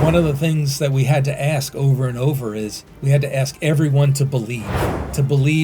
One of the things that we had to ask over and over is we had to ask everyone to believe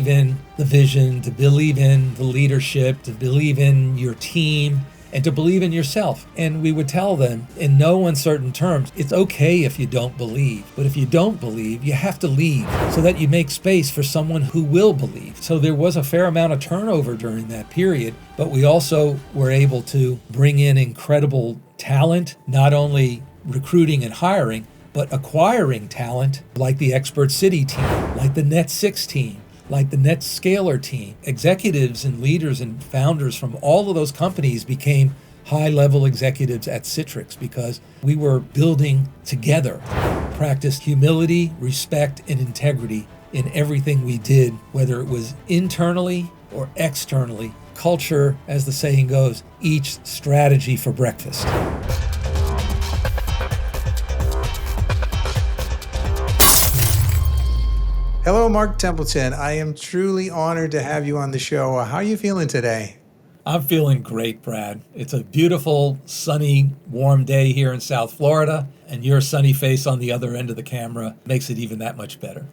in the vision, to believe in the leadership, to believe in your team, and to believe in yourself. And we would tell them in no uncertain terms, it's okay if you don't believe, but if you don't believe, you have to leave so that you make space for someone who will believe. So there was a fair amount of turnover during that period, but we also were able to bring in incredible talent, not only recruiting and hiring, but acquiring talent like the Expert City team, like the Net 6 team, like the NetScaler team. Executives and leaders and founders from all of those companies became high-level executives at Citrix because we were building together, practiced humility, respect, and integrity in everything we did, whether it was internally or externally. Culture, as the saying goes, eats strategy for breakfast. Hello, Mark Templeton. I am truly honored to have you on the show. How are you feeling today? I'm feeling great, Brad. It's a beautiful, sunny, warm day here in South Florida, and your sunny face on the other end of the camera makes it even that much better.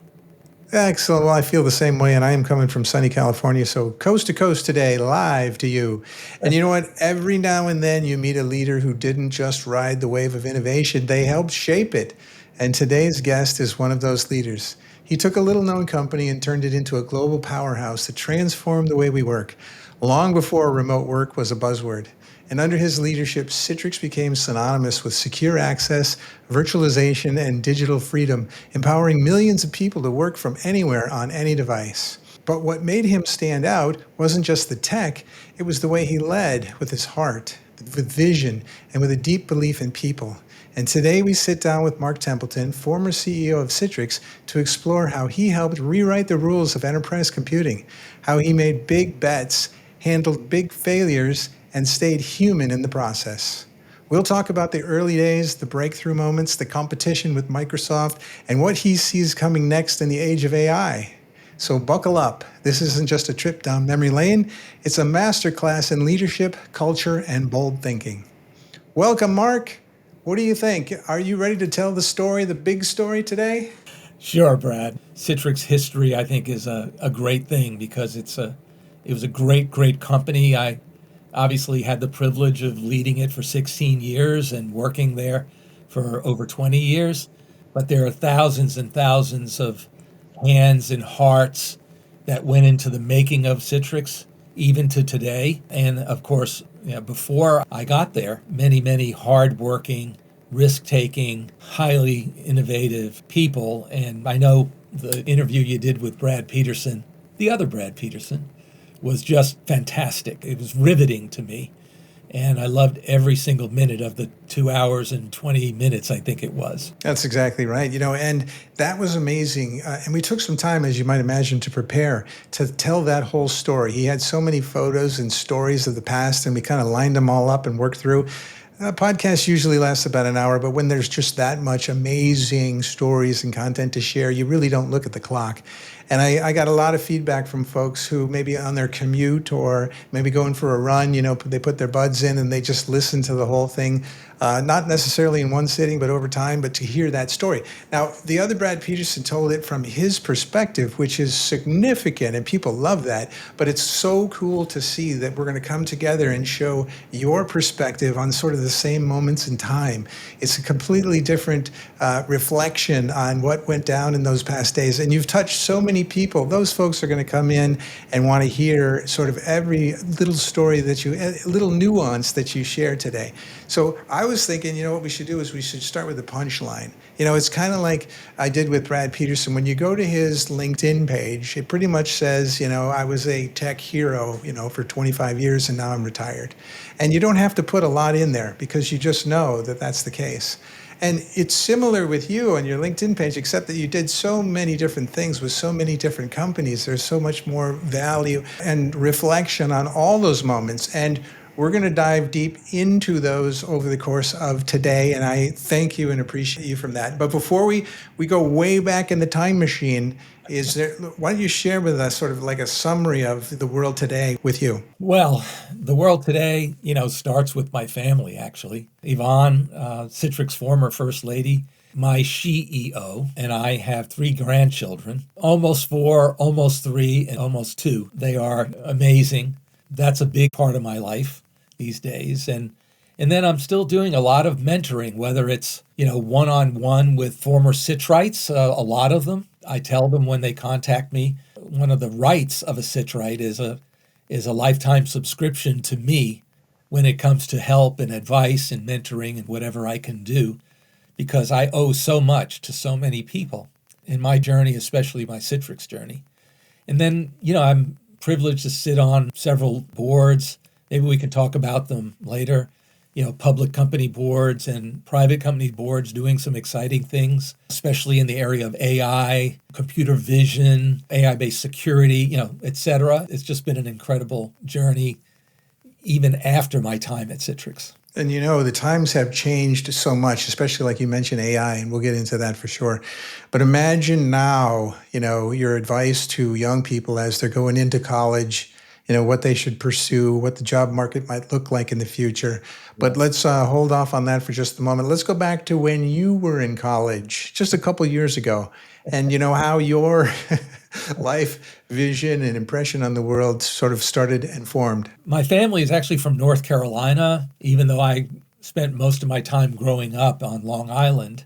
Excellent. Well, I feel the same way, and I am coming from sunny California, so coast to coast today, live to you. And you know what? Every now and then you meet a leader who didn't just ride the wave of innovation, they helped shape it. And today's guest is one of those leaders. He took a little-known company and turned it into a global powerhouse that transformed the way we work, long before remote work was a buzzword. And under his leadership, Citrix became synonymous with secure access, virtualization, and digital freedom, empowering millions of people to work from anywhere on any device. But what made him stand out wasn't just the tech, it was the way he led with his heart, with vision, and with a deep belief in people. And today we sit down with Mark Templeton, former CEO of Citrix, to explore how he helped rewrite the rules of enterprise computing, how he made big bets, handled big failures, and stayed human in the process. We'll talk about the early days, the breakthrough moments, the competition with Microsoft, and what he sees coming next in the age of AI. So buckle up. This isn't just a trip down memory lane. It's a masterclass in leadership, culture, and bold thinking. Welcome, Mark. What do you think? Are you ready to tell the story, the big story today? Sure, Brad. Citrix history, I think, is a great thing because it was a great company. I obviously had the privilege of leading it for 16 years and working there for over 20 years. But there are thousands and thousands of hands and hearts that went into the making of Citrix, even to today. And of course, before I got there, many hardworking, risk-taking, highly innovative people. And I know the interview you did with Brad Peterson, the other Brad Peterson, was just fantastic. It was riveting to me. And I loved every single minute of the 2 hours and 20 minutes, I think it was. That's exactly right. And that was amazing. And we took some time, as you might imagine, to prepare, to tell that whole story. He had so many photos and stories of the past, and we kind of lined them all up and worked through. A podcast usually lasts about an hour, but when there's just that much amazing stories and content to share, you really don't look at the clock. And I got a lot of feedback from folks who maybe on their commute or maybe going for a run, they put their buds in and they just listen to the whole thing, not necessarily in one sitting, but over time, but to hear that story. Now, the other Brad Peterson told it from his perspective, which is significant, and people love that, but it's so cool to see that we're going to come together and show your perspective on sort of the same moments in time. It's a completely different reflection on what went down in those past days, and you've touched so many people. Those folks are going to come in and want to hear sort of every little story little nuance that you share today. So I was thinking, what we should do is we should start with the punchline. It's kind of like I did with Brad Peterson. When you go to his LinkedIn page, it pretty much says, I was a tech hero, for 25 years and now I'm retired. And you don't have to put a lot in there because you just know that that's the case. And it's similar with you on your LinkedIn page, except that you did so many different things with so many different companies. There's so much more value and reflection on all those moments. And We're going to dive deep into those over the course of today, and I thank you and appreciate you from that. But before we go way back in the time machine, why don't you share with us sort of like a summary of the world today with you? Well, the world today, starts with my family, actually. Yvonne, Citrix former First Lady, my CEO, and I have 3 grandchildren, almost 4, almost 3, and almost 2. They are amazing. That's a big part of my life these days. And then I'm still doing a lot of mentoring, whether it's, one-on-one with former Citrites, a lot of them. I tell them when they contact me, one of the rights of a Citrite is a lifetime subscription to me when it comes to help and advice and mentoring and whatever I can do, because I owe so much to so many people in my journey, especially my Citrix journey. And then, I'm privileged to sit on several boards. Maybe we can talk about them later. Public company boards and private company boards doing some exciting things, especially in the area of AI, computer vision, AI-based security, et cetera. It's just been an incredible journey, even after my time at Citrix. And the times have changed so much, especially like you mentioned AI, and we'll get into that for sure. But imagine now, your advice to young people as they're going into college, what they should pursue, what the job market might look like in the future. But let's hold off on that for just a moment. Let's go back to when you were in college, just a couple of years ago, and how your life vision and impression on the world sort of started and formed. My family is actually from North Carolina, even though I spent most of my time growing up on Long Island.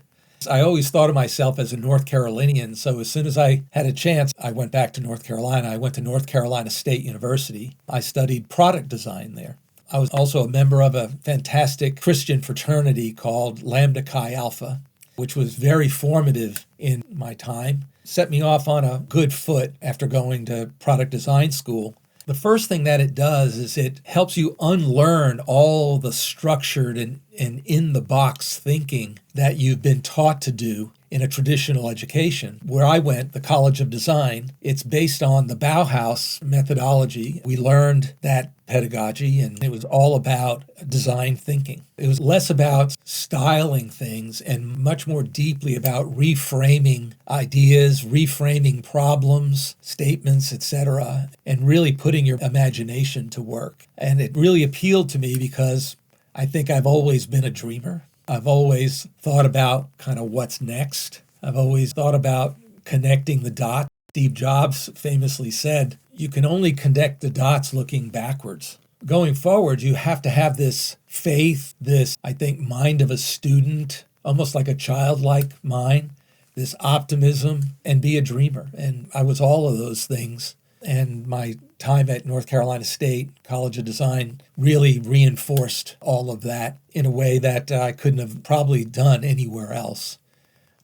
I always thought of myself as a North Carolinian, so as soon as I had a chance, I went back to North Carolina. I went to North Carolina State University. I studied product design there. I was also a member of a fantastic Christian fraternity called Lambda Chi Alpha, which was very formative in my time. Set me off on a good foot after going to product design school. The first thing that it does is it helps you unlearn all the structured and in-the-box thinking that you've been taught to do in a traditional education. Where I went, the College of Design, it's based on the Bauhaus methodology. We learned that pedagogy, and it was all about design thinking. It was less about styling things and much more deeply about reframing ideas, reframing problems, statements, etc., and really putting your imagination to work. And it really appealed to me because I think I've always been a dreamer. I've always thought about kind of what's next. I've always thought about connecting the dots. Steve Jobs famously said, you can only connect the dots looking backwards. Going forward, you have to have this faith, this, I think, mind of a student, almost like a childlike mind, this optimism, and be a dreamer. And I was all of those things. And my time at North Carolina State College of Design really reinforced all of that in a way that I couldn't have probably done anywhere else.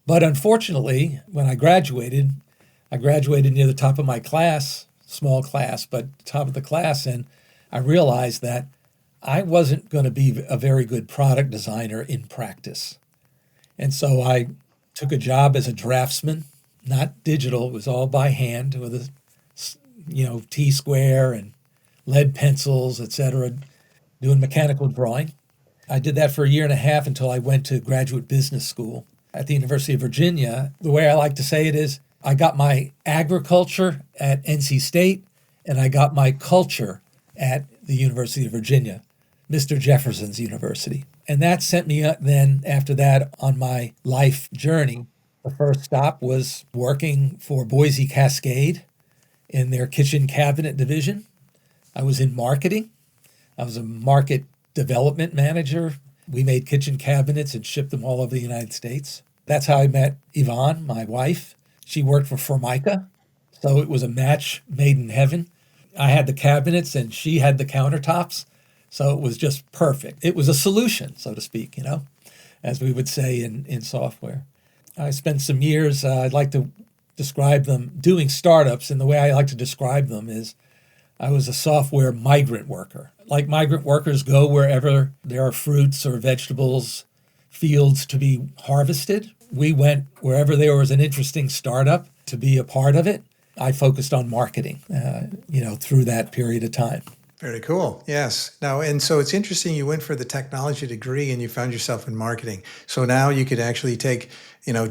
But unfortunately, when I graduated near the top of my class, small class, but top of the class, and I realized that I wasn't going to be a very good product designer in practice. And so I took a job as a draftsman, not digital, it was all by hand with a T-square and lead pencils, etc., doing mechanical drawing. I did that for a year and a half until I went to graduate business school at the University of Virginia. The way I like to say it is I got my agriculture at NC State and I got my culture at the University of Virginia, Mr. Jefferson's University. And that sent me then, after that, on my life journey. The first stop was working for Boise Cascade in their kitchen cabinet division. I was in marketing. I was a market development manager. We made kitchen cabinets and shipped them all over the United States. That's how I met Yvonne, my wife. She worked for Formica, so it was a match made in heaven. I had the cabinets and she had the countertops, so it was just perfect. It was a solution, so to speak, as we would say in software. I spent some years, I'd like to describe them, doing startups, and the way I like to describe them is I was a software migrant worker. Like migrant workers go wherever there are fruits or vegetables, fields to be harvested. We went wherever there was an interesting startup to be a part of it. I focused on marketing, through that period of time. Very cool. Yes. Now, and so it's interesting you went for the technology degree and you found yourself in marketing. So now you could actually take,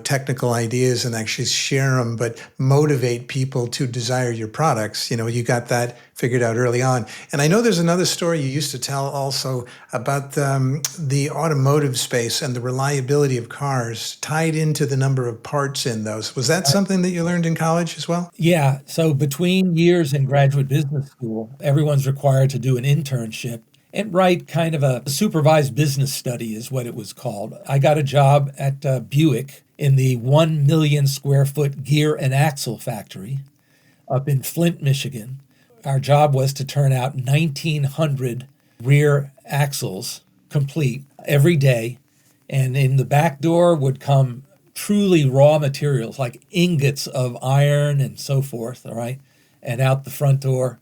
technical ideas and actually share them, but motivate people to desire your products. You got that figured out early on. And I know there's another story you used to tell also about the automotive space and the reliability of cars tied into the number of parts in those. Was that something that you learned in college as well? Yeah. So between years in graduate business school, everyone's required to do an internship and write kind of a supervised business study is what it was called. I got a job at Buick in the 1 million square foot gear and axle factory up in Flint, Michigan. Our job was to turn out 1,900 rear axles complete every day. And in the back door would come truly raw materials like ingots of iron and so forth, all right? And out the front door,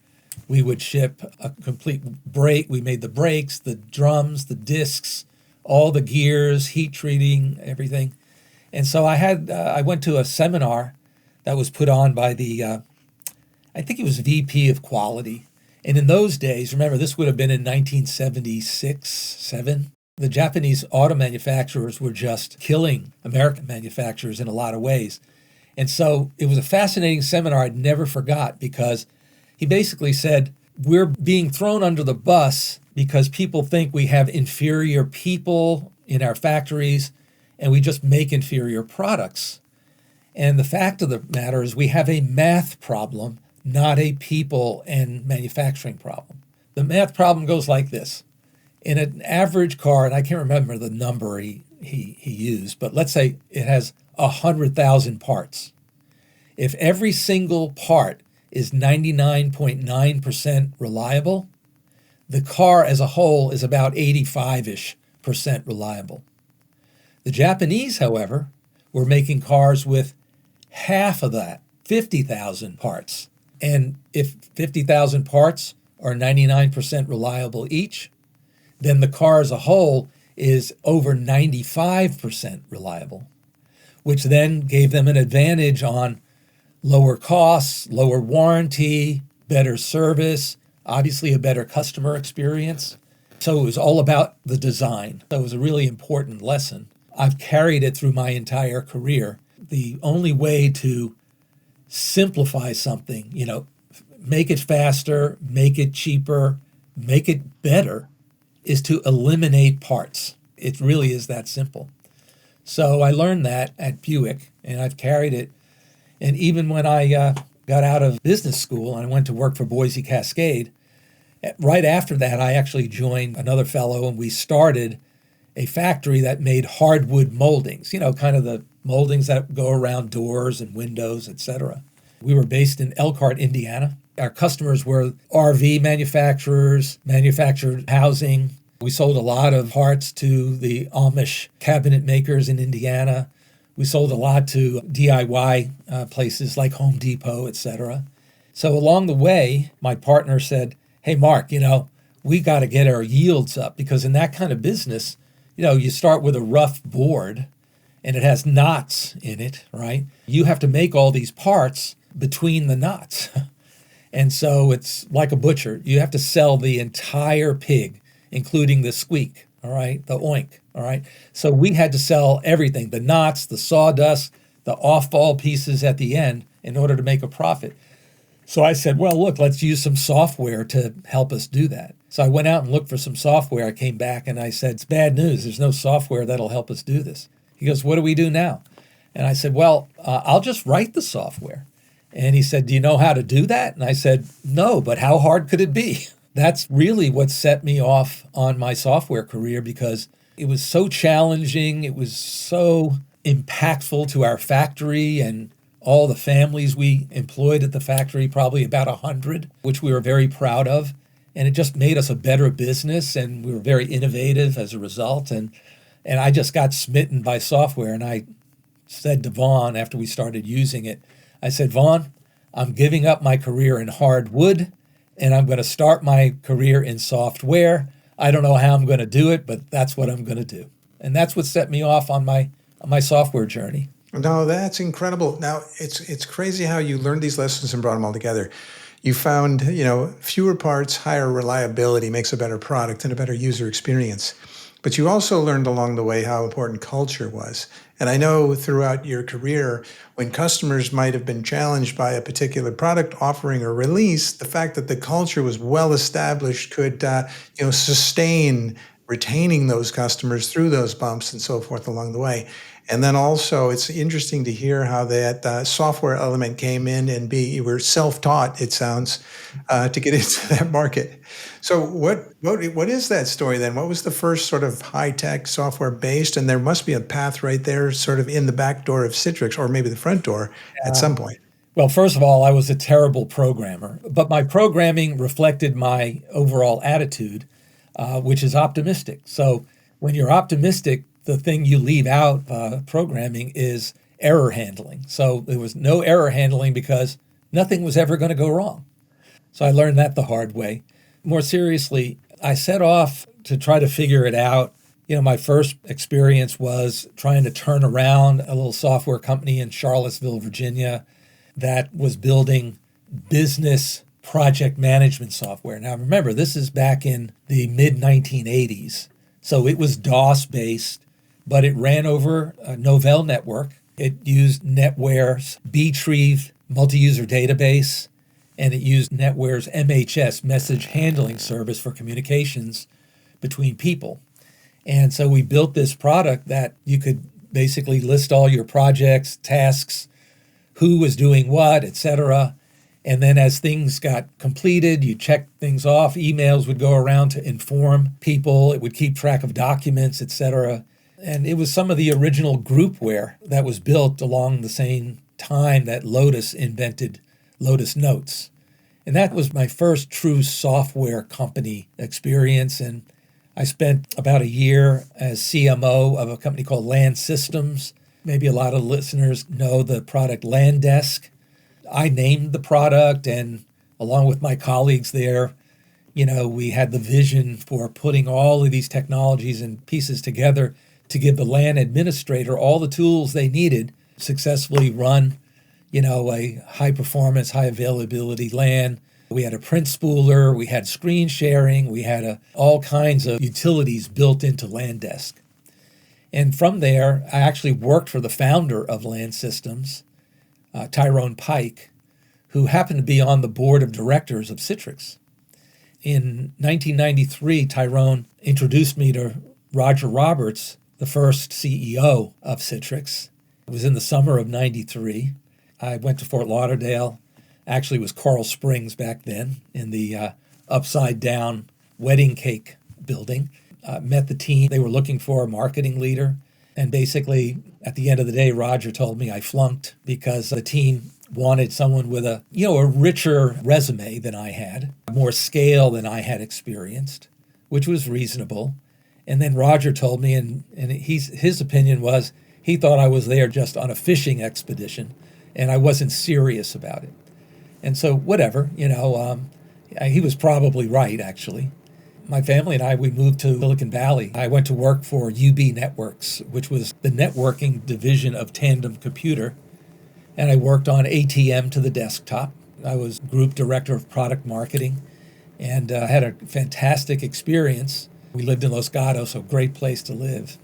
we would ship a complete brake. We made the brakes, the drums, the discs, all the gears, heat treating, everything. And so I went to a seminar that was put on by I think it was VP of Quality. And in those days, remember, this would have been in 1976, 7. The Japanese auto manufacturers were just killing American manufacturers in a lot of ways. And so it was a fascinating seminar I'd never forgot because he basically said, we're being thrown under the bus because people think we have inferior people in our factories and we just make inferior products. And the fact of the matter is we have a math problem, not a people and manufacturing problem. The math problem goes like this. In an average car, and I can't remember the number he used, but let's say it has 100,000 parts. If every single part is 99.9% reliable, the car as a whole is about 85-ish% reliable. The Japanese, however, were making cars with half of that, 50,000 parts. And if 50,000 parts are 99% reliable each, then the car as a whole is over 95% reliable, which then gave them an advantage on lower costs, lower warranty, better service, obviously a better customer experience. So it was all about the design. That was a really important lesson. I've carried it through my entire career. The only way to simplify something, make it faster, make it cheaper, make it better, is to eliminate parts. It really is that simple. So I learned that at Buick, and I've carried it. And even when I got out of business school and I went to work for Boise Cascade, right after that, I actually joined another fellow, and we started a factory that made hardwood moldings, kind of the moldings that go around doors and windows, etc. We were based in Elkhart, Indiana. Our customers were RV manufacturers, manufactured housing. We sold a lot of parts to the Amish cabinet makers in Indiana. We sold a lot to DIY places like Home Depot, etc. So along the way, my partner said, hey, Mark, we got to get our yields up because in that kind of business, you start with a rough board and it has knots in it, right? You have to make all these parts between the knots. And so it's like a butcher. You have to sell the entire pig, including the squeak, all right, the oink, all right? So we had to sell everything, the knots, the sawdust, the off-ball pieces at the end in order to make a profit. So I said, well, look, let's use some software to help us do that. So I went out and looked for some software. I came back and I said, it's bad news. There's no software that'll help us do this. He goes, what do we do now? And I said, well, I'll just write the software. And he said, do you know how to do that? And I said, no, but how hard could it be? That's really what set me off on my software career because it was so challenging. It was so impactful to our factory and all the families we employed at the factory, probably about 100, which we were very proud of. And it just made us a better business, and we were very innovative as a result. And I just got smitten by software. And I said to Yvonne after we started using it, I said, Yvonne, I'm giving up my career in hardwood, and I'm going to start my career in software. I don't know how I'm going to do it, but that's what I'm going to do. And that's what set me off on my software journey. No, that's incredible. Now, it's crazy how you learned these lessons and brought them all together. You found, fewer parts, higher reliability makes a better product and a better user experience. But you also learned along the way how important culture was. And I know throughout your career, when customers might have been challenged by a particular product offering or release, the fact that the culture was well established could, sustain retaining those customers through those bumps and so forth along the way. And then also, it's interesting to hear how that software element came in and you were self-taught, it sounds, to get into that market. So what is that story then? What was the first sort of high-tech software based? And there must be a path right there sort of in the back door of Citrix, or maybe the front door at some point. Well, first of all, I was a terrible programmer, but my programming reflected my overall attitude, which is optimistic. So when you're optimistic, the thing you leave out programming is error handling. So there was no error handling because nothing was ever going to go wrong. So I learned that the hard way. More seriously, I set off to try to figure it out. My first experience was trying to turn around a little software company in Charlottesville, Virginia, that was building business project management software. Now, remember, this is back in the mid-1980s. So it was DOS-based, but it ran over a Novell network. It used NetWare's Btrieve multi-user database, and it used NetWare's MHS, message handling service, for communications between people. And so we built this product that you could basically list all your projects, tasks, who was doing what, et cetera. And then as things got completed, you check things off. Emails would go around to inform people. It would keep track of documents, et cetera. And it was some of the original groupware that was built along the same time that Lotus invented Lotus Notes. And that was my first true software company experience. And I spent about a year as CMO of a company called Land Systems. Maybe a lot of listeners know the product Landesk. I named the product, and along with my colleagues there, we had the vision for putting all of these technologies and pieces together to give the LAN administrator all the tools they needed to successfully run, a high performance, high availability LAN. We had a print spooler, we had screen sharing, we had all kinds of utilities built into Landesk. And from there, I actually worked for the founder of Land Systems, Tyrone Pike, who happened to be on the board of directors of Citrix. In 1993, Tyrone introduced me to Roger Roberts, the first CEO of Citrix. It was in the summer of 93. I went to Fort Lauderdale. Actually, it was Coral Springs back then, in the upside-down wedding cake building. Met the team. They were looking for a marketing leader. And basically, at the end of the day, Roger told me I flunked because the team wanted someone with a richer resume than I had, more scale than I had experienced, which was reasonable. And then Roger told me, and his opinion was he thought I was there just on a fishing expedition, and I wasn't serious about it. And so whatever, he was probably right, actually. My family and I, we moved to Silicon Valley. I went to work for UB Networks, which was the networking division of Tandem Computer. And I worked on ATM to the desktop. I was group director of product marketing and had a fantastic experience. We lived in Los Gatos, a great place to live.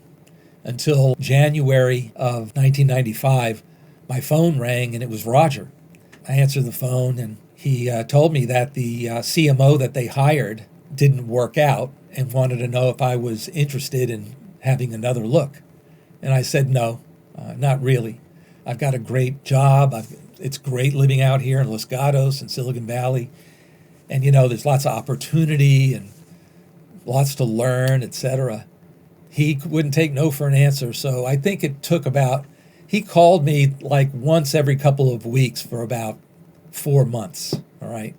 Until January of 1995, my phone rang and it was Roger. I answered the phone and he told me that the CMO that they hired didn't work out and wanted to know if I was interested in having another look. And I said, no, not really. I've got a great job. It's great living out here in Los Gatos and Silicon Valley. And, there's lots of opportunity and lots to learn, et cetera. He wouldn't take no for an answer. So I think it took he called me like once every couple of weeks for about 4 months, all right?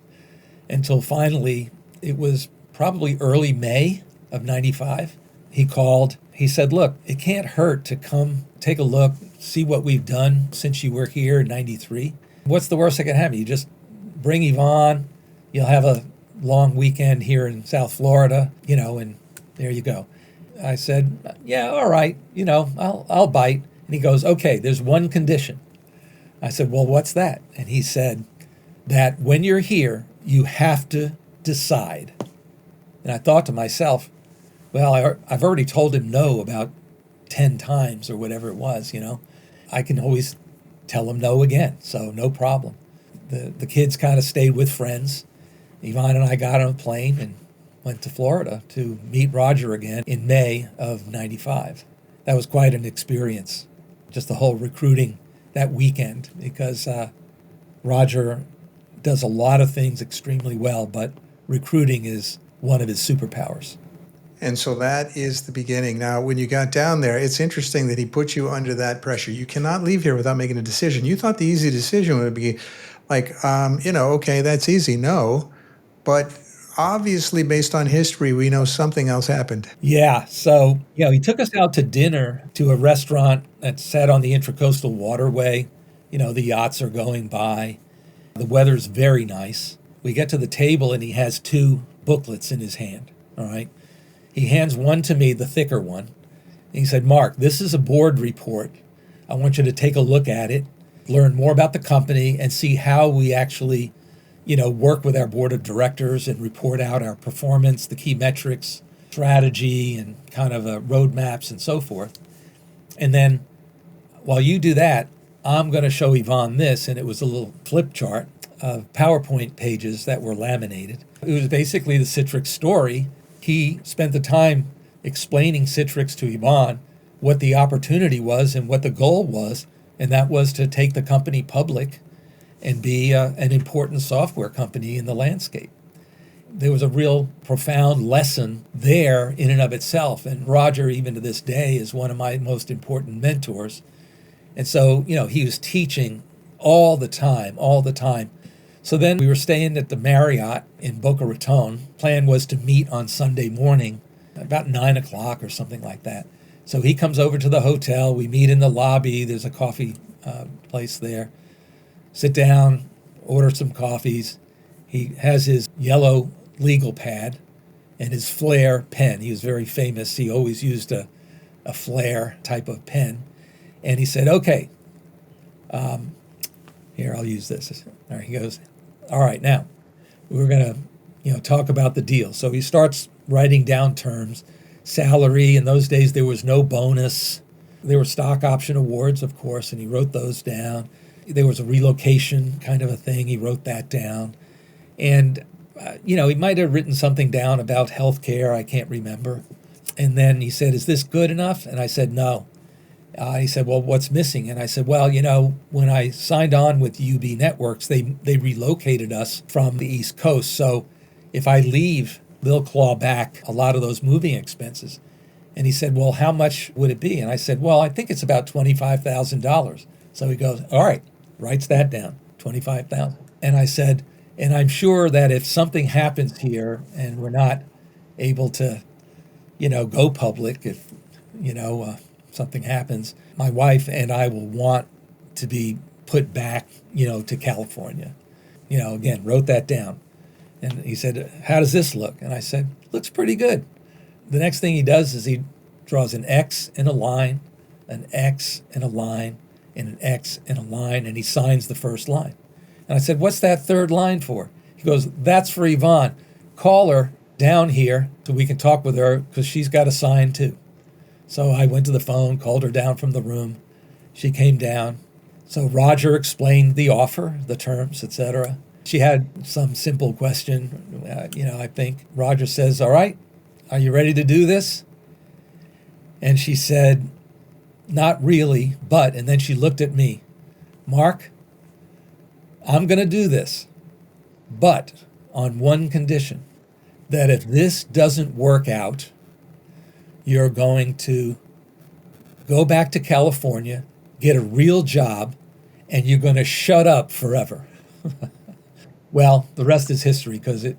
Until finally, it was probably early May of 95. He called. He said, look, it can't hurt to come take a look, see what we've done since you were here in 93. What's the worst that can happen? You just bring Yvonne. You'll have a long weekend here in South Florida, and there you go. I said, yeah, all right, I'll bite. And he goes, okay, there's one condition. I said, well, what's that? And he said, that when you're here, you have to decide. And I thought to myself, well, I've already told him no about 10 times or whatever it was, I can always tell him no again, so no problem. The kids kind of stayed with friends. Yvonne and I got on a plane and went to Florida to meet Roger again in May of 95. That was quite an experience, just the whole recruiting that weekend, because Roger does a lot of things extremely well, but recruiting is one of his superpowers. And so that is the beginning. Now, when you got down there, it's interesting that he put you under that pressure. You cannot leave here without making a decision. You thought the easy decision would be like, okay, that's easy. No. But obviously, based on history, we know something else happened. Yeah. So, he took us out to dinner to a restaurant that sat on the Intracoastal Waterway. The yachts are going by. The weather's very nice. We get to the table and he has 2 booklets in his hand. All right. He hands one to me, the thicker one. And he said, Mark, this is a board report. I want you to take a look at it, learn more about the company, and see how we actually, work with our board of directors and report out our performance, the key metrics, strategy, and kind of roadmaps and so forth. And then while you do that, I'm going to show Yvonne this. And it was a little flip chart of PowerPoint pages that were laminated. It was basically the Citrix story. He spent the time explaining Citrix to Yvonne, what the opportunity was and what the goal was, and that was to take the company public and be an important software company in the landscape. There was a real profound lesson there in and of itself, and Roger, even to this day, is one of my most important mentors. And so, he was teaching all the time. So then we were staying at the Marriott in Boca Raton. Plan was to meet on Sunday morning, about 9 o'clock or something like that. So he comes over to the hotel. We meet in the lobby. There's a coffee place there. Sit down, order some coffees. He has his yellow legal pad and his Flair pen. He was very famous. He always used a Flair type of pen. And he said, okay, here, I'll use this. All right, he goes, all right, now we're going to, talk about the deal. So he starts writing down terms, salary. In those days, there was no bonus. There were stock option awards, of course, and he wrote those down. There was a relocation kind of a thing. He wrote that down. And, he might have written something down about healthcare. I can't remember. And then he said, is this good enough? And I said, no. He said, well, what's missing? And I said, well, when I signed on with UB Networks, they relocated us from the East Coast. So if I leave, they'll claw back a lot of those moving expenses. And he said, well, how much would it be? And I said, well, I think it's about $25,000. So he goes, all right, writes that down, $25,000. And I said, and I'm sure that if something happens here and we're not able to, go public, if, something happens, my wife and I will want to be put back, to California. Again, wrote that down. And he said, how does this look? And I said, looks pretty good. The next thing he does is he draws an X and a line, an X and a line, and an X and a line, and he signs the first line. And I said, what's that third line for? He goes, that's for Yvonne. Call her down here so we can talk with her because she's got to sign too. So I went to the phone, called her down from the room. She came down. So Roger explained the offer, the terms, etc. She had some simple question, I think. Roger says, all right, are you ready to do this? And she said, not really, but, and then she looked at me, Mark, I'm going to do this, but on one condition, that if this doesn't work out, you're going to go back to California, get a real job, and you're going to shut up forever. Well, the rest is history because it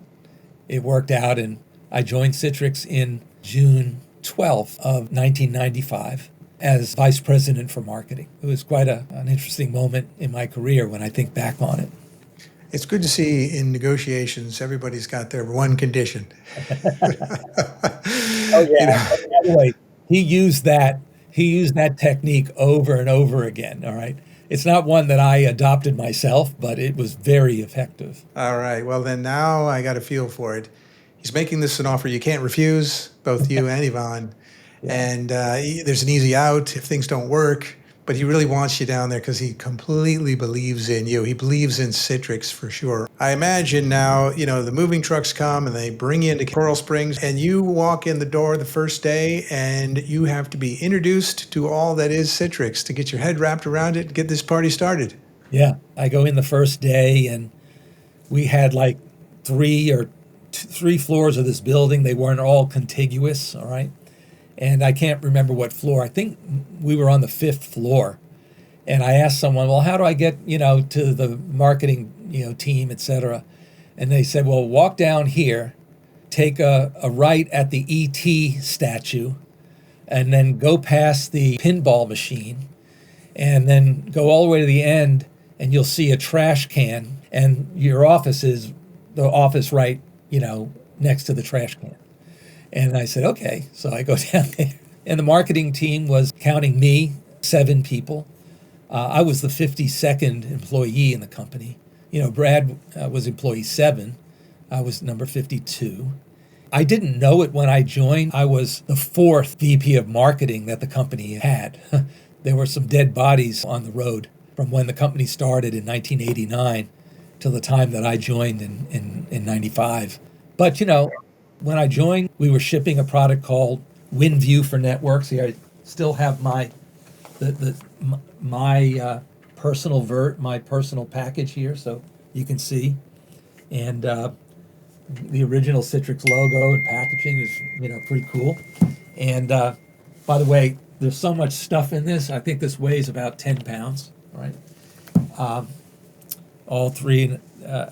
worked out, and I joined Citrix in June 12th of 1995 as vice president for marketing. It was quite an interesting moment in my career when I think back on it. It's good to see in negotiations, everybody's got their one condition. Oh yeah. By the way, he used that technique over and over again. All right. It's not one that I adopted myself, but it was very effective. All right. Well, then now I got a feel for it. He's making this an offer you can't refuse, both you and Yvonne. Yeah. And there's an easy out if things don't work. But he really wants you down there because he completely believes in you. He believes in Citrix for sure. I imagine now, the moving trucks come and they bring you into Coral Springs and you walk in the door the first day and you have to be introduced to all that is Citrix to get your head wrapped around it and get this party started. Yeah. I go in the first day and we had like three floors of this building. They weren't all contiguous, all right? And I can't remember what floor. I think we were on the 5th floor. And I asked someone, well, how do I get, to the marketing, team, et cetera? And they said, well, walk down here, take a right at the ET statue, and then go past the pinball machine, and then go all the way to the end, and you'll see a trash can, and your office is the office right, next to the trash can. And I said, okay. So I go down there. And the marketing team was counting me, 7 people. I was the 52nd employee in the company. Brad was employee 7. I was number 52. I didn't know it when I joined. I was the 4th VP of marketing that the company had. There were some dead bodies on the road from when the company started in 1989 till the time that I joined in 95. But, when I joined, we were shipping a product called WinView for networks. Here, I still have my personal package here, so you can see, and the original Citrix logo and packaging is pretty cool. And by the way, there's so much stuff in this. I think this weighs about 10 pounds. Right? All three, they're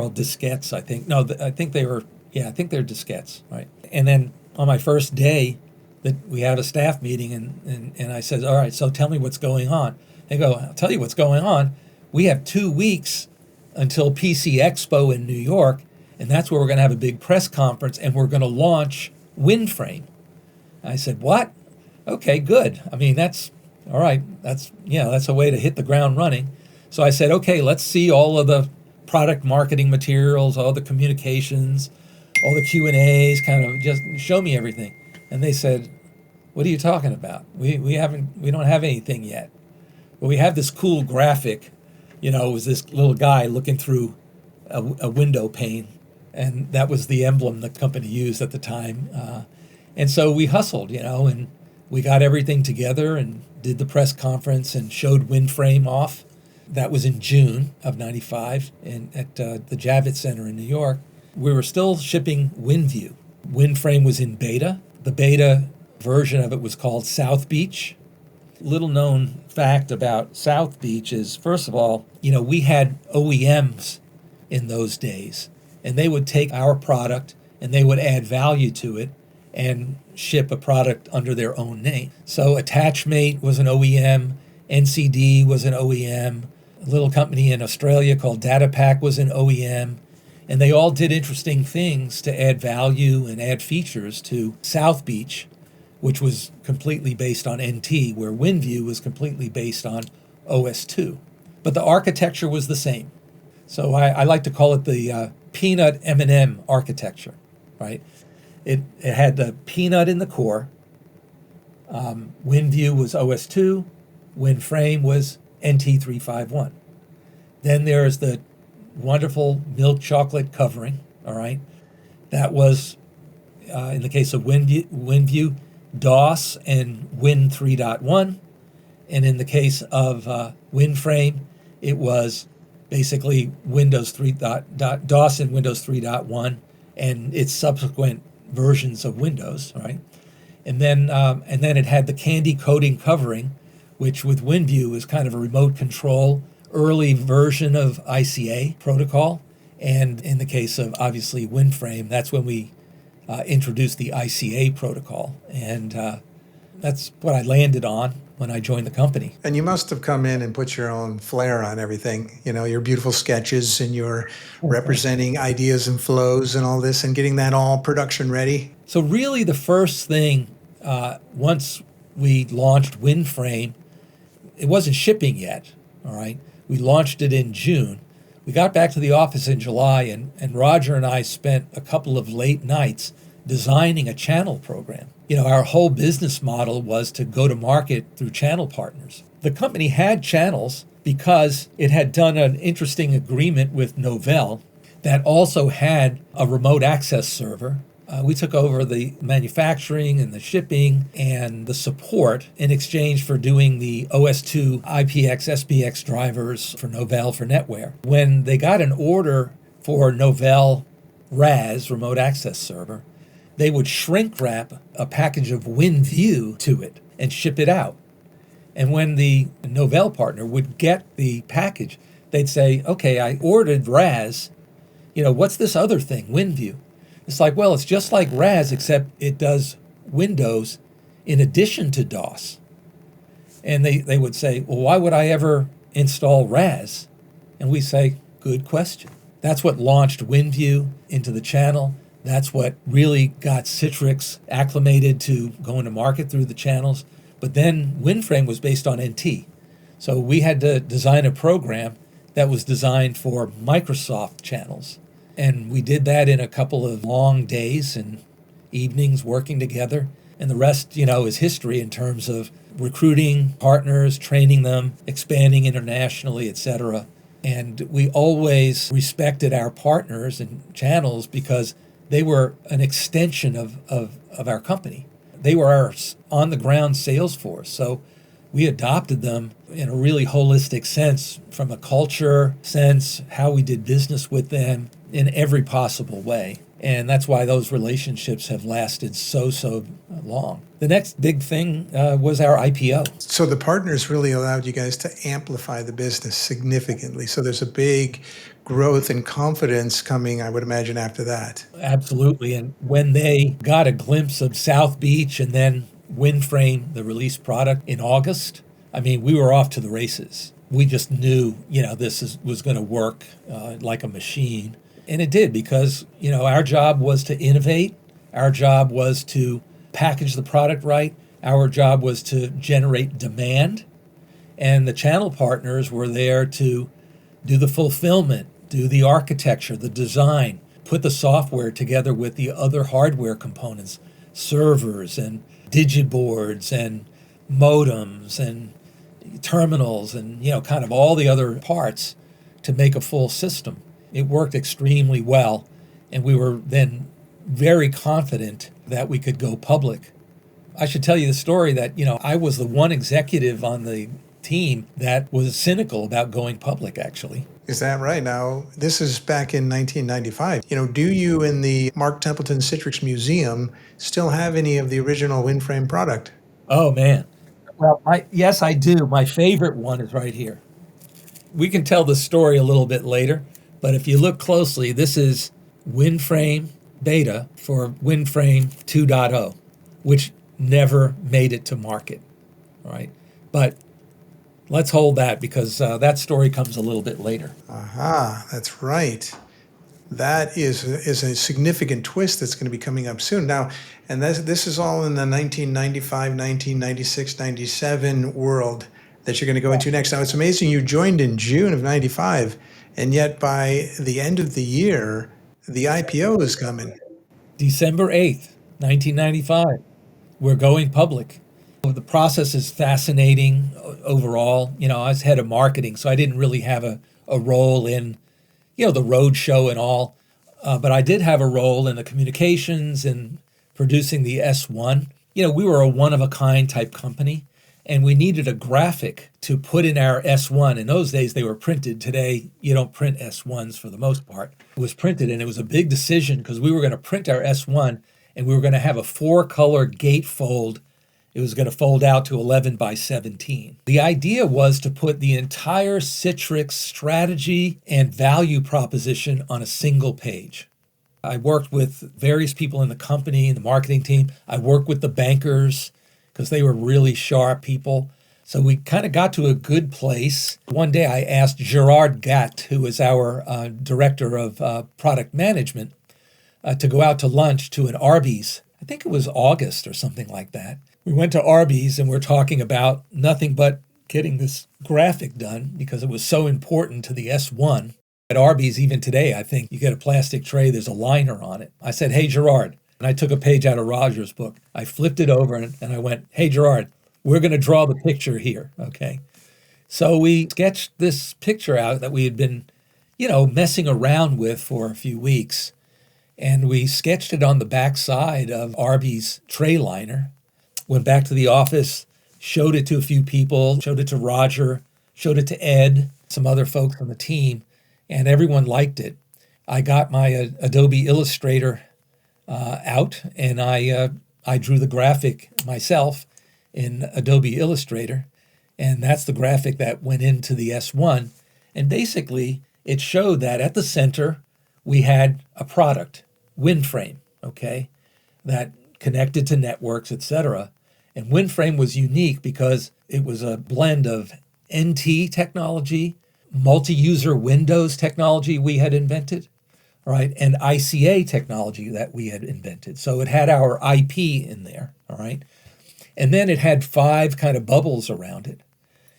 all diskettes. I think. No, I think they were. Yeah, I think they're diskettes, right? And then on my first day, that we had a staff meeting, and I said, all right, so tell me what's going on. They go, I'll tell you what's going on. We have 2 weeks until PC Expo in New York, and that's where we're going to have a big press conference, and we're going to launch WinFrame. I said, what? Okay, good. I mean, that's all right. That's a way to hit the ground running. So I said, okay, let's see all of the product marketing materials, all the communications, all the Q&As, kind of just show me everything. And they said, what are you talking about? We don't have anything yet. But we have this cool graphic, it was this little guy looking through a window pane. And that was the emblem the company used at the time. And so we hustled, and we got everything together and did the press conference and showed WinFrame off. That was in June of 95 at the Javits Center in New York. We were still shipping WinView. WinFrame was in beta. The beta version of it was called South Beach. Little known fact about South Beach is, first of all, we had OEMs in those days, and they would take our product and they would add value to it and ship a product under their own name. So Attachmate was an OEM, NCD was an OEM, a little company in Australia called DataPack was an OEM, and they all did interesting things to add value and add features to South Beach, which was completely based on NT, where WinView was completely based on OS2. But the architecture was the same. So I like to call it the peanut M&M architecture, right? It had the peanut in the core. WinView was OS2. WinFrame was NT351. Then there's the wonderful milk chocolate covering, all right? That was, in the case of WinView, DOS and Win 3.1. And in the case of WinFrame, it was basically Windows 3. DOS and Windows 3.1 and its subsequent versions of Windows, right? And then it had the candy coating covering, which with WinView is kind of a remote control early version of ICA protocol. And in the case of, obviously, WinFrame, that's when we introduced the ICA protocol. And that's what I landed on when I joined the company. And you must have come in and put your own flair on everything, your beautiful sketches and your representing ideas and flows and all this and getting that all production ready. So really the first thing, once we launched WinFrame, it wasn't shipping yet, all right? We launched it in June. We got back to the office in July, and Roger and I spent a couple of late nights designing a channel program. Our whole business model was to go to market through channel partners. The company had channels because it had done an interesting agreement with Novell that also had a remote access server. We took over the manufacturing and the shipping and the support in exchange for doing the OS2 IPX SPX drivers for Novell for NetWare. When they got an order for Novell RAS, remote access server, they would shrink wrap a package of WinView to it and ship it out. And when the Novell partner would get the package, they'd say, okay, I ordered RAS. What's this other thing, WinView? It's like, well, it's just like RAS, except it does Windows in addition to DOS. And they would say, well, why would I ever install RAS? And we say, good question. That's what launched WinView into the channel. That's what really got Citrix acclimated to going to market through the channels. But then WinFrame was based on NT. So we had to design a program that was designed for Microsoft channels. And we did that in a couple of long days and evenings working together. And the rest, is history in terms of recruiting partners, training them, expanding internationally, et cetera. And we always respected our partners and channels because they were an extension of our company. They were our on-the-ground sales force. So we adopted them in a really holistic sense, from a culture sense, how we did business with them in every possible way. And that's why those relationships have lasted so long. The next big thing was our IPO. So the partners really allowed you guys to amplify the business significantly. So there's a big growth and confidence coming, I would imagine, after that. Absolutely. And when they got a glimpse of South Beach and then WinFrame, the release product, in August, we were off to the races. We just knew, this was going to work like a machine. And it did, because, our job was to innovate. Our job was to package the product right. Our job was to generate demand. And the channel partners were there to do the fulfillment, do the architecture, the design, put the software together with the other hardware components, servers and digiboards and modems and terminals and, kind of all the other parts to make a full system. It worked extremely well, and we were then very confident that we could go public. I should tell you the story that, I was the one executive on the team that was cynical about going public, actually. Is that right? Now, this is back in 1995. Do you in the Mark Templeton Citrix Museum still have any of the original WinFrame product? Oh, man. Well, yes, I do. My favorite one is right here. We can tell the story a little bit later, but if you look closely, this is WinFrame beta for WinFrame 2.0, which never made it to market, all right? But let's hold that, because that story comes a little bit later. Aha, that's right. That is a significant twist that's going to be coming up soon. Now, and this is all in the 1995, 1996, 97 world that you're going to go into next. Now, it's amazing you joined in June of 95, and yet by the end of the year, the IPO is coming. December 8th, 1995. We're going public. The process is fascinating overall. I was head of marketing, so I didn't really have a role in, the road show and all. But I did have a role in the communications and producing the S1. We were a one-of-a-kind type company, and we needed a graphic to put in our S1. In those days, they were printed. Today, you don't print S1s for the most part. It was printed, and it was a big decision because we were going to print our S1, and we were going to have a 4-color gatefold. It was going to fold out to 11 by 17. The idea was to put the entire Citrix strategy and value proposition on a single page. I worked with various people in the company, in the marketing team. I worked with the bankers because they were really sharp people. So we kind of got to a good place. One day I asked Gerard Gatt, who is our director of product management, to go out to lunch to an Arby's. I think it was August or something like that. We went to Arby's and we're talking about nothing but getting this graphic done because it was so important to the S1. At Arby's, even today, I think you get a plastic tray, there's a liner on it. I said, hey, Gerard. And I took a page out of Roger's book. I flipped it over and I went, hey, Gerard, we're going to draw the picture here, okay? So we sketched this picture out that we had been, messing around with for a few weeks. And we sketched it on the back side of Arby's tray liner. Went back to the office, showed it to a few people, showed it to Roger, showed it to Ed, some other folks on the team, and everyone liked it. I got my Adobe Illustrator out, and I drew the graphic myself in Adobe Illustrator, and that's the graphic that went into the S1. And basically, it showed that at the center, we had a product, WinFrame, okay, that connected to networks, etc. And WinFrame was unique because it was a blend of NT technology, multi-user Windows technology we had invented, right, and ICA technology that we had invented. So it had our IP in there, all right? And then it had 5 kind of bubbles around it.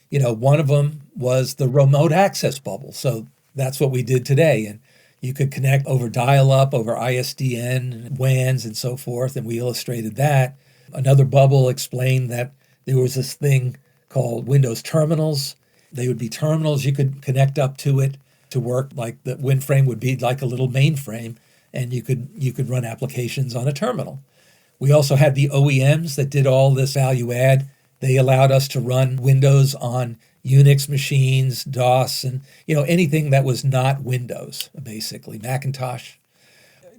One of them was the remote access bubble. So that's what we did today. And you could connect over dial-up, over ISDN, WANs, and so forth, and we illustrated that. Another bubble explained that there was this thing called Windows terminals. They would be terminals you could connect up to it to work like the WinFrame would be like a little mainframe, and you could run applications on a terminal. We also had the OEMs that did all this value add. They allowed us to run Windows on Unix machines, DOS, and anything that was not Windows, basically, Macintosh.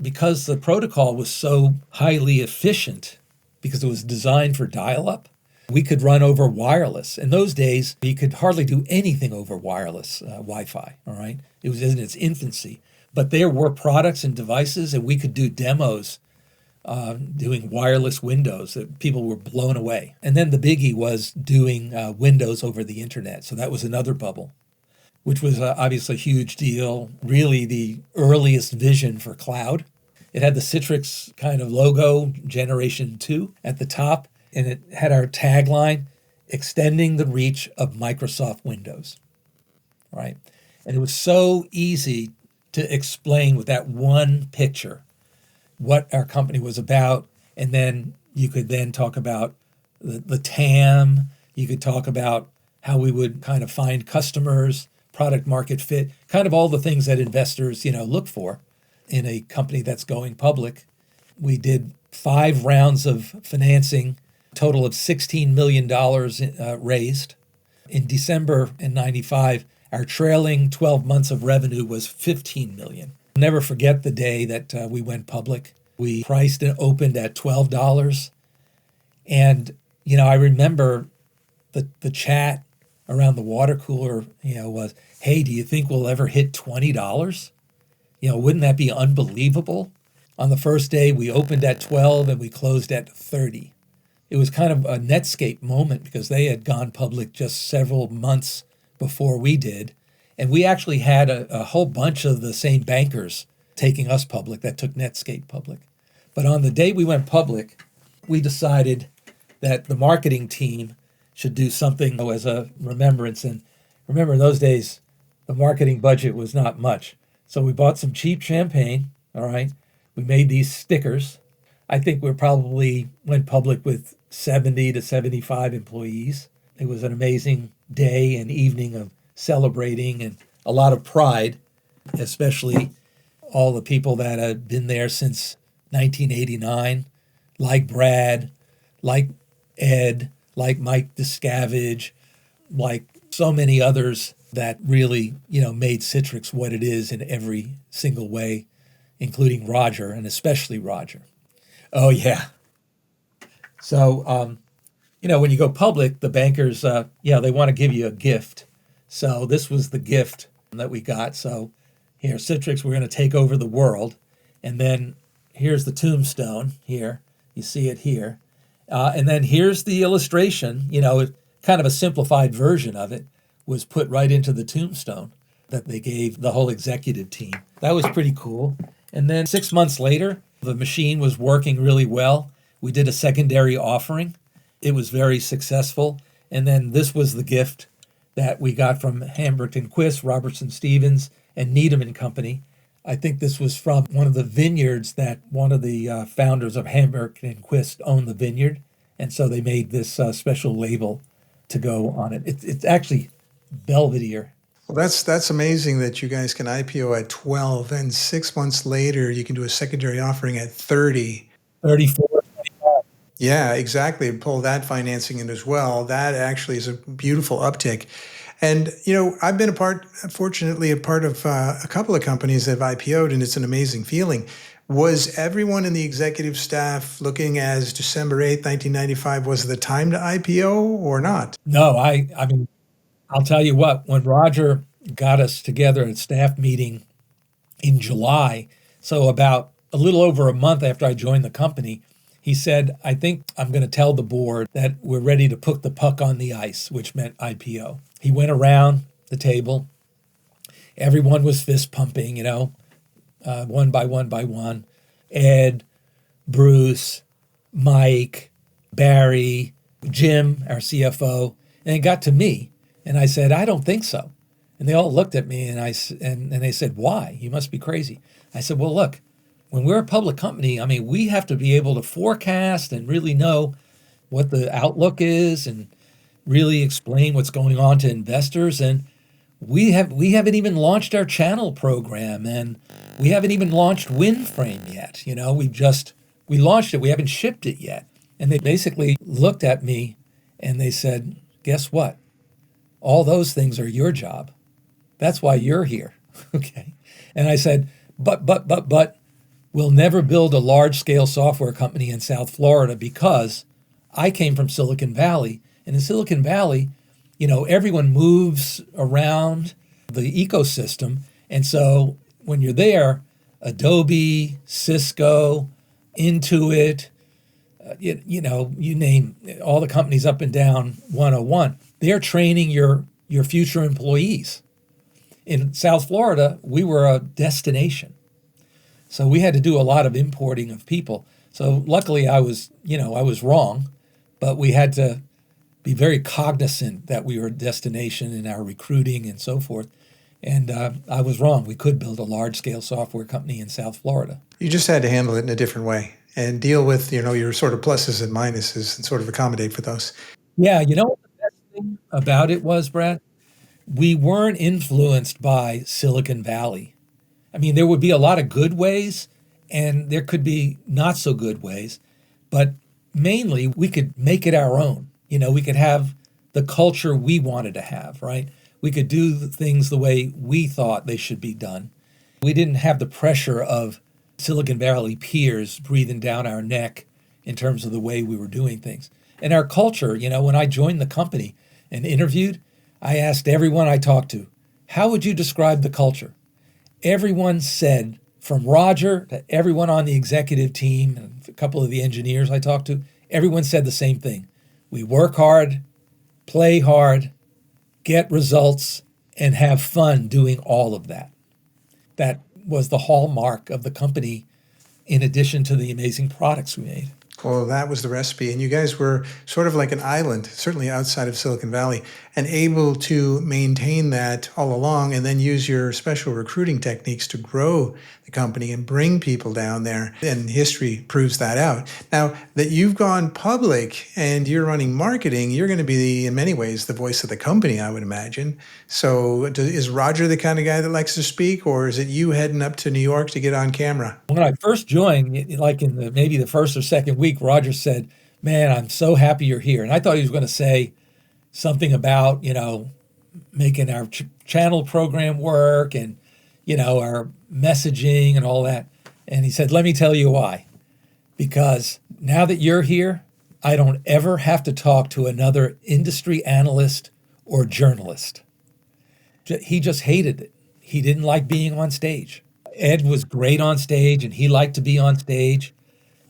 Because the protocol was so highly efficient, because it was designed for dial-up, we could run over wireless. In those days, you could hardly do anything over wireless Wi-Fi, all right? It was in its infancy. But there were products and devices, and we could do demos doing wireless Windows that people were blown away. And then the biggie was doing Windows over the internet. So that was another bubble, which was obviously a huge deal, really the earliest vision for cloud. It had the Citrix kind of logo, Generation 2 at the top, and it had our tagline, extending the reach of Microsoft Windows, right? And it was so easy to explain with that one picture what our company was about. And then you could then talk about the TAM. You could talk about how we would kind of find customers, product market fit, kind of all the things that investors, look for in a company that's going public. We did 5 rounds of financing, total of $16 million raised. In December in 95, our trailing 12 months of revenue was $15 million. Never forget the day that we went public. We priced and opened at $12. And, I remember the chat around the water cooler, was, hey, do you think we'll ever hit $20? Wouldn't that be unbelievable? On the first day, we opened at 12 and we closed at 30. It was kind of a Netscape moment because they had gone public just several months before we did. And we actually had a whole bunch of the same bankers taking us public that took Netscape public. But on the day we went public, we decided that the marketing team should do something as a remembrance. And remember, in those days, the marketing budget was not much. So we bought some cheap champagne, all right? We made these stickers. I think we probably went public with 70 to 75 employees. It was an amazing day and evening of celebrating and a lot of pride, especially all the people that had been there since 1989, like Brad, like Ed, like Mike Discavige, like so many others that really, made Citrix what it is in every single way, including Roger, and especially Roger. Oh, yeah. So, when you go public, the bankers, they want to give you a gift. So this was the gift that we got. So here, Citrix, we're going to take over the world. And then here's the tombstone here. You see it here. And then here's the illustration, kind of a simplified version of it was put right into the tombstone that they gave the whole executive team. That was pretty cool. And then 6 months later, the machine was working really well. We did a secondary offering. It was very successful. And then this was the gift that we got from Hambrecht and Quist, Robertson Stevens, and Needham and Company. I think this was from one of the vineyards that one of the founders of Hambrecht and Quist owned the vineyard. And so they made this special label to go on it. It's actually Belvedere. Well, that's amazing that you guys can IPO at 12 and 6 months later you can do a secondary offering at 30. 34. Yeah, exactly. Pull that financing in as well. That actually is a beautiful uptick. And, I've been fortunately a part of a couple of companies that have IPO'd, and it's an amazing feeling. Was everyone in the executive staff looking as December 8th, 1995 was the time to IPO or not? No, I mean, I'll tell you what, when Roger got us together at staff meeting in July, so about a little over a month after I joined the company, he said, I think I'm going to tell the board that we're ready to put the puck on the ice, which meant IPO. He went around the table. Everyone was fist pumping, one by one. Ed, Bruce, Mike, Barry, Jim, our CFO, and it got to me. And I said, I don't think so. And they all looked at me and they said, why? You must be crazy. I said, well, look, when we're a public company, I mean, we have to be able to forecast and really know what the outlook is and really explain what's going on to investors. And we haven't even launched our channel program, and we haven't even launched WinFrame yet. We launched it, we haven't shipped it yet. And they basically looked at me and they said, guess what? All those things are your job. That's why you're here. Okay. And I said, but we'll never build a large-scale software company in South Florida because I came from Silicon Valley. And in Silicon Valley, everyone moves around the ecosystem. And so when you're there, Adobe, Cisco, Intuit, you name all the companies up and down 101, they're training your future employees. In South Florida, we were a destination. So we had to do a lot of importing of people. So luckily I was wrong, but we had to be very cognizant that we were a destination in our recruiting and so forth. And I was wrong. We could build a large-scale software company in South Florida. You just had to handle it in a different way and deal with, your sort of pluses and minuses and sort of accommodate for those. Yeah, what the best thing about it was, Brad? We weren't influenced by Silicon Valley. I mean, there would be a lot of good ways, and there could be not so good ways, but mainly we could make it our own. We could have the culture we wanted to have, right? We could do things the way we thought they should be done. We didn't have the pressure of Silicon Valley peers breathing down our neck in terms of the way we were doing things. And our culture, when I joined the company and interviewed, I asked everyone I talked to, how would you describe the culture? Everyone said, from Roger to everyone on the executive team and a couple of the engineers I talked to, everyone said the same thing. We work hard, play hard, get results, and have fun doing all of that. That was the hallmark of the company, in addition to the amazing products we made. Well, that was the recipe. And you guys were sort of like an island, certainly outside of Silicon Valley, and able to maintain that all along and then use your special recruiting techniques to grow the company and bring people down there. And history proves that out. Now that you've gone public and you're running marketing, you're going to be, in many ways, the voice of the company, I would imagine. So is Roger the kind of guy that likes to speak, or is it you heading up to New York to get on camera? When I first joined, like in maybe the first or second week, Roger said, man, I'm so happy you're here. And I thought he was going to say something about, making our channel program work and, our messaging and all that. And he said, let me tell you why. Because now that you're here, I don't ever have to talk to another industry analyst or journalist. He just hated it. He didn't like being on stage. Ed was great on stage and he liked to be on stage.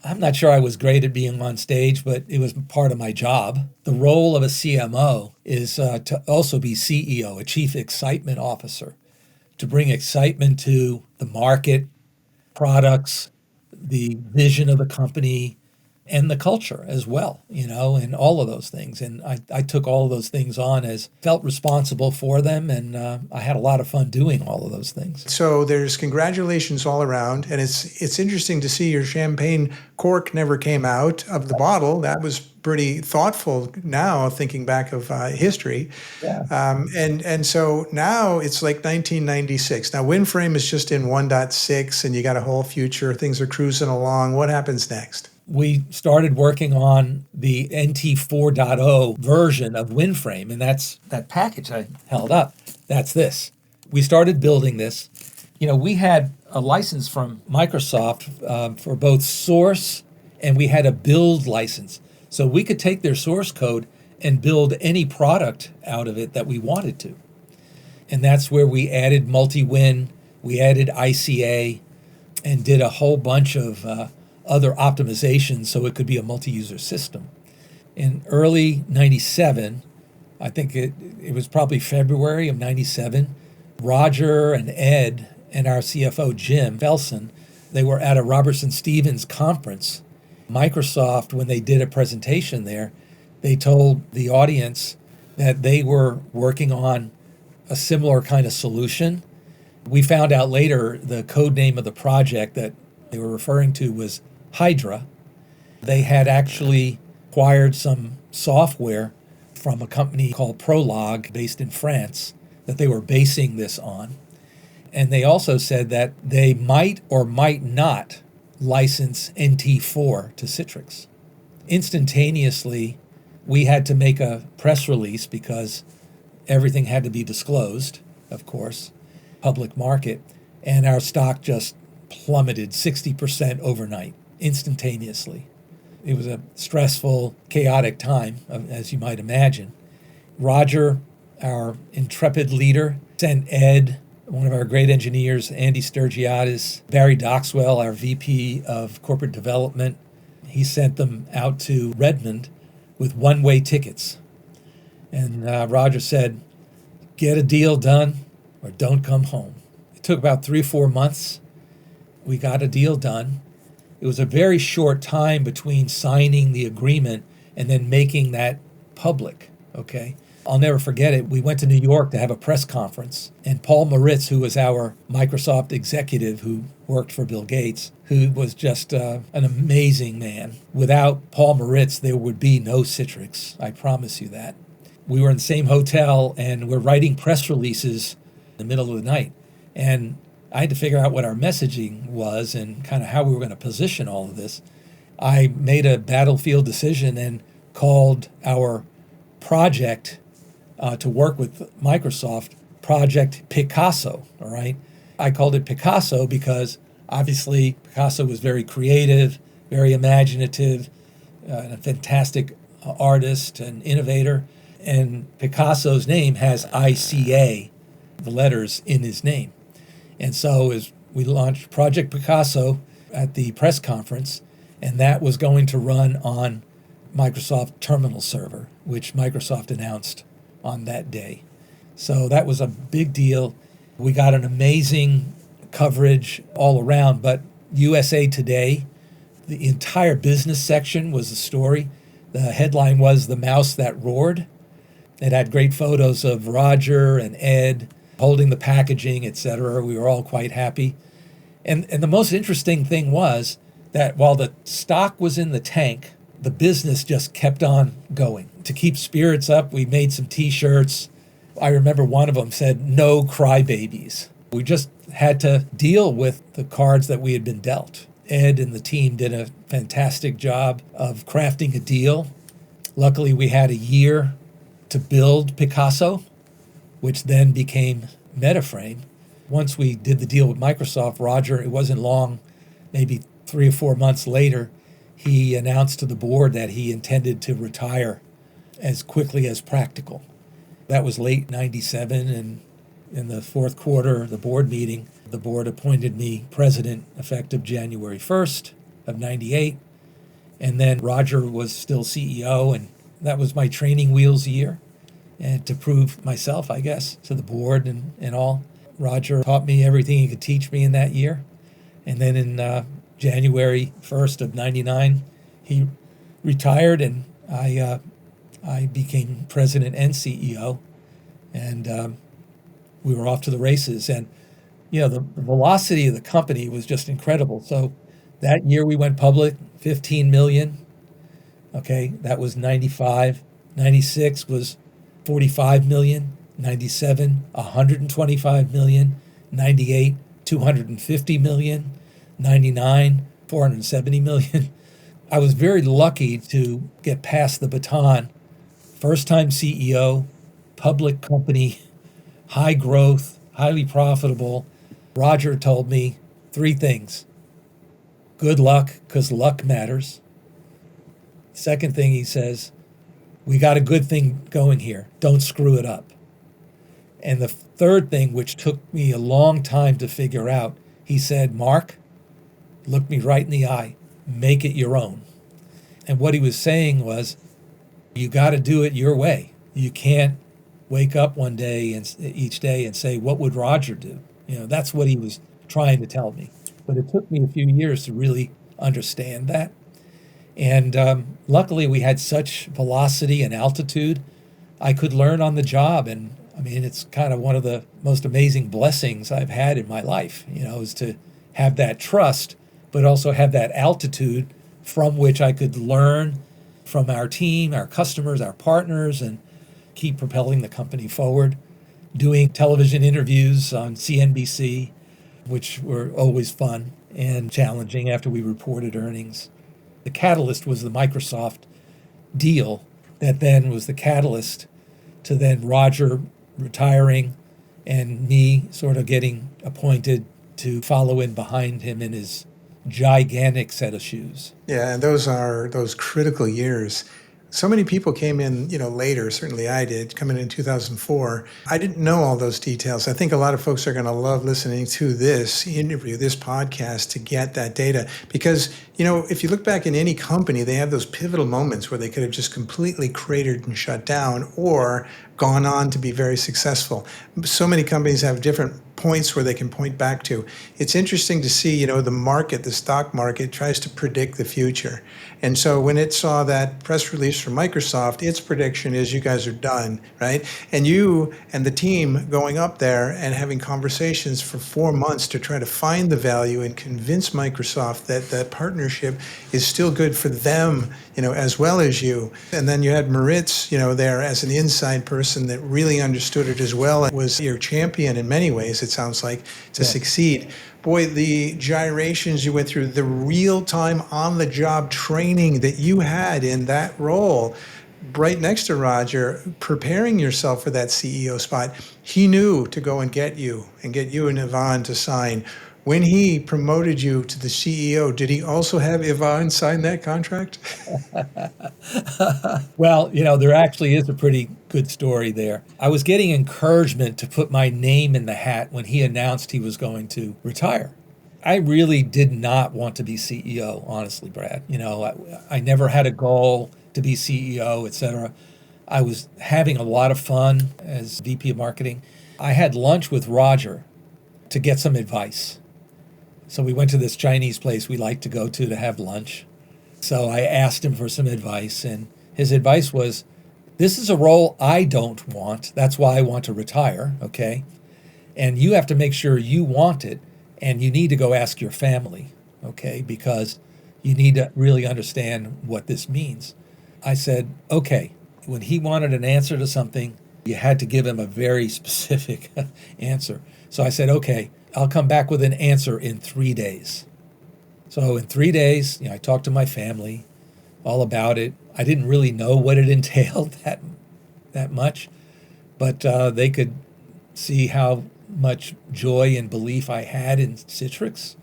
I'm not sure I was great at being on stage, but it was part of my job. The role of a CMO is to also be CEO, a Chief Excitement Officer, to bring excitement to the market, products, the vision of the company, and the culture as well, and all of those things. And I took all of those things on felt responsible for them, and I had a lot of fun doing all of those things. So there's congratulations all around, and it's interesting to see your champagne cork never came out of the bottle. That was pretty thoughtful now, thinking back of history. Yeah. And so now it's like 1996. Now WinFrame is just in 1.6, and you got a whole future. Things are cruising along. What happens next? We started working on the NT 4.0 version of WinFrame, and that's that package I held up. That's this. We started building this. We had a license from Microsoft for both source, and we had a build license. So we could take their source code and build any product out of it that we wanted to. And that's where we added multi-win, we added ICA, and did a whole bunch of other optimizations so it could be a multi-user system. In early 97, I think it was probably February of 97, Roger and Ed and our CFO, Jim Felson, they were at a Robertson Stevens conference. Microsoft, when they did a presentation there, they told the audience that they were working on a similar kind of solution. We found out later the code name of the project that they were referring to was Hydra. They had actually acquired some software from a company called Prologue based in France that they were basing this on. And they also said that they might or might not license NT4 to Citrix. Instantaneously, we had to make a press release because everything had to be disclosed, of course, public market, and our stock just plummeted 60% overnight, instantaneously. It was a stressful, chaotic time, as you might imagine. Roger, our intrepid leader, sent Ed, one of our great engineers, Andy Sturgiadis, Barry Doxwell, our VP of Corporate Development. He sent them out to Redmond with one-way tickets. And Roger said, get a deal done or don't come home. It took about 3 or 4 months. We got a deal done. It was a very short time between signing the agreement and then making that public, okay? I'll never forget it. We went to New York to have a press conference, and Paul Maritz, who was our Microsoft executive who worked for Bill Gates, who was just an amazing man. Without Paul Maritz, there would be no Citrix. I promise you that. We were in the same hotel, and we're writing press releases in the middle of the night. And I had to figure out what our messaging was and kind of how we were going to position all of this. I made a battlefield decision and called our project to work with Microsoft, Project PICAsso, all right? I called it PICAsso because obviously PICAsso was very creative, very imaginative, and a fantastic artist and innovator. And Picasso's name has ICA, the letters in his name. And so as we launched Project PICAsso at the press conference, and that was going to run on Microsoft Terminal Server, which Microsoft announced on that day. So that was a big deal. We got an amazing coverage all around, but USA Today, the entire business section was the story. The headline was "The Mouse That Roared." It had great photos of Roger and Ed holding the packaging, etc. We were all quite happy. And the most interesting thing was that while the stock was in the tank, the business just kept on going. To keep spirits up, we made some T-shirts. I remember one of them said, "No crybabies." We just had to deal with the cards that we had been dealt. Ed and the team did a fantastic job of crafting a deal. Luckily, we had a year to build PICAsso, which then became MetaFrame. Once we did the deal with Microsoft, Roger, it wasn't long, maybe 3 or 4 months later, he announced to the board that he intended to retire as quickly as practical. That was late 97, and in the fourth quarter of the board meeting, the board appointed me president effective January 1st of 98, and then Roger was still CEO, and that was my training wheels year. And to prove myself, I guess, to the board and all, Roger taught me everything he could teach me in that year. And then in January 1st of 99, he retired, and I became president and CEO, and we were off to the races. And the velocity of the company was just incredible. So that year we went public, 15 million. Okay, that was 95. 96 was 45 million. 97, 125 million. 98, 250 million. 99, 470 million. I was very lucky to get past the baton. First time CEO, public company, high growth, highly profitable. Roger told me 3 things. Good luck, because luck matters. Second thing he says, we got a good thing going here. Don't screw it up. And the third thing, which took me a long time to figure out, he said, Mark, look me right in the eye, make it your own. And what he was saying was, you got to do it your way. You can't wake up one day and each day and say, what would Roger do? That's what he was trying to tell me. But it took me a few years to really understand that. And luckily, we had such velocity and altitude, I could learn on the job. And I mean, it's kind of one of the most amazing blessings I've had in my life, is to have that trust, but also have that altitude from which I could learn from our team, our customers, our partners, and keep propelling the company forward. Doing television interviews on CNBC, which were always fun and challenging after we reported earnings. The catalyst was the Microsoft deal that then was the catalyst to then Roger retiring and me sort of getting appointed to follow in behind him in his gigantic set of shoes. Yeah, and those are those critical years. So many people came in, later, certainly I did, coming in 2004. I didn't know all those details. I think a lot of folks are going to love listening to this interview, this podcast, to get that data. Because, if you look back in any company, they have those pivotal moments where they could have just completely cratered and shut down or gone on to be very successful. So many companies have different points where they can point back to. It's interesting to see, the market, the stock market, tries to predict the future. And so when it saw that press release from Microsoft, its prediction is you guys are done, right? And you and the team going up there and having conversations for 4 months to try to find the value and convince Microsoft that that partnership is still good for them, as well as you. And then you had Moritz, there as an inside person that really understood it as well and was your champion in many ways, it sounds like, to succeed. Boy, the gyrations you went through, the real-time, on-the-job training that you had in that role, right next to Roger, preparing yourself for that CEO spot. He knew to go and get you and Yvonne to sign. When he promoted you to the CEO, did he also have Yvonne sign that contract? Well, there actually is a pretty good story there. I was getting encouragement to put my name in the hat when he announced he was going to retire. I really did not want to be CEO, honestly, Brad. I never had a goal to be CEO, et cetera. I was having a lot of fun as VP of marketing. I had lunch with Roger to get some advice. So we went to this Chinese place we like to go to have lunch. So I asked him for some advice, and his advice was, this is a role I don't want. That's why I want to retire, okay? And you have to make sure you want it, and you need to go ask your family, okay? Because you need to really understand what this means. I said, okay. When he wanted an answer to something, you had to give him a very specific answer. So I said, okay, I'll come back with an answer in 3 days. So in 3 days, I talked to my family all about it. I didn't really know what it entailed that much, but they could see how much joy and belief I had in Citrix.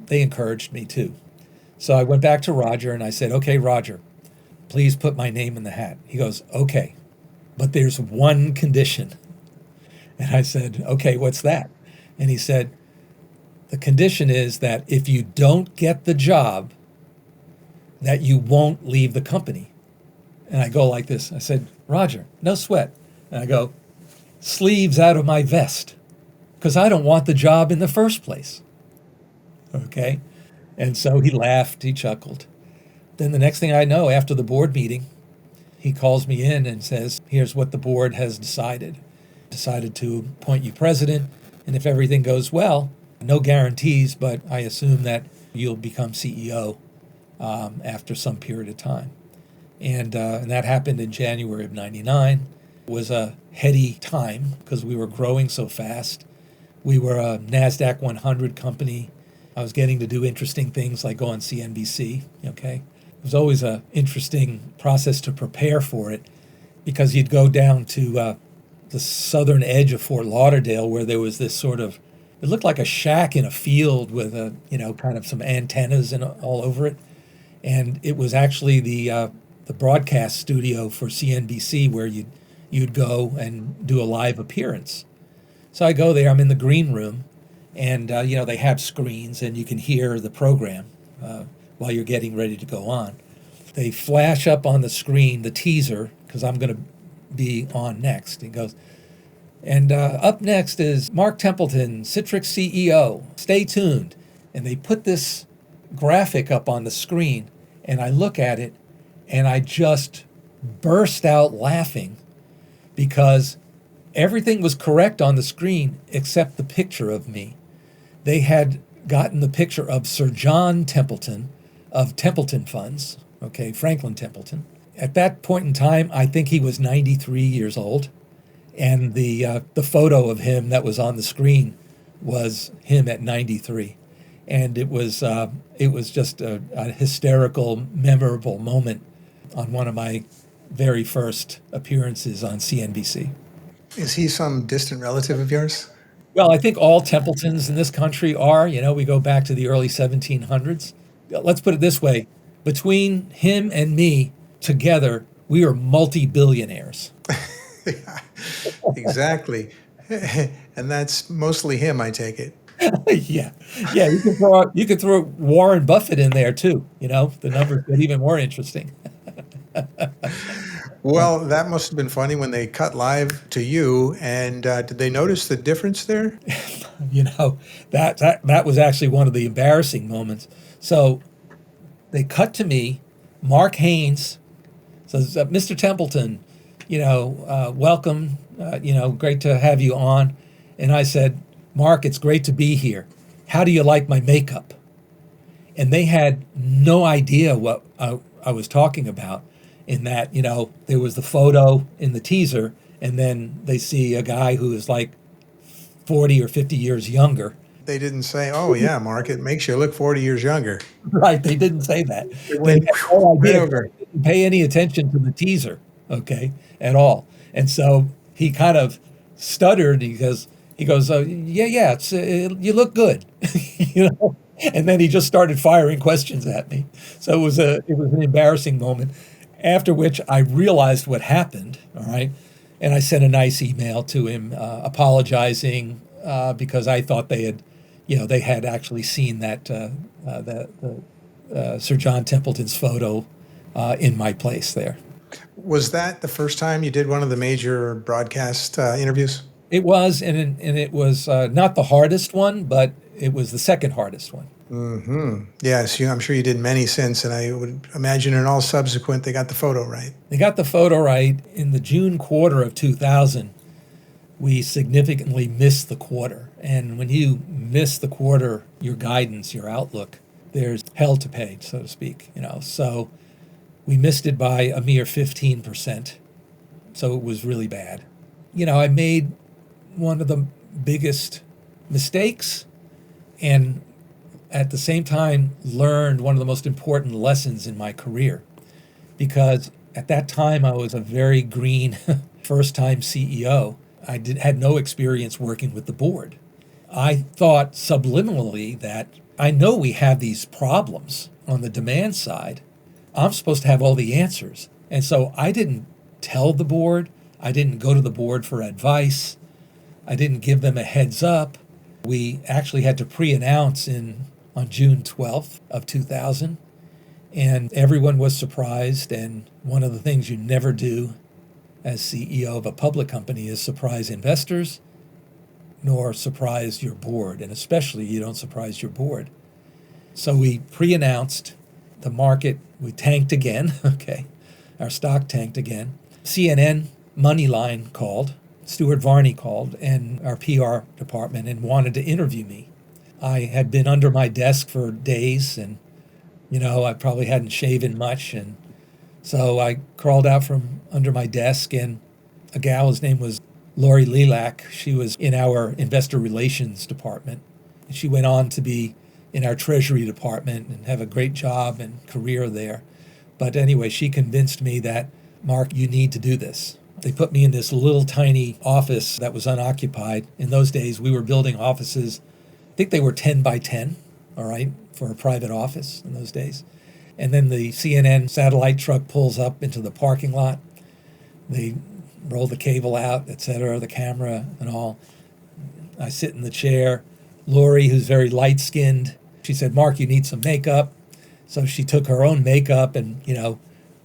They encouraged me too. So I went back to Roger and I said, okay, Roger, please put my name in the hat. He goes, okay, but there's one condition. And I said, okay, what's that? And he said, the condition is that if you don't get the job, that you won't leave the company. And I go like this. I said, Roger, no sweat. And I go, sleeves out of my vest, because I don't want the job in the first place. Okay? And so he laughed, he chuckled. Then the next thing I know, after the board meeting, he calls me in and says, here's what the board has decided. Decided to appoint you president, and if everything goes well, no guarantees, but I assume that you'll become CEO after some period of time. And that happened in January of '99. It was a heady time because we were growing so fast. We were a NASDAQ 100 company. I was getting to do interesting things like go on CNBC, okay? It was always an interesting process to prepare for it because you'd go down to the southern edge of Fort Lauderdale where there was this sort of, it looked like a shack in a field with a, kind of some antennas and all over it. And it was actually the broadcast studio for CNBC where you'd go and do a live appearance. So I go there, I'm in the green room, and they have screens and you can hear the program while you're getting ready to go on. They flash up on the screen the teaser, because I'm going to be on next. It goes, and up next is Mark Templeton, Citrix CEO. Stay tuned. And they put this graphic up on the screen, and I look at it, and I just burst out laughing because everything was correct on the screen except the picture of me. They had gotten the picture of Sir John Templeton of Templeton Funds, okay, Franklin Templeton. At that point in time, I think he was 93 years old, and the photo of him that was on the screen was him at 93. And it was just a hysterical, memorable moment on one of my very first appearances on CNBC. Is he some distant relative of yours? Well, I think all Templetons in this country are. We go back to the early 1700s. Let's put it this way. Between him and me together, we are Yeah, exactly. And that's mostly him, I take it. Yeah. You could throw Warren Buffett in there too. The numbers get even more interesting. Well, that must have been funny when they cut live to you. And did they notice the difference there? That was actually one of the embarrassing moments. So they cut to me. Mark Haynes says, Mr. Templeton, welcome. Great to have you on. And I said, Mark, it's great to be here. How do you like my makeup? And they had no idea what I was talking about, in that, there was the photo in the teaser, and then they see a guy who is like 40 or 50 years younger. They didn't say, oh, yeah, Mark, it makes you look 40 years younger. Right, they didn't say that. It went no idea. right over. They didn't pay any attention to the teaser, okay, at all. And so he kind of stuttered. He goes, yeah, it's you look good, And then he just started firing questions at me. So it was an embarrassing moment. After which I realized what happened. All right, and I sent a nice email to him apologizing because I thought they had actually seen that Sir John Templeton's photo in my place there. Was that the first time you did one of the major broadcast interviews? It was, and it was not the hardest one, but it was the second hardest one. Mm-hmm. Yes, I'm sure you did many since, and I would imagine in all subsequent they got the photo right. They got the photo right. In the June quarter of 2000, we significantly missed the quarter. And when you miss the quarter, your guidance, your outlook, there's hell to pay, so to speak. So we missed it by a mere 15%. So it was really bad. I made one of the biggest mistakes, and at the same time learned one of the most important lessons in my career, because at that time I was a very green first-time CEO. I had no experience working with the board. I thought subliminally that I know we have these problems on the demand side. I'm supposed to have all the answers. And so I didn't tell the board. I didn't go to the board for advice. I didn't give them a heads up. We actually had to pre-announce on June 12th of 2000, and everyone was surprised. And one of the things you never do as CEO of a public company is surprise investors, nor surprise your board, and especially you don't surprise your board. So we pre-announced the market, we tanked again. Okay. Our stock tanked again. CNN Moneyline called, Stuart Varney called, and our PR department and wanted to interview me. I had been under my desk for days and, I probably hadn't shaven much. And so I crawled out from under my desk, and a gal, his name was Lori Lilac. She was in our investor relations department. And she went on to be in our treasury department and have a great job and career there. But anyway, she convinced me that, Mark, you need to do this. They put me in this little tiny office that was unoccupied. In those days, we were building offices. I think they were 10 by 10, all right, for a private office in those days. And then the CNN satellite truck pulls up into the parking lot. They roll the cable out, et cetera, the camera and all. I sit in the chair. Lori, who's very light-skinned, she said, Mark, you need some makeup. So she took her own makeup and,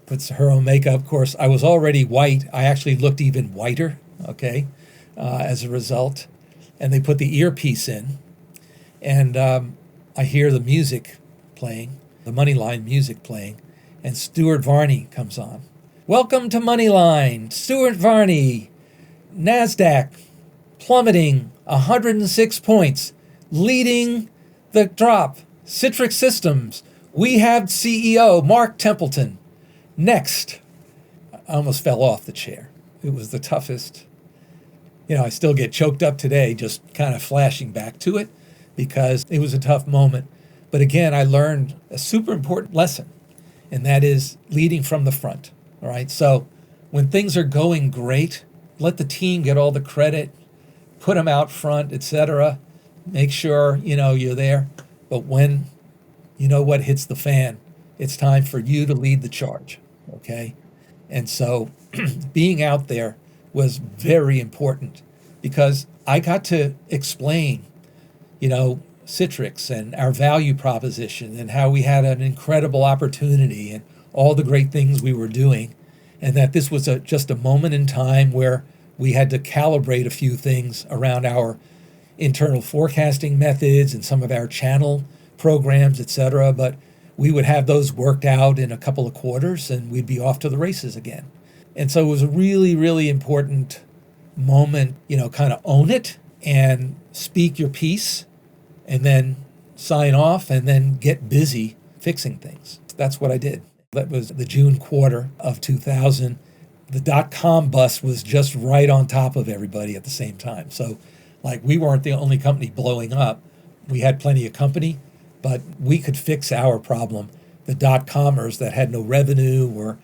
puts her own makeup. Of course, I was already white. I actually looked even whiter, okay, as a result. And they put the earpiece in. And I hear the music playing, the Moneyline music playing, and Stuart Varney comes on. Welcome to Moneyline, Stuart Varney. NASDAQ plummeting 106 points, leading the drop. Citrix Systems, we have CEO Mark Templeton. Next. I almost fell off the chair. It was the toughest. I still get choked up today just kind of flashing back to it because it was a tough moment. But again, I learned a super important lesson, and that is leading from the front. All right. So when things are going great, let the team get all the credit, put them out front, et cetera. Make sure, you're there. But when, what hits the fan, it's time for you to lead the charge. Okay. And so being out there was very important because I got to explain, Citrix and our value proposition and how we had an incredible opportunity and all the great things we were doing, and that this was just a moment in time where we had to calibrate a few things around our internal forecasting methods and some of our channel programs, et cetera. But we would have those worked out in a couple of quarters and we'd be off to the races again. And so it was a really, really important moment, kind of own it and speak your piece and then sign off and then get busy fixing things. That's what I did. That was the June quarter of 2000. The dot-com bust was just right on top of everybody at the same time. So we weren't the only company blowing up. We had plenty of company, but we could fix our problem. The dot-commers that had no revenue or,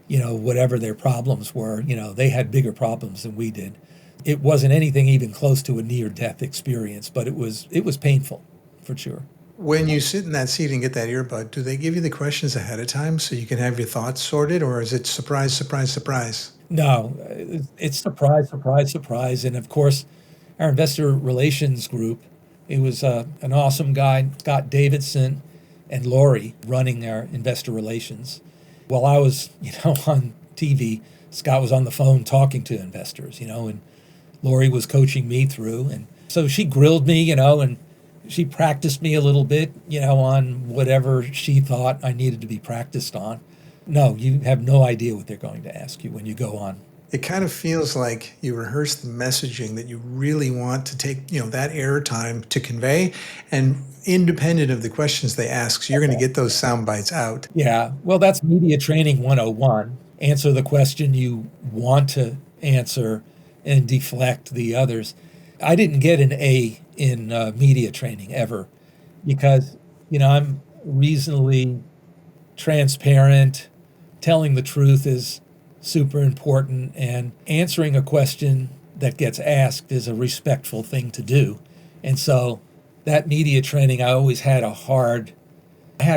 whatever their problems were, they had bigger problems than we did. It wasn't anything even close to a near-death experience, but it was painful, for sure. When you sit in that seat and get that earbud, do they give you the questions ahead of time so you can have your thoughts sorted, or is it surprise, surprise, surprise? No, it's surprise, surprise, surprise. And of course, our investor relations group, it was an awesome guy, Scott Davidson and Lori running our investor relations. While I was, on TV, Scott was on the phone talking to investors, and Lori was coaching me through. And so she grilled me, and she practiced me a little bit, on whatever she thought I needed to be practiced on. No, you have no idea what they're going to ask you when you go on. It kind of feels like you rehearse the messaging that you really want to take, that airtime to convey, and independent of the questions they ask, so you're going to get those sound bites out. Yeah, well, that's media training 101. Answer the question you want to answer and deflect the others. I didn't get an A in media training ever because, I'm reasonably transparent. Telling the truth is super important, and answering a question that gets asked is a respectful thing to do. And so that media training, I always had a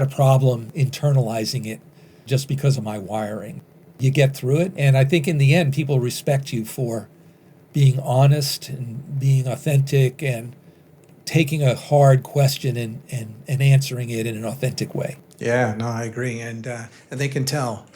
problem internalizing it just because of my wiring. You get through it, and I think in the end, people respect you for being honest and being authentic and taking a hard question and answering it in an authentic way. Yeah, no, I agree. And they can tell.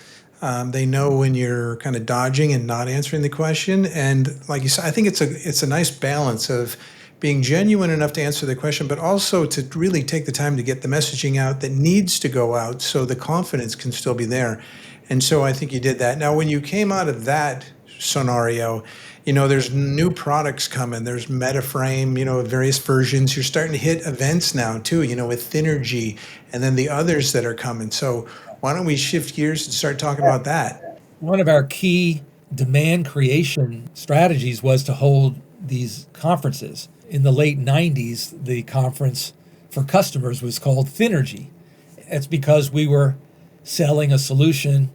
They know when you're kind of dodging and not answering the question. And like you said, I think it's a nice balance of being genuine enough to answer the question, but also to really take the time to get the messaging out that needs to go out so the confidence can still be there. And so I think you did that. Now, when you came out of that scenario, there's new products coming. There's MetaFrame, various versions. You're starting to hit events now too, with Thinergy and then the others that are coming. So why don't we shift gears and start talking about that? One of our key demand creation strategies was to hold these conferences. In the late 90s, the conference for customers was called Thinergy. It's because we were selling a solution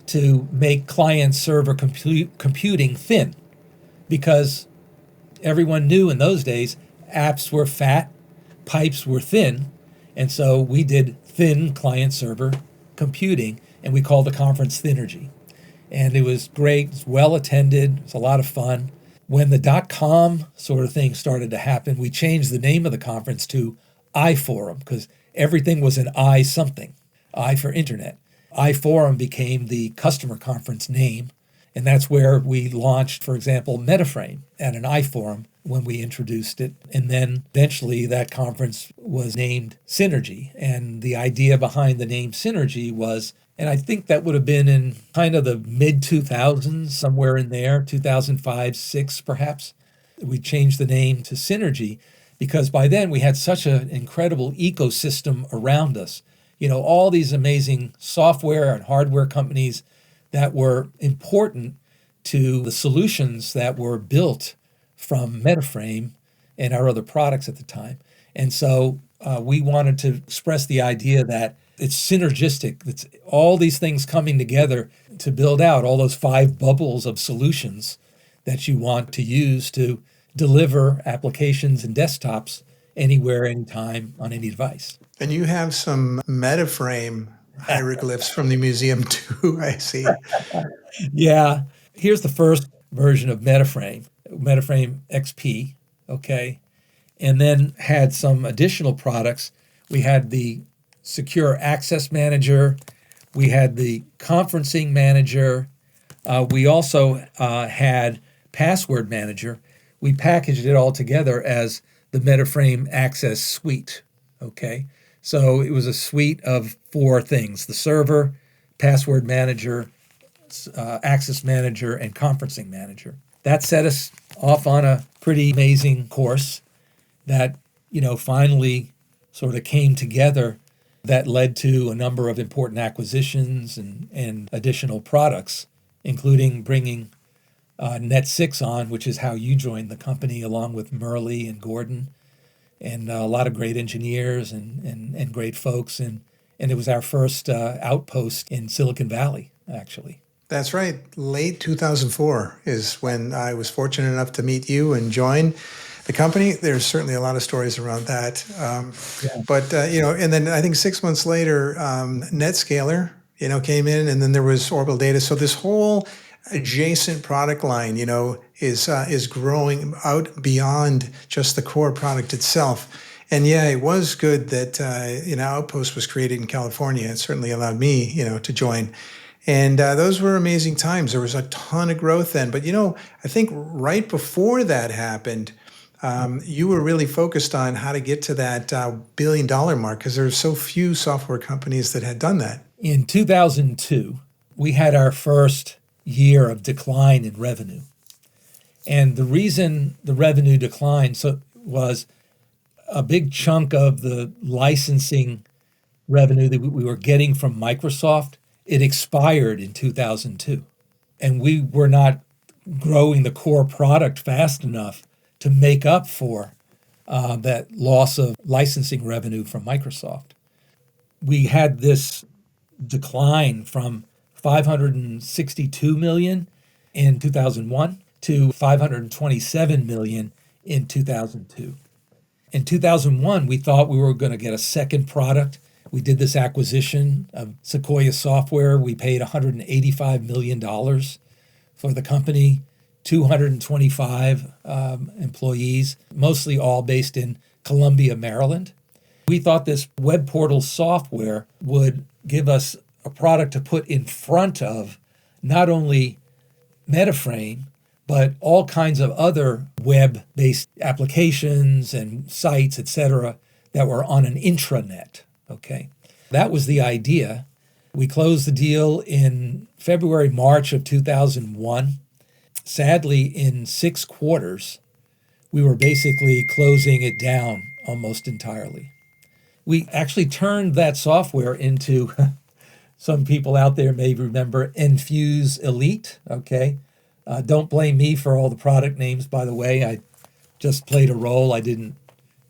to make client-server computing thin, because everyone knew in those days apps were fat, pipes were thin, and so we did thin client-server computing, and we called the conference Thinergy. And it was great, it was well attended, it was a lot of fun. When the .com sort of thing started to happen, we changed the name of the conference to iForum, because everything was an I something, I for internet. iForum became the customer conference name, and that's where we launched, for example, MetaFrame at an iForum when we introduced it. And then eventually that conference was named Synergy. And the idea behind the name Synergy was, and I think that would have been in kind of the mid-2000s, somewhere in there, 2005, 6 perhaps. We changed the name to Synergy because by then we had such an incredible ecosystem around us. All these amazing software and hardware companies that were important to the solutions that were built from MetaFrame and our other products at the time. And so we wanted to express the idea that it's synergistic. It's all these things coming together to build out all those 5 bubbles of solutions that you want to use to deliver applications and desktops anywhere, anytime, on any device. And you have some MetaFrame hieroglyphs from the museum too, I see. Yeah. Here's the first version of MetaFrame XP, okay? And then had some additional products. We had the Secure Access Manager. We had the Conferencing Manager. We also had Password Manager. We packaged it all together as the MetaFrame Access Suite, okay? So it was a suite of 4 things: the server, Password Manager, Access Manager, and Conferencing Manager. That set us off on a pretty amazing course that, finally sort of came together, that led to a number of important acquisitions and additional products, including bringing Net6 on, which is how you joined the company, along with Murley and Gordon, and a lot of great engineers and great folks. And it was our first outpost in Silicon Valley, actually. That's right. Late 2004 is when I was fortunate enough to meet you and join the company. There's certainly a lot of stories around that. But, and then I think 6 months later, NetScaler, came in, and then there was Orbital Data. So this whole adjacent product line, is growing out beyond just the core product itself. And yeah, it was good that, Outpost was created in California. It certainly allowed me, to join. And those were amazing times. There was a ton of growth then. But, I think right before that happened, you were really focused on how to get to that $1 billion mark, because there were so few software companies that had done that. In 2002, we had our first year of decline in revenue. And the reason the revenue declined was a big chunk of the licensing revenue that we were getting from Microsoft. It expired in 2002. And we were not growing the core product fast enough to make up for that loss of licensing revenue from Microsoft. We had this decline from $562 million in 2001 to $527 million in 2002. In 2001, we thought we were going to get a second product. We did this acquisition of Sequoia Software. We paid $185 million for the company, 225 employees, mostly all based in Columbia, Maryland. We thought this web portal software would give us a product to put in front of not only MetaFrame, but all kinds of other web-based applications and sites, etc., that were on an intranet, okay? That was the idea. We closed the deal in February, March of 2001. Sadly, in 6 quarters, we were basically closing it down almost entirely. We actually turned that software into, some people out there may remember, Enfuse Elite, okay? Don't blame me for all the product names, by the way. I just played a role. I didn't,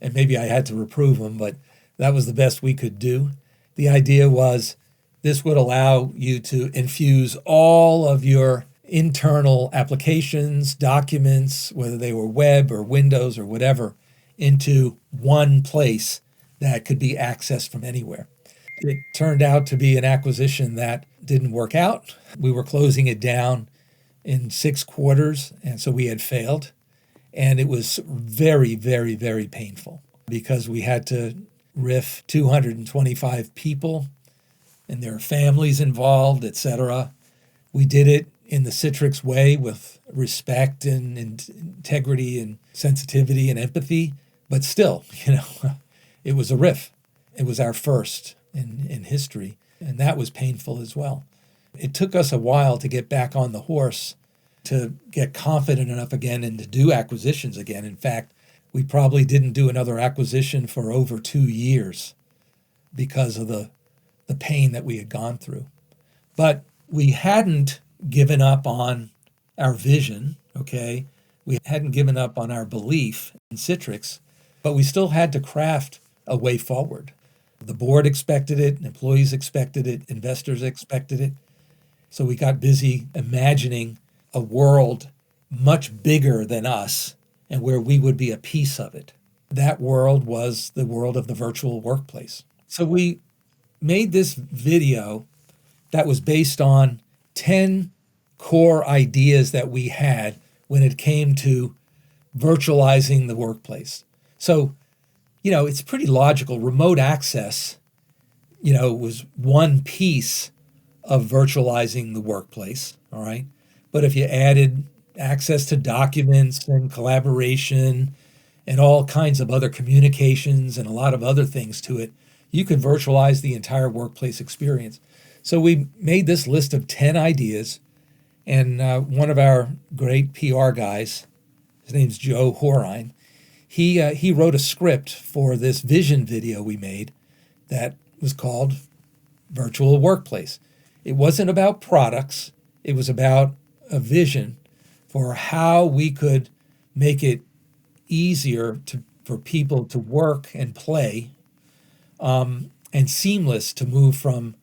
and maybe I had to reprove them, but that was the best we could do. The idea was this would allow you to infuse all of your internal applications, documents, whether they were web or Windows or whatever, into one place that could be accessed from anywhere. It turned out to be an acquisition that didn't work out. We were closing it down in 6 quarters, and so we had failed. And it was very, very, very painful because we had to riff 225 people and their families involved, etc. We did it in the Citrix way with respect and integrity and sensitivity and empathy, but still, it was a riff. It was our first in history, and that was painful as well. It took us a while to get back on the horse, to get confident enough again and to do acquisitions again. In fact, we probably didn't do another acquisition for over 2 years because of the pain that we had gone through. But we hadn't given up on our vision, okay? We hadn't given up on our belief in Citrix, but we still had to craft a way forward. The board expected it, employees expected it, investors expected it. So we got busy imagining a world much bigger than us and where we would be a piece of it. That world was the world of the virtual workplace. So we made this video that was based on 10 core ideas that we had when it came to virtualizing the workplace. So, it's pretty logical. Remote access, was one piece of virtualizing the workplace, all right? But if you added access to documents and collaboration and all kinds of other communications and a lot of other things to it, you could virtualize the entire workplace experience. So we made this list of 10 ideas, and one of our great PR guys, his name's Joe Horine, he wrote a script for this vision video we made that was called Virtual Workplace. It wasn't about products. It was about a vision for how we could make it easier for people to work and play, and seamless to move from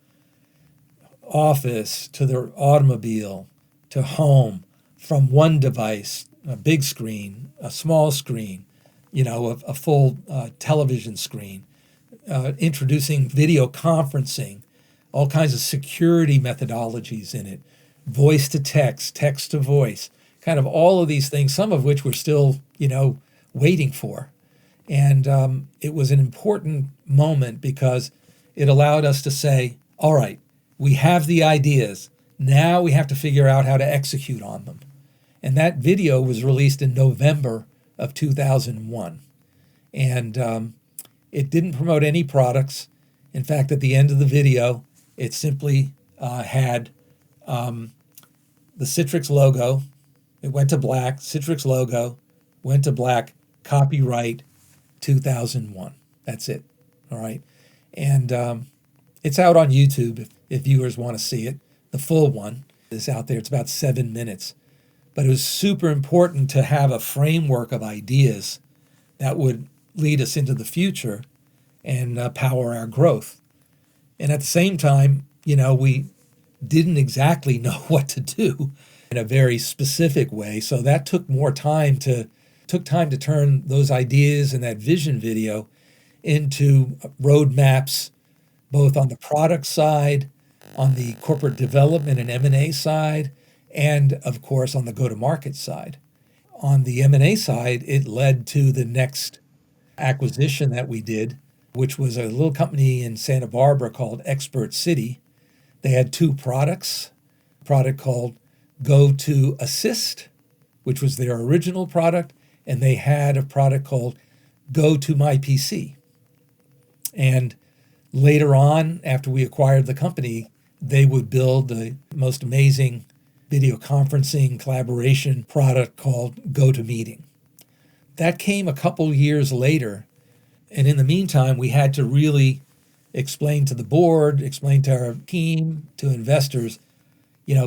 office to their automobile to home, from one device, a big screen, a small screen, a full television screen, introducing video conferencing, all kinds of security methodologies in it, voice to text, text to voice, kind of all of these things, some of which we're still, waiting for. And it was an important moment because it allowed us to say, all right, we have the ideas. Now we have to figure out how to execute on them. And that video was released in November of 2001. And it didn't promote any products. In fact, at the end of the video, it simply had the Citrix logo. It went to black, Citrix logo, went to black, copyright 2001. That's it. All right. And it's out on YouTube if viewers want to see it. The full one is out there. It's about 7 minutes. But it was super important to have a framework of ideas that would lead us into the future and power our growth. And at the same time, we didn't exactly know what to do in a very specific way. So that took time to turn those ideas and that vision video into roadmaps, both on the product side, on the corporate development and M&A side, and of course on the go-to-market side. On the M&A side, it led to the next acquisition that we did, which was a little company in Santa Barbara called Expert City. They had 2 products, a product called GoToAssist, which was their original product, and they had a product called GoToMeeting. And later on, after we acquired the company, they would build the most amazing video conferencing collaboration product called GoToMeeting. That came a couple years later, and in the meantime, we had to really explain to the board, explain to our team, to investors,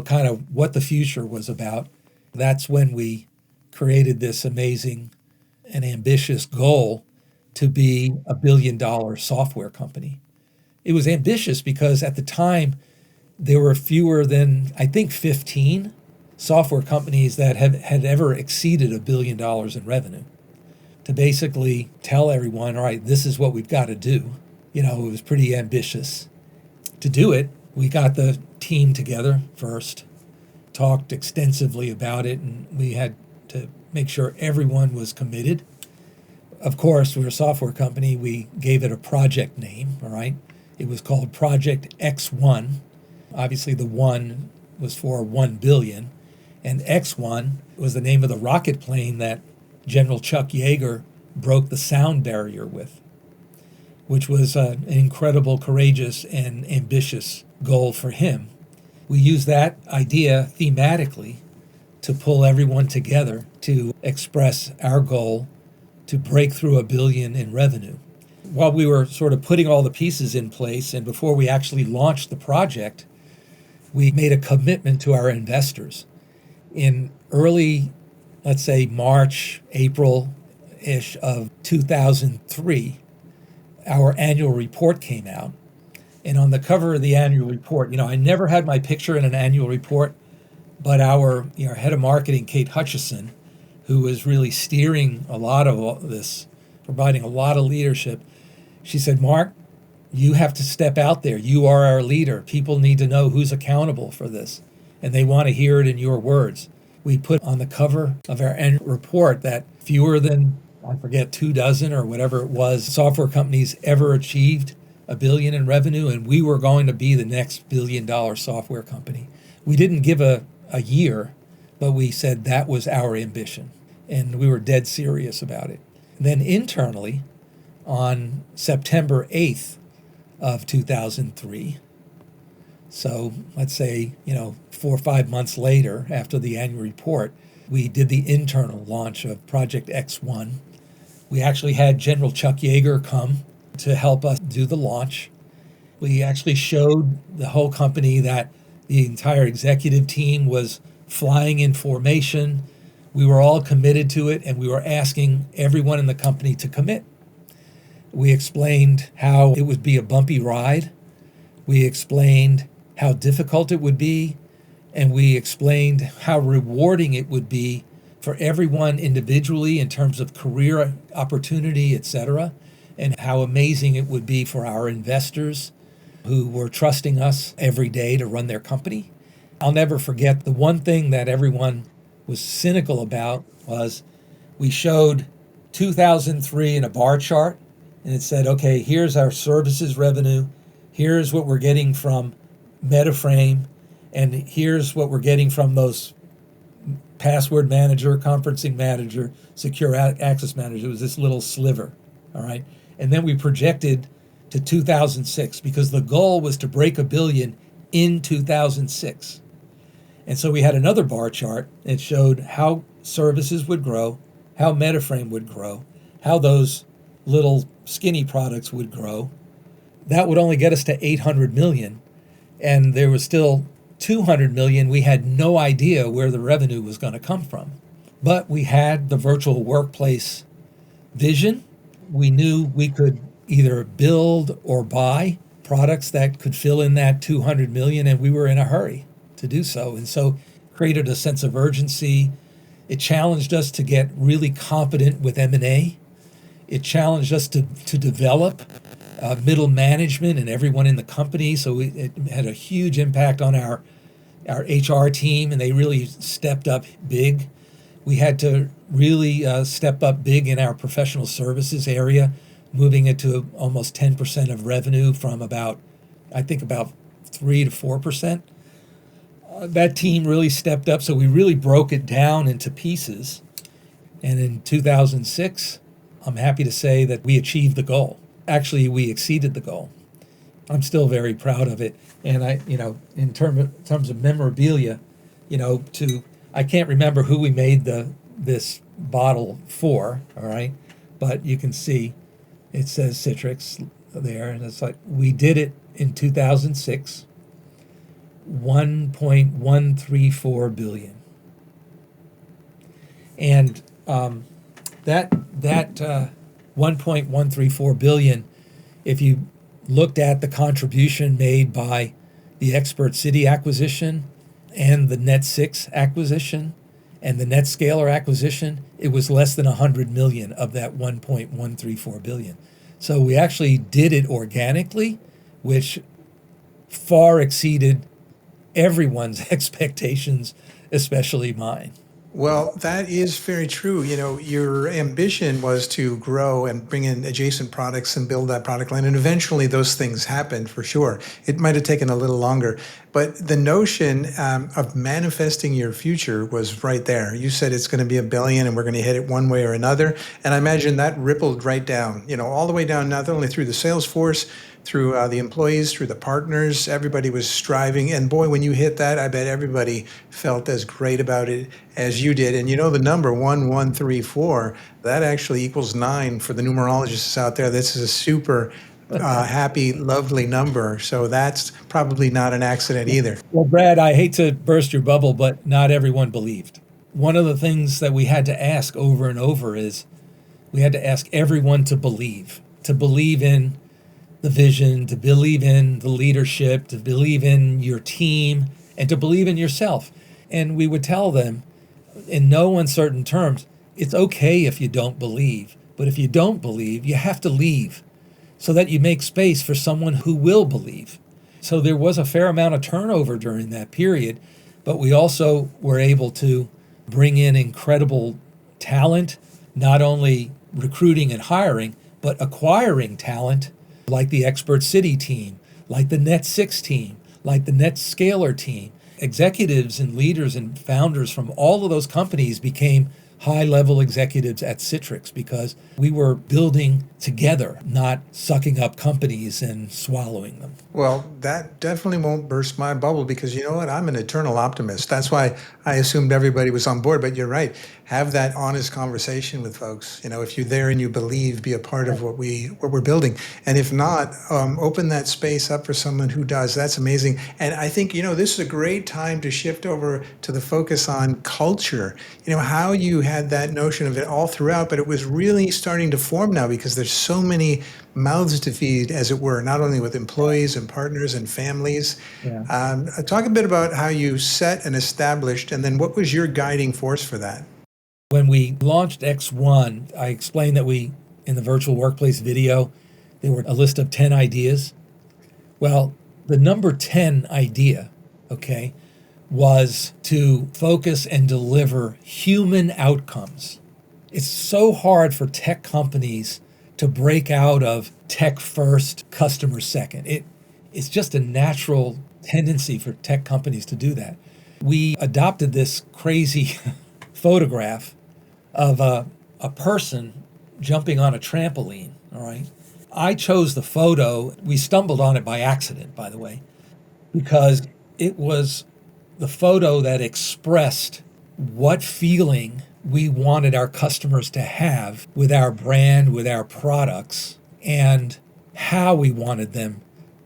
kind of what the future was about. That's when we created this amazing and ambitious goal to be a $1 billion software company. It was ambitious because at the time, there were fewer than, I think, 15 software companies that had ever exceeded $1 billion in revenue. To basically tell everyone, all right, this is what we've got to do. It was pretty ambitious. To do it, we got the team together first, talked extensively about it, and we had to make sure everyone was committed. Of course, we're a software company. We gave it a project name, all right? It was called Project X1. Obviously, the 1 was for 1 billion, and X1 was the name of the rocket plane that General Chuck Yeager broke the sound barrier with, which was an incredible, courageous, and ambitious goal for him. We used that idea thematically to pull everyone together to express our goal to break through $1 billion in revenue. While we were sort of putting all the pieces in place, and before we actually launched the project, we made a commitment to our investors. In early, let's say March, April-ish of 2003, our annual report came out. And on the cover of the annual report, I never had my picture in an annual report, but our head of marketing, Kate Hutchison, who was really steering a lot of all this, providing a lot of leadership, she said, "Mark, you have to step out there. You are our leader. People need to know who's accountable for this, and they want to hear it in your words." We put on the cover of our annual report that fewer than, I forget, 24 or whatever it was, software companies ever achieved $1 billion in revenue, and we were going to be the next $1 billion software company. We didn't give a year, but we said that was our ambition, and we were dead serious about it. Then internally, on September 8th of 2003, so let's say, 4 or 5 months later after the annual report, we did the internal launch of Project X1. We actually had General Chuck Yeager come to help us do the launch. We actually showed the whole company that the entire executive team was flying in formation. We were all committed to it, and we were asking everyone in the company to commit. We explained how it would be a bumpy ride. We explained how difficult it would be, and we explained how rewarding it would be for everyone individually in terms of career opportunity, etc., and how amazing it would be for our investors who were trusting us every day to run their company. I'll never forget the one thing that everyone was cynical about was we showed 2003 in a bar chart, and it said, okay, here's our services revenue, here's what we're getting from MetaFrame, and here's what we're getting from those password manager, conferencing manager, secure access manager. It was this little sliver, all right? And then we projected to 2006 because the goal was to break $1 billion in 2006. And so we had another bar chart that showed how services would grow, how MetaFrame would grow, how those little skinny products would grow. That would only get us to 800 million. And there was still 200 million. We had no idea where the revenue was going to come from. But we had the virtual workplace vision. We knew we could either build or buy products that could fill in that 200 million, and we were in a hurry to do so. And so created a sense of urgency. It challenged us to get really competent with M&A. It challenged us to develop middle management and everyone in the company. So it had a huge impact on our HR team, and they really stepped up big. We had to really step up big in our professional services area, moving it to almost 10% of revenue from about 3 to 4%. that team really stepped up. So we really broke it down into pieces. And in 2006, I'm happy to say that we achieved the goal. Actually, we exceeded the goal. I'm still very proud of it. And in terms of memorabilia, I can't remember who we made this bottle for, all right? But you can see it says Citrix there, and it's like we did it in 2006, 1.134 billion. And that 1.134 billion, if you looked at the contribution made by the Expert City acquisition and the Net6 acquisition and the NetScaler acquisition, it was less than 100 million of that 1.134 billion. So we actually did it organically, which far exceeded everyone's expectations, especially mine. Well, that is very true. Your ambition was to grow and bring in adjacent products and build that product line. And eventually those things happened for sure. It might have taken a little longer. But the notion of manifesting your future was right there. You said it's going to be $1 billion and we're going to hit it one way or another. And I imagine that rippled right down, all the way down, not only through the sales force, through the employees, through the partners. Everybody was striving. And boy, when you hit that, I bet everybody felt as great about it as you did. And the number 1134, that actually equals 9 for the numerologists out there. This is a super happy, lovely number. So that's probably not an accident either. Well, Brad, I hate to burst your bubble, but not everyone believed. One of the things that we had to ask over and over is we had to ask everyone to believe in the vision, to believe in the leadership, to believe in your team, and to believe in yourself. And we would tell them in no uncertain terms, it's okay if you don't believe, but if you don't believe, you have to leave so that you make space for someone who will believe. So there was a fair amount of turnover during that period, but we also were able to bring in incredible talent, not only recruiting and hiring, but acquiring talent like the Expert City team, like the Net6 team, like the NetScaler team. Executives and leaders and founders from all of those companies became high-level executives at Citrix because we were building together, not sucking up companies and swallowing them. Well, that definitely won't burst my bubble because you know what? I'm an eternal optimist. That's why I assumed everybody was on board. But you're right. Have that honest conversation with folks. If you're there and you believe, be a part of what we're building. And if not, open that space up for someone who does. That's amazing. And I think, this is a great time to shift over to the focus on culture. How you had that notion of it all throughout, but it was really starting to form now because there's so many mouths to feed, as it were, not only with employees and partners and families. Yeah. Talk a bit about how you set and established, and then what was your guiding force for that? When we launched X1, I explained that in the virtual workplace video, there were a list of 10 ideas. Well, the number 10 idea, was to focus and deliver human outcomes. It's so hard for tech companies to break out of tech first, customer second. It's just a natural tendency for tech companies to do that. We adopted this crazy photograph of a person jumping on a trampoline, all right? I chose the photo. We stumbled on it by accident, by the way, because it was the photo that expressed what feeling we wanted our customers to have with our brand, with our products, and how we wanted them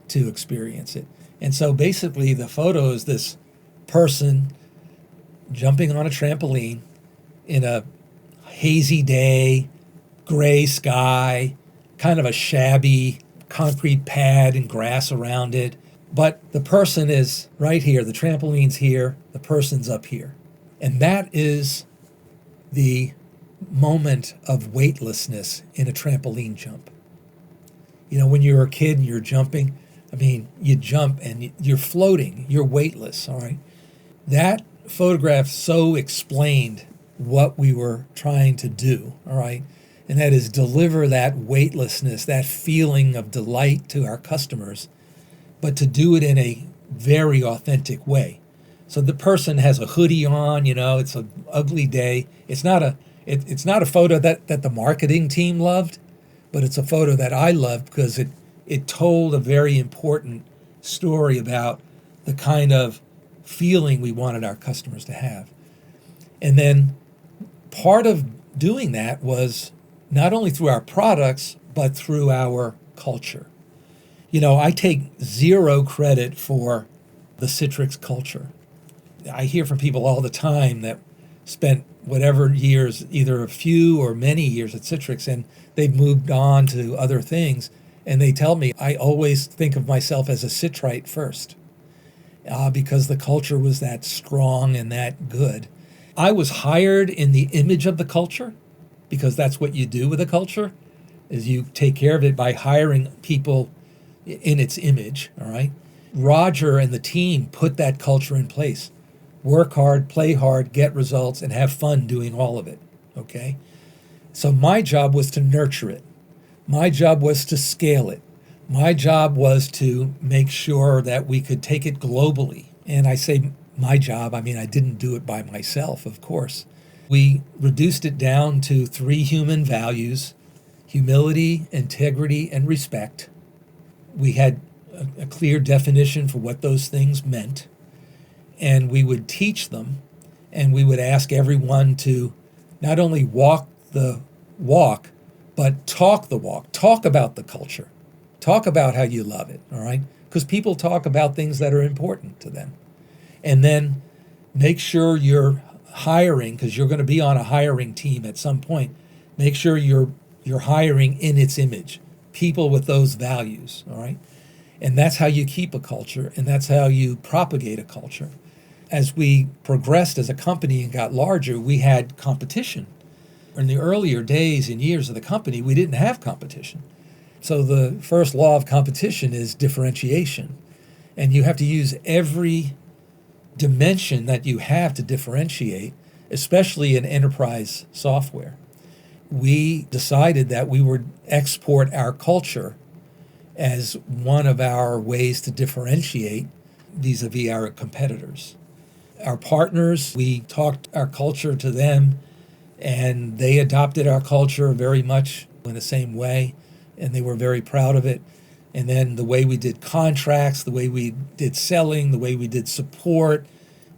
to experience it. And so basically the photo is this person jumping on a trampoline in a hazy day, gray sky, kind of a shabby concrete pad and grass around it. But the person is right here, the trampoline's here, the person's up here. And that is the moment of weightlessness in a trampoline jump. When you're a kid and you're jumping, you jump and you're floating, you're weightless, all right? That photograph so explained what we were trying to do, all right? And that is deliver that weightlessness, that feeling of delight to our customers, but to do it in a very authentic way. So the person has a hoodie on, it's an ugly day. It's not a photo that the marketing team loved, but it's a photo that I loved because it told a very important story about the kind of feeling we wanted our customers to have. And then part of doing that was not only through our products, but through our culture. I take zero credit for the Citrix culture. I hear from people all the time that spent whatever years, either a few or many years at Citrix, and they've moved on to other things. And they tell me, I always think of myself as a Citrite first, because the culture was that strong and that good. I was hired in the image of the culture, because that's what you do with a culture, is you take care of it by hiring people in its image, all right? Roger and the team put that culture in place. Work hard, play hard, get results, and have fun doing all of it, okay? So my job was to nurture it. My job was to scale it. My job was to make sure that we could take it globally. And I say my job, I didn't do it by myself, of course. We reduced it down to 3 human values: humility, integrity, and respect. We had a clear definition for what those things meant, and we would teach them, and we would ask everyone to not only walk the walk, but talk the walk. Talk about the culture. Talk about how you love it, all right? Because people talk about things that are important to them. And then make sure you're hiring, because you're going to be on a hiring team at some point. Make sure you're hiring in its image, people with those values, all right? And that's how you keep a culture, and that's how you propagate a culture. As we progressed as a company and got larger, we had competition. In the earlier days and years of the company, we didn't have competition. So the first law of competition is differentiation. And you have to use every dimension that you have to differentiate, especially in enterprise software. We decided that we would export our culture as one of our ways to differentiate vis-a-vis our competitors. Our partners, we talked our culture to them, and they adopted our culture very much in the same way, and they were very proud of it. And then the way we did contracts, the way we did selling, the way we did support,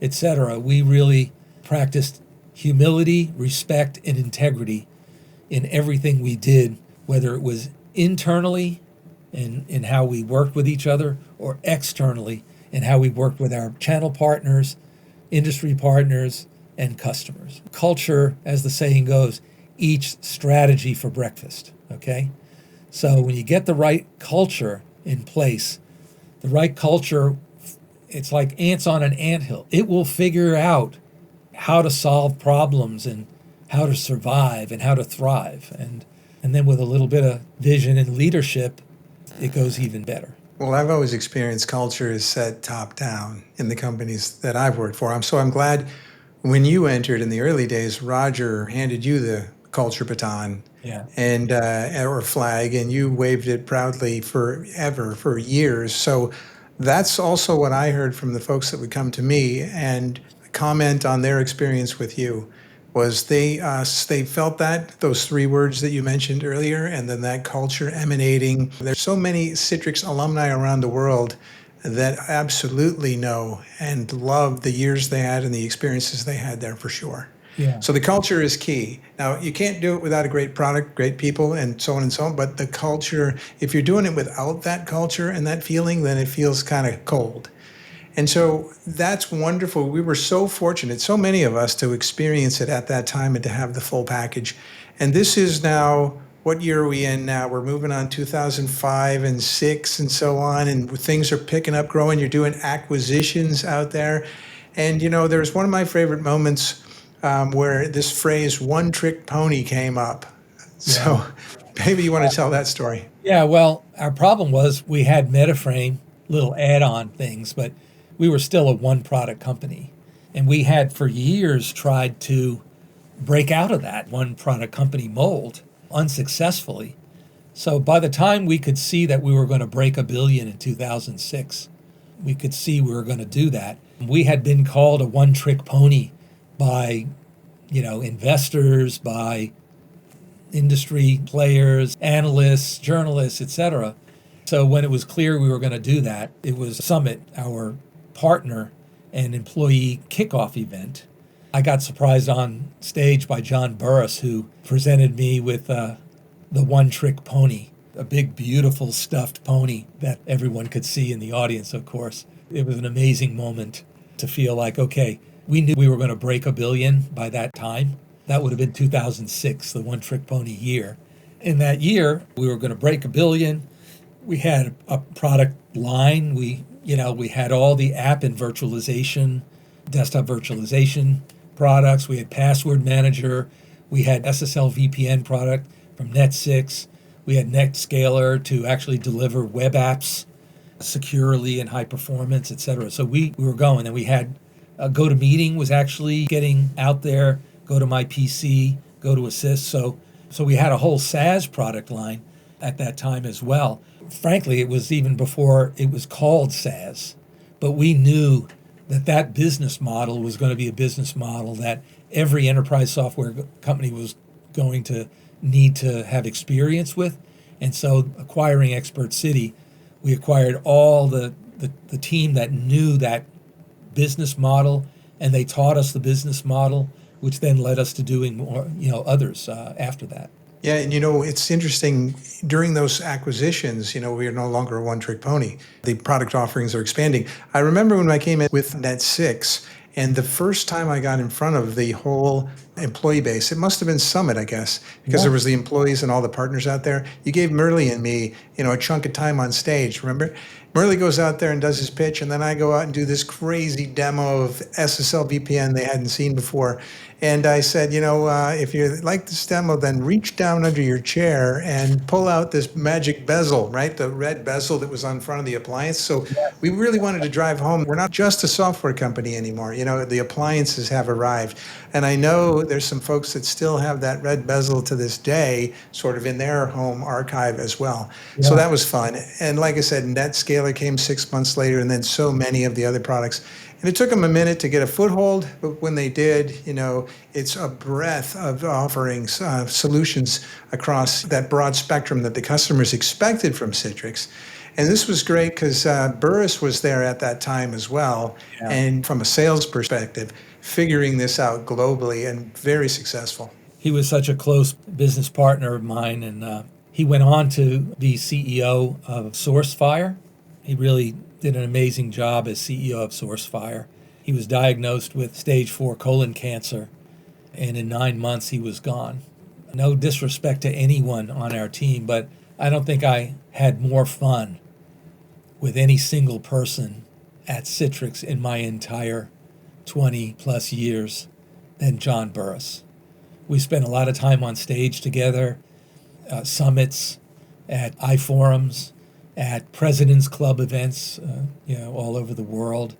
etc. We really practiced humility, respect, and integrity in everything we did, whether it was internally in how we worked with each other, or externally in how we worked with our channel partners, industry partners, and customers. Culture, as the saying goes, eats strategy for breakfast, okay? So when you get the right culture in place, the right culture, it's like ants on an anthill. It will figure out how to solve problems and how to survive and how to thrive. And then with a little bit of vision and leadership, it goes even better. Well, I've always experienced culture is set top down in the companies that I've worked for. So I'm glad when you entered in the early days, Roger handed you the culture baton, and or flag, and you waved it proudly for years. So that's also what I heard from the folks that would come to me and comment on their experience with you. Was they felt that, those 3 words that you mentioned earlier, and then that culture emanating. There's so many Citrix alumni around the world that absolutely know and love the years they had and the experiences they had there, for sure. Yeah. So the culture is key. Now, you can't do it without a great product, great people, and so on and so on, but the culture, if you're doing it without that culture and that feeling, then it feels kind of cold. And so that's wonderful. We were so fortunate, so many of us, to experience it at that time and to have the full package. And this is now, what year are we in now? We're moving on 2005 and 6 and so on, and things are picking up, growing. You're doing acquisitions out there. And, there's one of my favorite moments where this phrase, one trick pony, came up. So maybe you want to tell that story. Yeah, well, our problem was we had MetaFrame, little add-on things, but we were still a one-product company. And we had for years tried to break out of that one-product company mold unsuccessfully. So by the time we could see that we were going to break $1 billion in 2006, we could see we were going to do that. We had been called a one-trick pony by, investors, by industry players, analysts, journalists, etc. So when it was clear we were going to do that, it was Summit, our partner and employee kickoff event. I got surprised on stage by John Burris, who presented me with the one-trick pony, a big, beautiful stuffed pony that everyone could see in the audience, of course. It was an amazing moment to feel like, okay, we knew we were going to break $1 billion by that time. That would have been 2006, the one-trick pony year. In that year, we were going to break $1 billion. We had a product line. We had all the app and virtualization, desktop virtualization products. We had Password Manager. We had SSL VPN product from Net6. We had NetScaler to actually deliver web apps securely and high performance, et cetera. So we were going, and we had GoToMeeting was actually getting out there, GoToMyPC, GoToAssist. So we had a whole SaaS product line at that time as well. Frankly, it was even before it was called SaaS, but we knew that business model was going to be a business model that every enterprise software company was going to need to have experience with. And so acquiring Expert City, we acquired all the team that knew that business model, and they taught us the business model, which then led us to doing more, others after that. Yeah, and it's interesting, during those acquisitions, we are no longer a one-trick pony. The product offerings are expanding. I remember when I came in with Net6, and the first time I got in front of the whole employee base, it must have been Summit, I guess, because there was the employees and all the partners out there. You gave Murley and me, a chunk of time on stage, remember? Murley goes out there and does his pitch, and then I go out and do this crazy demo of SSL VPN they hadn't seen before. And I said, if you like this demo, then reach down under your chair and pull out this magic bezel, right? The red bezel that was on front of the appliance. So we really wanted to drive home, we're not just a software company anymore. The appliances have arrived. And I know there's some folks that still have that red bezel to this day, sort of in their home archive as well. Yeah. So that was fun. And like I said, NetScaler came 6 months later, and then so many of the other products. And it took them a minute to get a foothold, but when they did, it's a breadth of offerings, solutions across that broad spectrum that the customers expected from Citrix. And this was great because Burris was there at that time as well. Yeah. And from a sales perspective, figuring this out globally and very successful. He was such a close business partner of mine, and he went on to be CEO of SourceFire. He really did an amazing job as CEO of SourceFire. He was diagnosed with stage 4 colon cancer, and in 9 months he was gone. No disrespect to anyone on our team, but I don't think I had more fun with any single person at Citrix in my entire 20 plus years than John Burris. We spent a lot of time on stage together, summits, at iForums, at President's Club events, all over the world.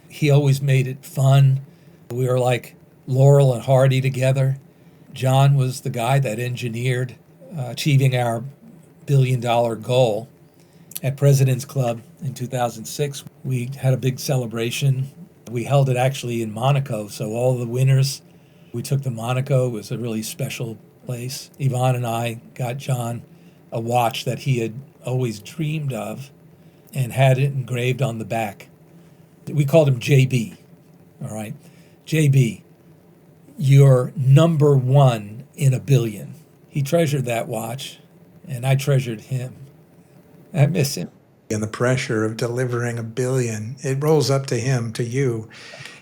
He always made it fun. We were like Laurel and Hardy together. John was the guy that engineered achieving our $1 billion goal. At President's Club in 2006, we had a big celebration. We held it actually in Monaco, so all the winners, we took to Monaco. It was a really special place. Yvonne and I got John a watch that he had always dreamed of and had it engraved on the back. We called him JB, all right? JB, you're number one in $1 billion. He treasured that watch, and I treasured him. I miss him. And the pressure of delivering $1 billion, it rolls up to him, to you.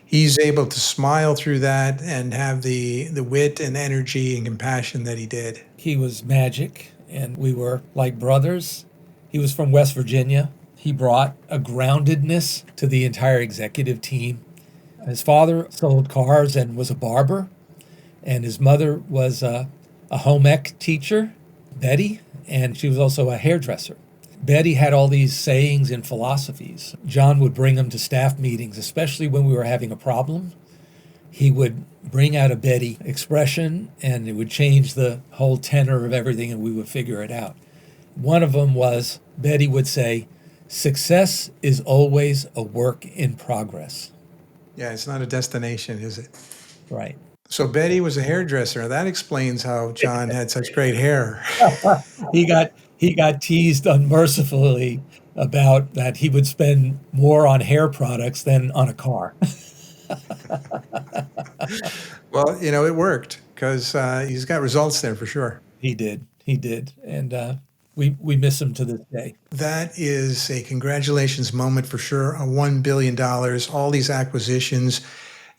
He's able to smile through that and have the wit and energy and compassion that he did. He was magic, and we were like brothers. He was from West Virginia. He brought a groundedness to the entire executive team. His father sold cars and was a barber, and his mother was a home ec teacher, Betty, and she was also a hairdresser. Betty had all these sayings and philosophies. John would bring them to staff meetings, especially when we were having a problem. He would bring out a Betty expression, and it would change the whole tenor of everything, and we would figure it out. One of them was, Betty would say, "Success is always a work in progress." Yeah, it's not a destination, is it? Right. So Betty was a hairdresser. That explains how John had such great hair. He got teased unmercifully about that he would spend more on hair products than on a car. Well, it worked because he's got results there for sure. He did, and we miss him to this day. That is a congratulations moment for sure. A $1 billion, all these acquisitions.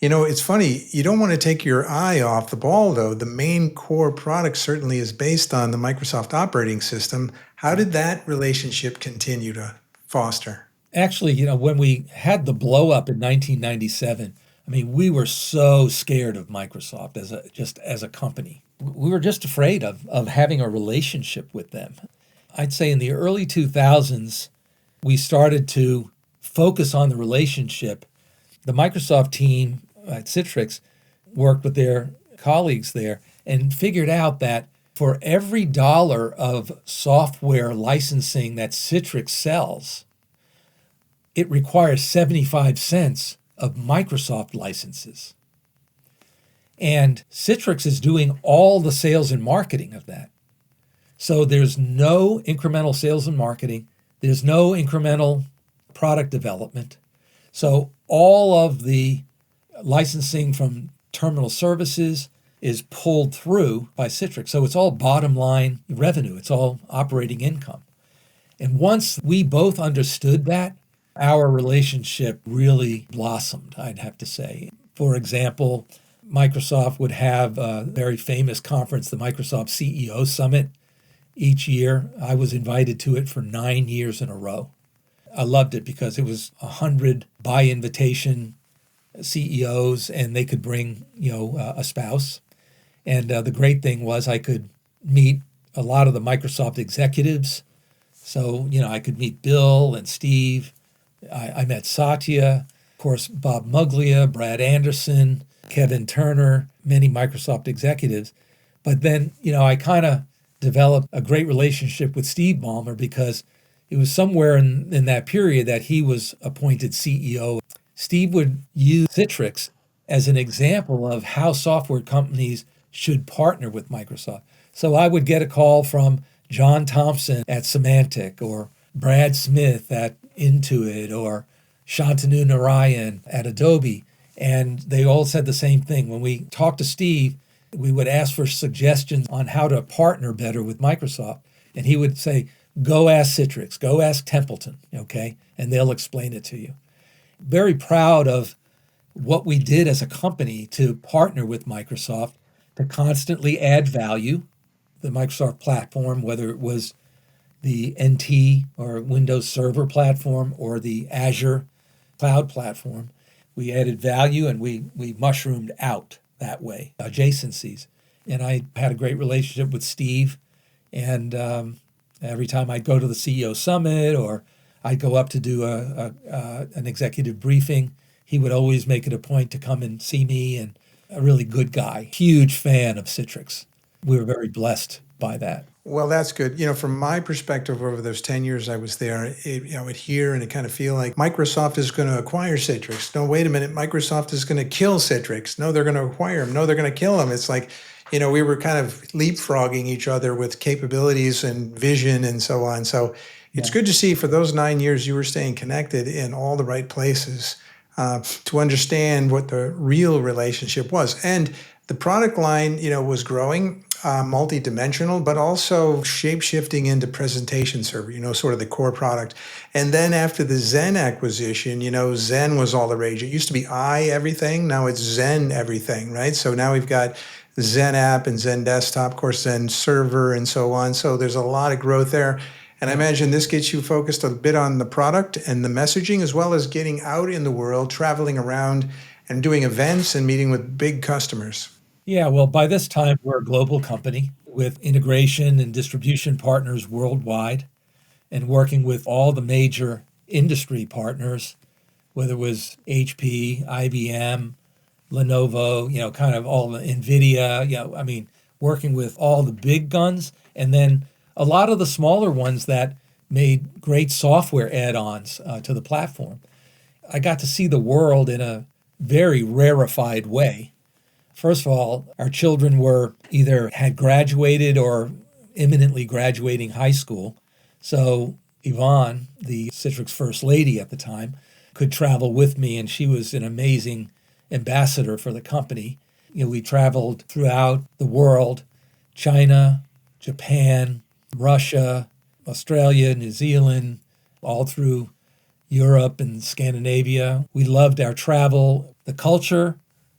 It's funny. You don't want to take your eye off the ball, though. The main core product certainly is based on the Microsoft operating system. How did that relationship continue to foster? Actually, when we had the blow up in 1997, I mean, we were so scared of Microsoft as a company. We were just afraid of having a relationship with them. I'd say in the early 2000s, we started to focus on the relationship. The Microsoft team at Citrix worked with their colleagues there and figured out that for every dollar of software licensing that Citrix sells, it requires 75 cents of Microsoft licenses. And Citrix is doing all the sales and marketing of that. So there's no incremental sales and marketing. There's no incremental product development. So all of the licensing from terminal services is pulled through by Citrix. So it's all bottom line revenue. It's all operating income. And once we both understood that, our relationship really blossomed, I'd have to say. For example, Microsoft would have a very famous conference, the Microsoft CEO Summit, each year. I was invited to it for 9 years in a row. I loved it because it was 100 by invitation CEOs, and they could bring, a spouse. And the great thing was I could meet a lot of the Microsoft executives. So, I could meet Bill and Steve. I met Satya, of course, Bob Muglia, Brad Anderson, Kevin Turner, many Microsoft executives. But then, I kind of developed a great relationship with Steve Ballmer because it was somewhere in that period that he was appointed CEO. Steve would use Citrix as an example of how software companies should partner with Microsoft. So I would get a call from John Thompson at Symantec or Brad Smith at Intuit or Shantanu Narayan at Adobe. And they all said the same thing. When we talked to Steve, we would ask for suggestions on how to partner better with Microsoft. And he would say, go ask Citrix, go ask Templeton, okay? And they'll explain it to you. Very proud of what we did as a company to partner with Microsoft to constantly add value. The Microsoft platform, whether it was the NT or Windows Server platform or the Azure cloud platform, we added value and we mushroomed out that way, adjacencies. And I had a great relationship with Steve. And every time I'd go to the CEO Summit or I'd go up to do an executive briefing, he would always make it a point to come and see me, and a really good guy, huge fan of Citrix. We were very blessed by that. Well, that's good. From my perspective, over those 10 years I was there, I would hear and kind of feel like Microsoft is going to acquire Citrix. No, wait a minute. Microsoft is going to kill Citrix. No, they're going to acquire them. No, they're going to kill them. It's like, we were kind of leapfrogging each other with capabilities and vision and so on. So it's good to see for those 9 years you were staying connected in all the right places to understand what the real relationship was. And the product line, was growing, multi-dimensional, but also shape-shifting into presentation server, sort of the core product. And then after the Zen acquisition, Zen was all the rage. It used to be everything. Now it's Zen everything, right? So now we've got Zen app and Zen desktop, of course, Zen server and so on. So there's a lot of growth there. And I imagine this gets you focused a bit on the product and the messaging, as well as getting out in the world, traveling around and doing events and meeting with big customers. Yeah, well, by this time, we're a global company with integration and distribution partners worldwide and working with all the major industry partners, whether it was HP, IBM, Lenovo, kind of all the NVIDIA, working with all the big guns, and then a lot of the smaller ones that made great software add-ons to the platform. I got to see the world in a very rarefied way. First of all, our children were either had graduated or imminently graduating high school. So Yvonne, the Citrix first lady at the time, could travel with me, and she was an amazing ambassador for the company. We traveled throughout the world, China, Japan, Russia, Australia, New Zealand, all through Europe and Scandinavia. We loved our travel, the culture,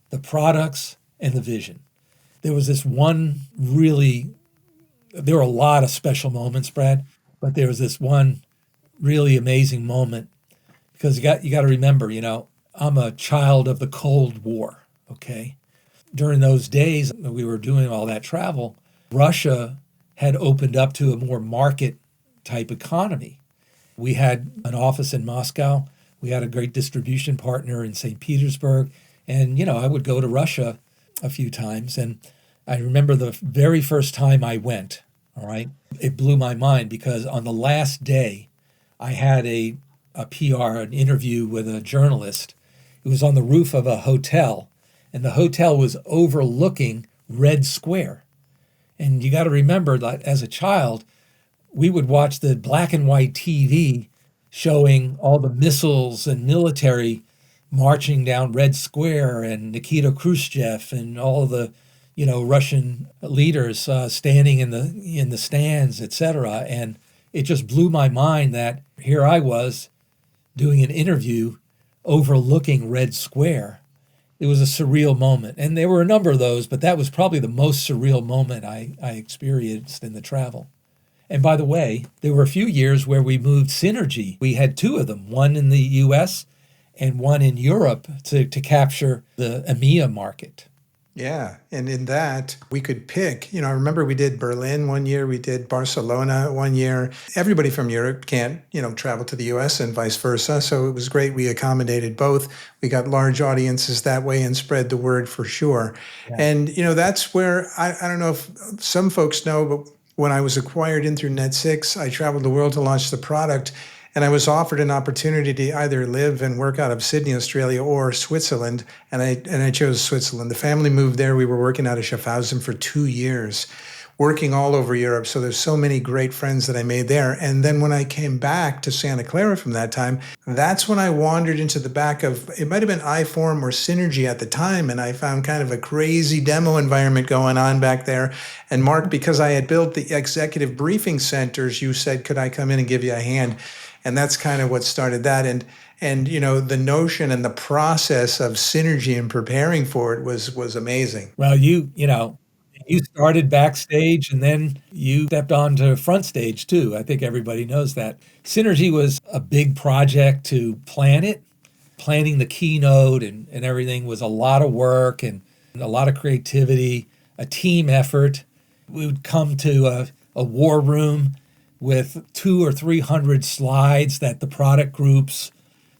the products, and the vision. There was this one there were a lot of special moments, Brad, but there was this one really amazing moment because you got to remember, I'm a child of the Cold War, okay? During those days we were doing all that travel, Russia had opened up to a more market type economy. We had an office in Moscow. We had a great distribution partner in St. Petersburg. And, I would go to Russia a few times. And I remember the very first time I went, all right, it blew my mind because on the last day, I had a PR, an interview with a journalist. It was on the roof of a hotel, and the hotel was overlooking Red Square. And you got to remember that as a child, we would watch the black and white TV showing all the missiles and military marching down Red Square and Nikita Khrushchev and all the, Russian leaders standing in the stands, etc. And it just blew my mind that here I was doing an interview overlooking Red Square. It was a surreal moment. And there were a number of those, but that was probably the most surreal moment I experienced in the travel. And by the way, there were a few years where we moved Synergy. We had two of them, one in the US and one in Europe to capture the EMEA market. Yeah. And in that, we could pick, I remember we did Berlin one year, we did Barcelona one year. Everybody from Europe can't, travel to the US and vice versa. So it was great. We accommodated both. We got large audiences that way and spread the word for sure. Yeah. And, that's where, I don't know if some folks know, but when I was acquired in through Net6, I traveled the world to launch the product. And I was offered an opportunity to either live and work out of Sydney, Australia, or Switzerland. And I chose Switzerland. The family moved there. We were working out of Schaffhausen for 2 years, working all over Europe. So there's so many great friends that I made there. And then when I came back to Santa Clara from that time, that's when I wandered into the back of, it might have been iForum or Synergy at the time. And I found kind of a crazy demo environment going on back there. And Mark, because I had built the executive briefing centers, you said, could I come in and give you a hand? And that's kind of what started that. And the notion and the process of Synergy and preparing for it was amazing. Well, you started backstage and then you stepped onto front stage too. I think everybody knows that. Synergy was a big project to plan it. Planning the keynote and everything was a lot of work and a lot of creativity, a team effort. We would come to a war room with 200 or 300 slides that the product groups,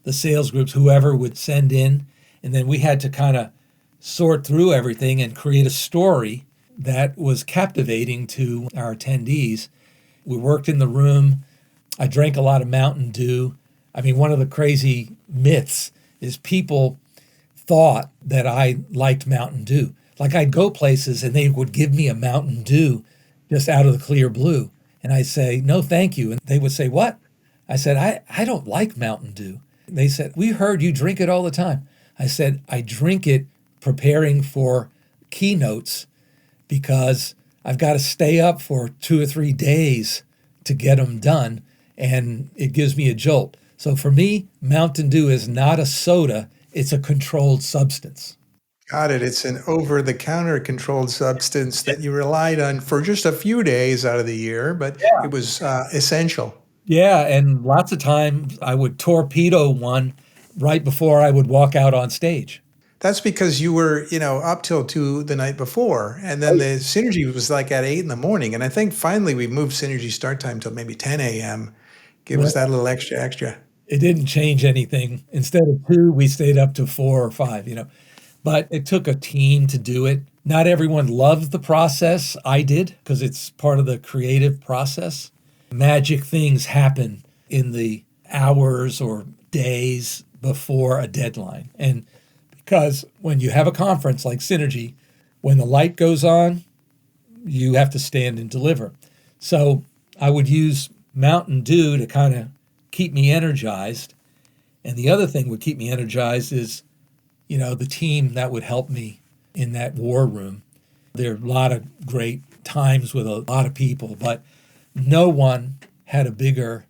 the sales groups, whoever would send in. And then we had to kind of sort through everything and create a story that was captivating to our attendees. We worked in the room. I drank a lot of Mountain Dew. I mean, one of the crazy myths is people thought that I liked Mountain Dew. Like I'd go places and they would give me a Mountain Dew just out of the clear blue. And I'd say, no, thank you. And they would say, what? I said, I don't like Mountain Dew. They said, we heard you drink it all the time. I said, I drink it preparing for keynotes because I've got to stay up for 2 or 3 days to get them done. And it gives me a jolt. So for me, Mountain Dew is not a soda. It's a controlled substance. Got it. It's an over-the-counter controlled substance that you relied on for just a few days out of the year, but it was essential. Yeah, and lots of times I would torpedo one right before I would walk out on stage. That's because you were, up till 2 the night before, and then the Synergy was like at 8 in the morning, and I think finally we moved Synergy start time till maybe 10 a.m. Give us that little extra. It didn't change anything. Instead of 2, we stayed up to 4 or 5, But it took a team to do it. Not everyone loved the process. I did, because it's part of the creative process. Magic things happen in the hours or days before a deadline. And Because when you have a conference like Synergy, when the light goes on, you have to stand and deliver. So I would use Mountain Dew to kind of keep me energized. And the other thing would keep me energized is, the team that would help me in that war room. There are a lot of great times with a lot of people, but no one had a bigger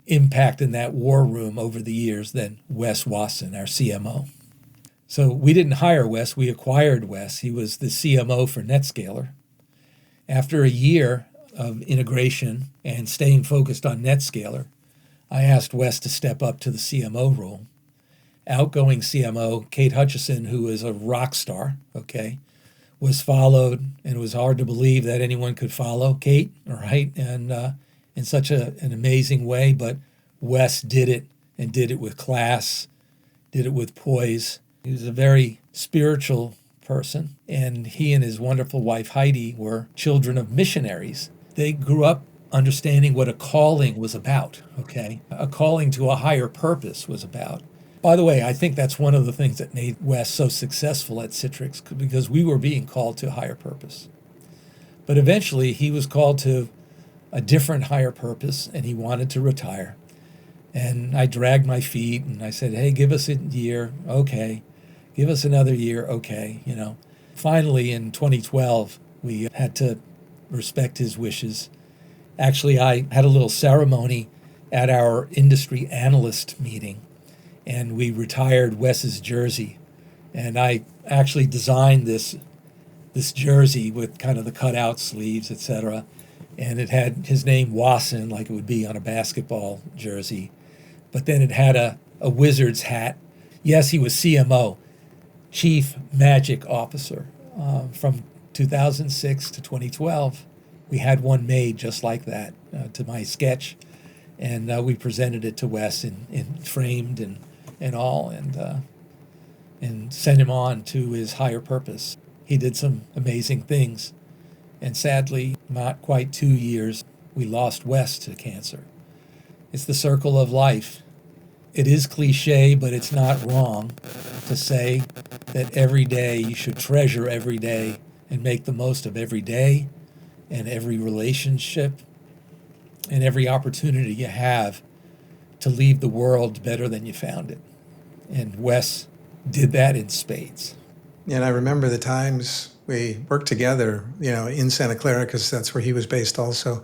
impact in that war room over the years than Wes Wasson, our CMO. So we didn't hire Wes, we acquired Wes. He was the CMO for NetScaler. After a year of integration and staying focused on NetScaler, I asked Wes to step up to the CMO role. Outgoing CMO, Kate Hutchison, who is a rock star, was followed, and it was hard to believe that anyone could follow Kate, right? And in such an amazing way, but Wes did it and did it with class, did it with poise. He was a very spiritual person, and he and his wonderful wife Heidi were children of missionaries. They grew up understanding what a calling was about, a calling to a higher purpose was about. By the way, I think that's one of the things that made Wes so successful at Citrix, because we were being called to a higher purpose. But eventually he was called to a different higher purpose, and he wanted to retire. And I dragged my feet and I said, hey, give us a year. Okay. Give us another year. Okay. Finally in 2012, we had to respect his wishes. Actually, I had a little ceremony at our industry analyst meeting, and we retired Wes's jersey. And I actually designed this jersey with kind of the cutout sleeves, etc. And it had his name Wasson, like it would be on a basketball jersey. But then it had a Wizards hat. Yes, he was CMO, Chief Magic Officer, from 2006 to 2012. We had one made just like that to my sketch, and we presented it to Wes in framed and all, and sent him on to his higher purpose. He did some amazing things, and sadly, not quite 2 years, we lost Wes to cancer. It's the circle of life. It is cliche, but it's not wrong to say that every day you should treasure every day and make the most of every day and every relationship and every opportunity you have to leave the world better than you found it. And Wes did that in spades. And I remember the times we worked together, in Santa Clara, because that's where he was based also.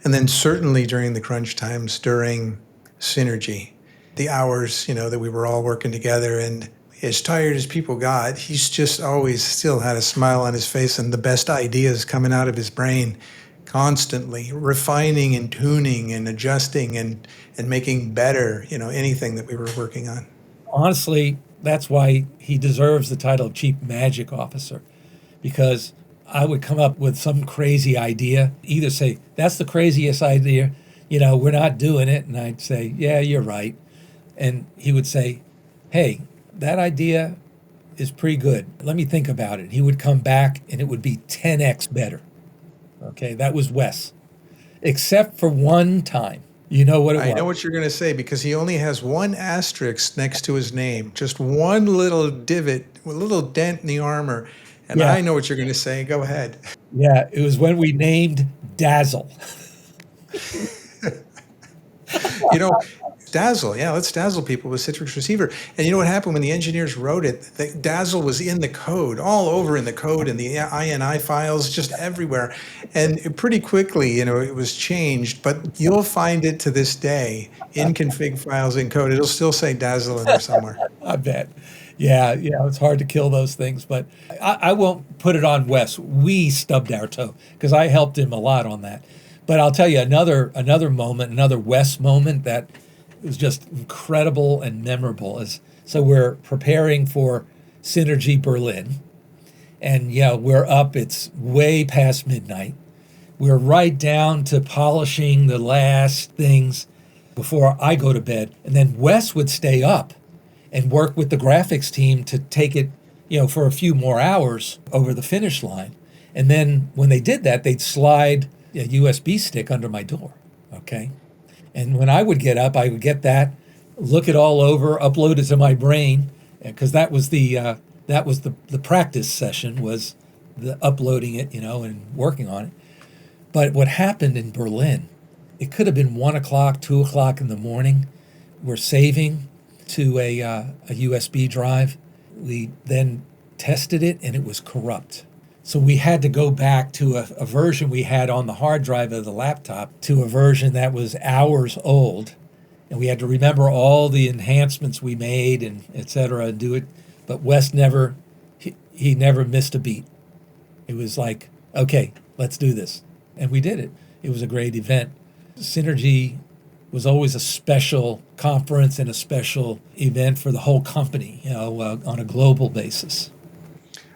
And then certainly during the crunch times during Synergy, the hours, that we were all working together. And as tired as people got, he's just always still had a smile on his face and the best ideas coming out of his brain, constantly refining and tuning and adjusting and making better, anything that we were working on. Honestly, that's why he deserves the title of Chief Magic Officer, because I would come up with some crazy idea, either say, that's the craziest idea, we're not doing it. And I'd say, yeah, you're right. And he would say, hey, that idea is pretty good. Let me think about it. He would come back and it would be 10x better. That was Wes. Except for one time. You know what it was? I know what you're going to say, because he only has one asterisk next to his name, just one little divot, a little dent in the armor. And yeah. I know what you're going to say. Go ahead. Yeah, it was when we named Dazzle. Dazzle, yeah, let's dazzle people with Citrix Receiver. And you know what happened when the engineers wrote it? The Dazzle was in the code, all over in the code, and the INI files, just everywhere. And pretty quickly, it was changed, but you'll find it to this day in config files in code. It'll still say Dazzle in there somewhere. I bet. Yeah, it's hard to kill those things, but I won't put it on Wes. We stubbed our toe, because I helped him a lot on that. But I'll tell you another moment, another Wes moment that was just incredible and memorable. So we're preparing for Synergy Berlin, and we're up. It's way past midnight. We're right down to polishing the last things before I go to bed. And then Wes would stay up and work with the graphics team to take it, for a few more hours over the finish line. And then when they did that, they'd slide a USB stick under my door, And when I would get up, I would get that, look it all over, upload it to my brain, because that was the practice session, was the uploading it, and working on it. But what happened in Berlin, it could have been 1 o'clock, 2 o'clock in the morning. We're saving to a USB drive. We then tested it and it was corrupt. So we had to go back to a version we had on the hard drive of the laptop to a version that was hours old. And we had to remember all the enhancements we made and et cetera and do it. But Wes he never missed a beat. It was like, okay, let's do this. And we did it. It was a great event. Synergy was always a special conference and a special event for the whole company, on a global basis.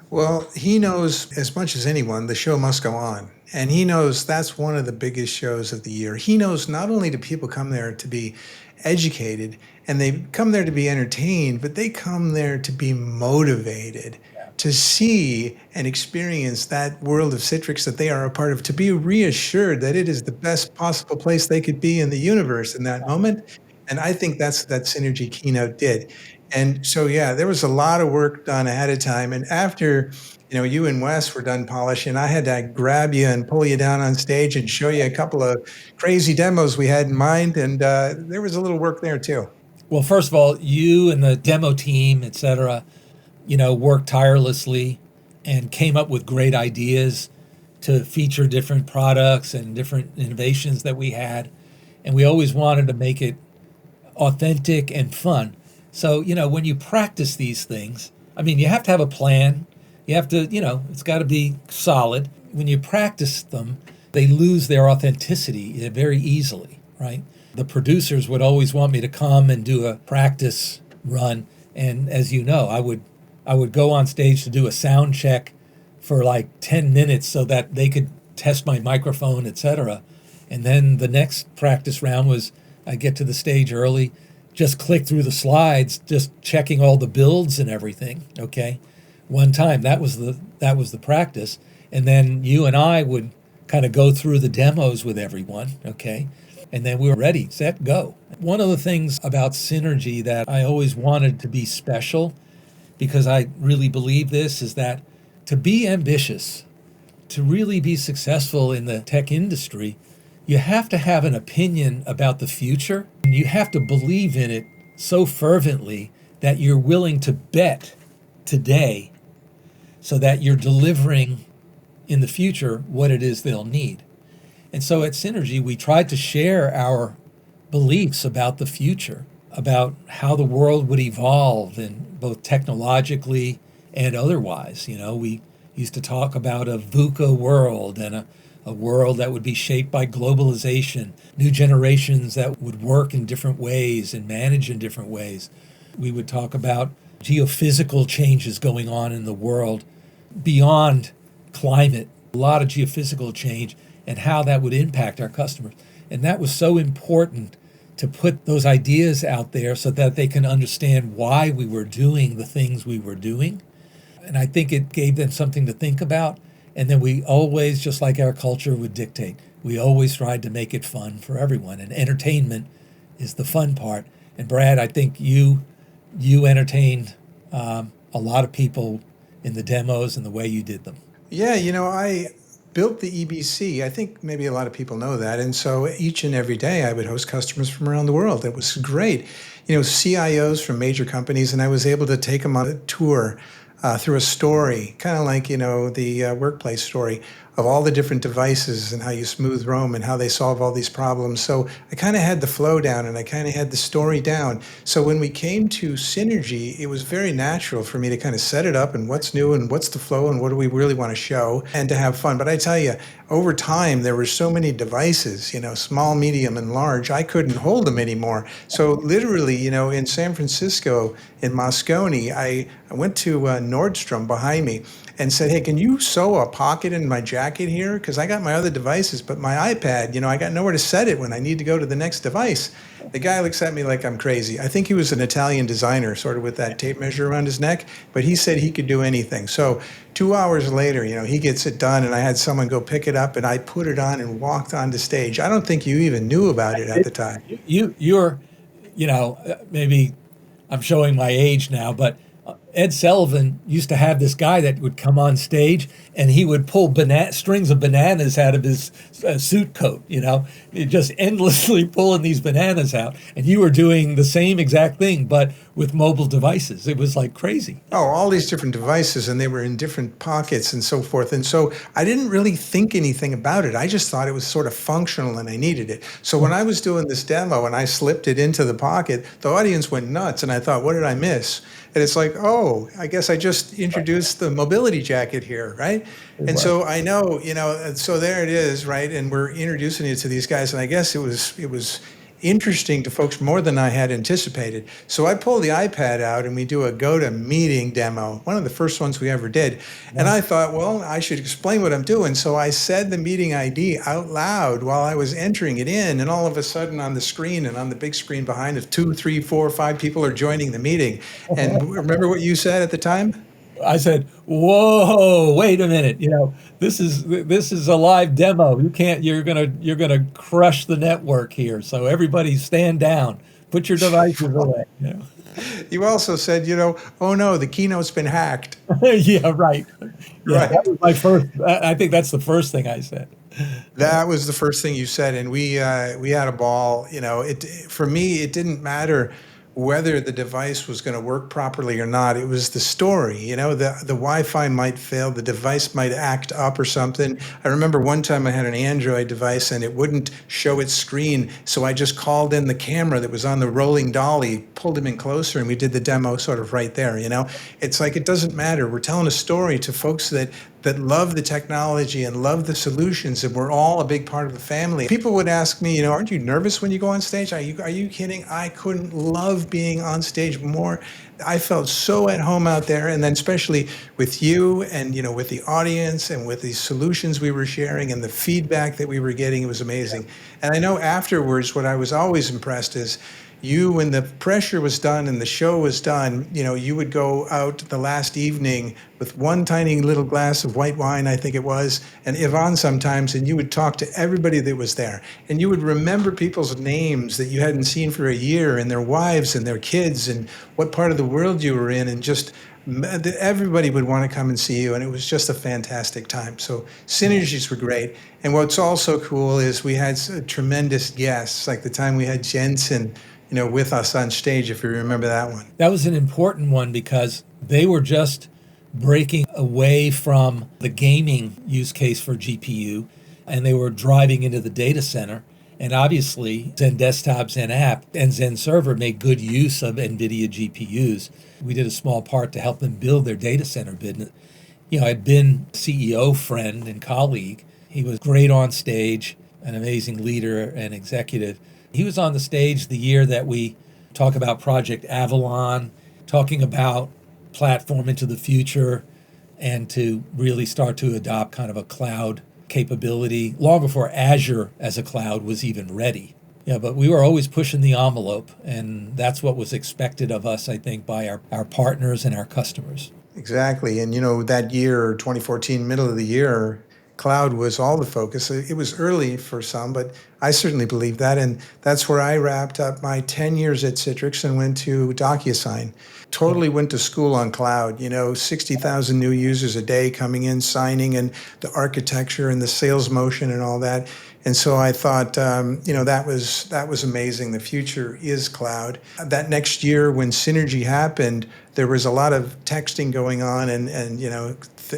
Well, he knows as much as anyone, the show must go on. And he knows that's one of the biggest shows of the year. He knows not only do people come there to be educated and they come there to be entertained, but they come there to be motivated, to see and experience that world of Citrix that they are a part of, to be reassured that it is the best possible place they could be in the universe in that moment. And I think that's that Synergy keynote did. And so, yeah, there was a lot of work done ahead of time. And after, you and Wes were done polishing, I had to grab you and pull you down on stage and show you a couple of crazy demos we had in mind. And there was a little work there too. Well, first of all, you and the demo team, et cetera, worked tirelessly and came up with great ideas to feature different products and different innovations that we had. And we always wanted to make it authentic and fun. So, when you practice these things, you have to have a plan. You have to, it's got to be solid. When you practice them, they lose their authenticity very easily, right? The producers would always want me to come and do a practice run. And as you know, I would go on stage to do a sound check for like 10 minutes so that they could test my microphone, et cetera. And then the next practice round was I get to the stage early, just click through the slides, just checking all the builds and everything. Okay. One time that was the practice. And then you and I would kind of go through the demos with everyone. Okay. And then we were ready, set, go. One of the things about Synergy that I always wanted to be special, because I really believe this, is that to be ambitious, to really be successful in the tech industry, you have to have an opinion about the future. And you have to believe in it so fervently that you're willing to bet today so that you're delivering in the future what it is they'll need. And so at Synergy, we tried to share our beliefs about the future, about how the world would evolve, and both technologically and otherwise. We used to talk about a VUCA world and a world that would be shaped by globalization, new generations that would work in different ways and manage in different ways. We would talk about geophysical changes going on in the world beyond climate, a lot of geophysical change, and how that would impact our customers. And that was so important to put those ideas out there so that they can understand why we were doing the things we were doing. And I think it gave them something to think about. And then we always, just like our culture would dictate, we always tried to make it fun for everyone. And entertainment is the fun part. And Brad, I think you entertained a lot of people in the demos and the way you did them. Yeah, I built the EBC. I think maybe a lot of people know that. And so each and every day I would host customers from around the world. It was great. CIOs from major companies, and I was able to take them on a tour through a story, kind of like, the workplace story of all the different devices and how you smooth Rome and how they solve all these problems. So I kind of had the flow down and I kind of had the story down. So when we came to Synergy, it was very natural for me to kind of set it up and what's new and what's the flow and what do we really want to show and to have fun. But I tell you, over time, there were so many devices, small, medium, and large, I couldn't hold them anymore. So literally, in San Francisco, in Moscone, I went to Nordstrom behind me and said, hey, can you sew a pocket in my jacket here? Because I got my other devices, but my iPad, I got nowhere to set it when I need to go to the next device. The guy looks at me like I'm crazy. I think he was an Italian designer, sort of with that tape measure around his neck, but he said he could do anything. So 2 hours later, he gets it done, and I had someone go pick it up, and I put it on and walked onto stage. I don't think you even knew about it at the time. You're, maybe I'm showing my age now, but Ed Sullivan used to have this guy that would come on stage and he would pull strings of bananas out of his suit coat, just endlessly pulling these bananas out. And you were doing the same exact thing, but with mobile devices. It was like crazy. Oh, all these different devices, and they were in different pockets and so forth. And so I didn't really think anything about it. I just thought it was sort of functional and I needed it. So when I was doing this demo and I slipped it into the pocket, the audience went nuts. And I thought, what did I miss? And it's like, oh, I guess I just introduced the mobility jacket here, right? And so I know, so there it is, right? And we're introducing it to these guys. And I guess it was interesting to folks more than I had anticipated. So I pull the iPad out and we do a GoToMeeting demo, one of the first ones we ever did. And I thought, well, I should explain what I'm doing. So I said the meeting ID out loud while I was entering it in. And all of a sudden on the screen and on the big screen behind us, 2, 3, 4, 5 people are joining the meeting. And remember what you said at the time? I said, "Whoa, wait a minute! This is a live demo. You're gonna crush the network here. So everybody stand down. Put your devices away." You also said, oh no, the keynote's been hacked. Yeah, right. Yeah, right. That was my first. I think that's the first thing I said. That was the first thing you said, and we had a ball. For me, it didn't matter whether the device was going to work properly or not. It was the story. The Wi-Fi might fail, the device might act up or something. I remember one time I had an Android device and it wouldn't show its screen, so I just called in the camera that was on the rolling dolly, pulled him in closer, and we did the demo sort of right there. It's like, it doesn't matter. We're telling a story to folks that love the technology and love the solutions, and we're all a big part of the family. People would ask me, aren't you nervous when you go on stage? Are you kidding? I couldn't love being on stage more. I felt so at home out there, and then especially with you and with the audience and with the solutions we were sharing and the feedback that we were getting, it was amazing. And I know afterwards, what I was always impressed is, when the pressure was done and the show was done, you would go out the last evening with one tiny little glass of white wine, I think it was, and Yvonne sometimes, and you would talk to everybody that was there. And you would remember people's names that you hadn't seen for a year, and their wives and their kids, and what part of the world you were in, and just everybody would want to come and see you, and it was just a fantastic time. So synergies were great. And what's also cool is we had tremendous guests, like the time we had Jensen with us on stage, if you remember that one. That was an important one because they were just breaking away from the gaming use case for GPU, and they were driving into the data center. And obviously, Zen Desktop, Zen App, and Zen Server made good use of NVIDIA GPUs. We did a small part to help them build their data center business. I'd been CEO friend and colleague. He was great on stage, an amazing leader and executive. He was on the stage the year that we talk about Project Avalon, talking about platform into the future, and to really start to adopt kind of a cloud capability long before Azure as a cloud was even ready. But we were always pushing the envelope, and that's what was expected of us, I think, by our partners and our customers. Exactly. And, that year, 2014, middle of the year, cloud was all the focus. It was early for some, but I certainly believe that. And that's where I wrapped up my 10 years at Citrix and went to DocuSign. Totally went to school on cloud, 60,000 new users a day coming in, signing, and the architecture and the sales motion and all that. And so I thought, that was amazing. The future is cloud. That next year when Synergy happened, there was a lot of texting going on and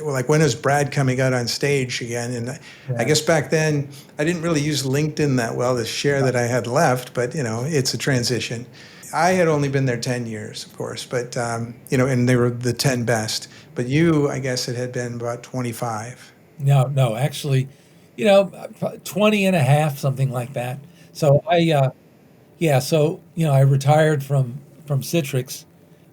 like, when is Brad coming out on stage again? And I guess back then I didn't really use LinkedIn that well to share that I had left, but it's a transition. I had only been there 10 years, of course, but and they were the 10 best. But you, I guess it had been about 25. No, actually, 20 and a half, something like that. So I retired from Citrix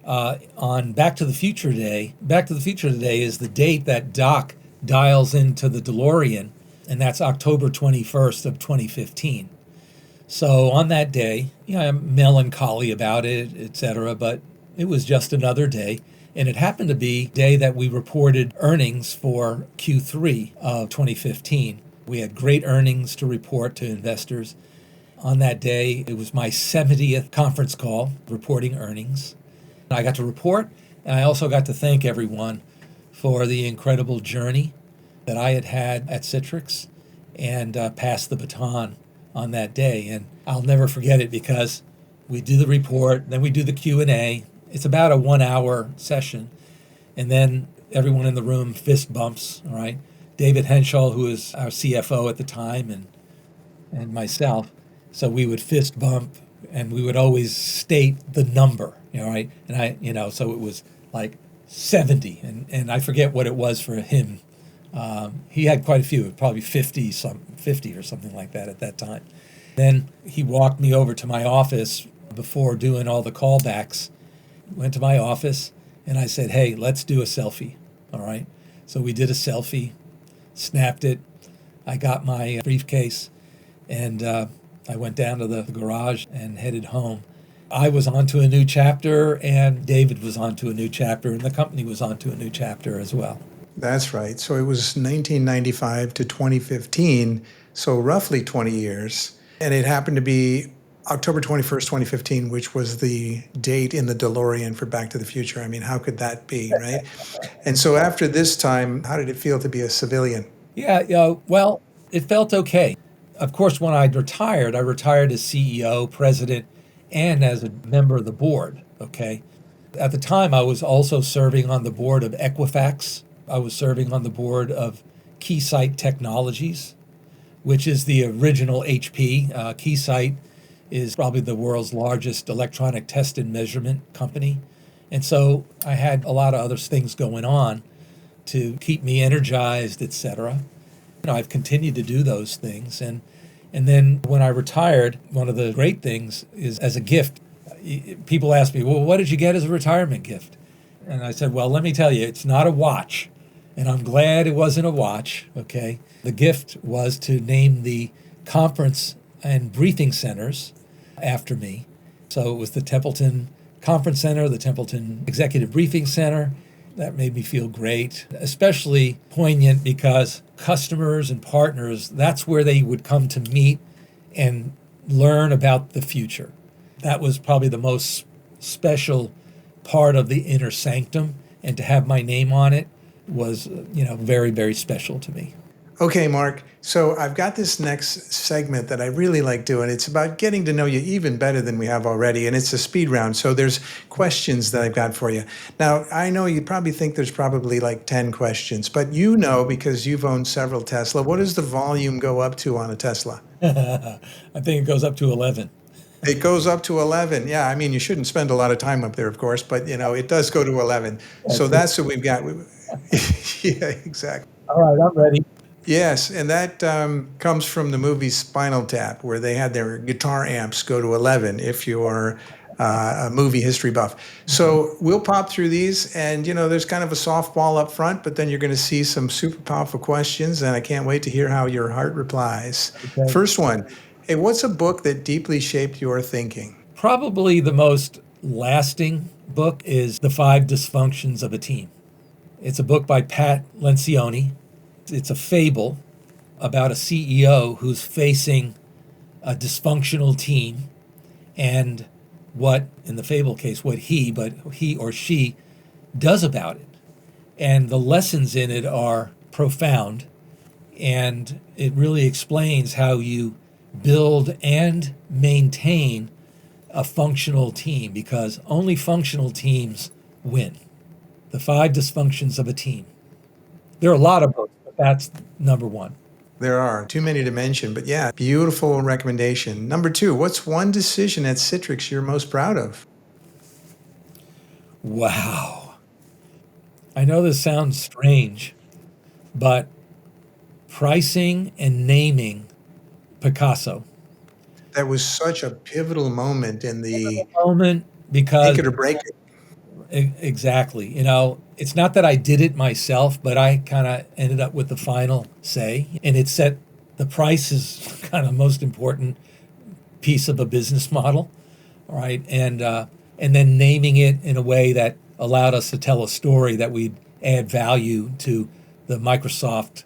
on Back to the Future Day. Back to the Future Day is the date that Doc dials into the DeLorean, and that's October 21st of 2015. So on that day, I'm melancholy about it, etc., but it was just another day. And it happened to be the day that we reported earnings for Q3 of 2015. We had great earnings to report to investors. On that day, it was my 70th conference call reporting earnings. I got to report, And I also got to thank everyone for the incredible journey that I had at Citrix and pass the baton on that day. And I'll never forget it because we do the report, then we do the Q&A. It's about a 1-hour session. And then everyone in the room fist bumps, all right? David Henschel, who was our CFO at the time, and myself. So we would fist bump and we would always state the number, right? And so it was like 70. And I forget what it was for him. He had quite a few, probably 50 or something like that at that time. Then he walked me over to my office before doing all the callbacks. Went to my office and I said, hey, let's do a selfie, all right? So we did a selfie, snapped it. I got my briefcase and I went down to the garage and headed home. I was onto a new chapter and David was onto a new chapter and the company was onto a new chapter as well. That's right. So it was 1995 to 2015, so roughly 20 years. And it happened to be October 21st, 2015, which was the date in the DeLorean for Back to the Future. I mean, how could that be, right? And so after this time, how did it feel to be a civilian? Yeah, well, it felt okay. Of course, when I retired as CEO, president, and as a member of the board, okay? At the time, I was also serving on the board of Equifax. I was serving on the board of Keysight Technologies, which is the original HP. Keysight is probably the world's largest electronic test and measurement company. And so I had a lot of other things going on to keep me energized, et cetera. I've continued to do those things. And then when I retired, one of the great things is as a gift, people ask me, well, what did you get as a retirement gift? And I said, well, let me tell you, it's not a watch. And I'm glad it wasn't a watch, okay? The gift was to name the conference and briefing centers after me. So it was the Templeton Conference Center, the Templeton Executive Briefing Center. That made me feel great, especially poignant because customers and partners, that's where they would come to meet and learn about the future. That was probably the most special part of the inner sanctum, and to have my name on it was, very, very special to me. Okay, Mark. So I've got this next segment that I really like doing. It's about getting to know you even better than we have already, and it's a speed round. So there's questions that I've got for you. Now, I know you probably think there's probably like 10 questions, but because you've owned several Tesla, what does the volume go up to on a Tesla? I think it goes up to 11. It goes up to 11. Yeah, I mean, you shouldn't spend a lot of time up there, of course, but, it does go to 11. So that's what we've got. Yeah, exactly. All right, I'm ready. Yes, and that comes from the movie Spinal Tap, where they had their guitar amps go to 11 if you're a movie history buff. So we'll pop through these, and there's kind of a softball up front, but then you're going to see some super powerful questions, and I can't wait to hear how your heart replies. Okay. First one, hey, what's a book that deeply shaped your thinking? Probably the most lasting book is The 5 Dysfunctions of a Team. It's a book by Pat Lencioni. It's a fable about a CEO who's facing a dysfunctional team and what, in the fable case, what he or she does about it. And the lessons in it are profound, and it really explains how you build and maintain a functional team, because only functional teams win. The 5 Dysfunctions of a Team. There are a lot of books, but that's number one. There are too many to mention, but yeah, beautiful recommendation. Number 2, what's one decision at Citrix you're most proud of? Wow. I know this sounds strange, but pricing and naming PICAsso. That was such a pivotal moment in the because make it or break it. Exactly. It's not that I did it myself, but I kind of ended up with the final say, and it set the price is kind of most important piece of a business model, right? And then naming it in a way that allowed us to tell a story that we'd add value to the Microsoft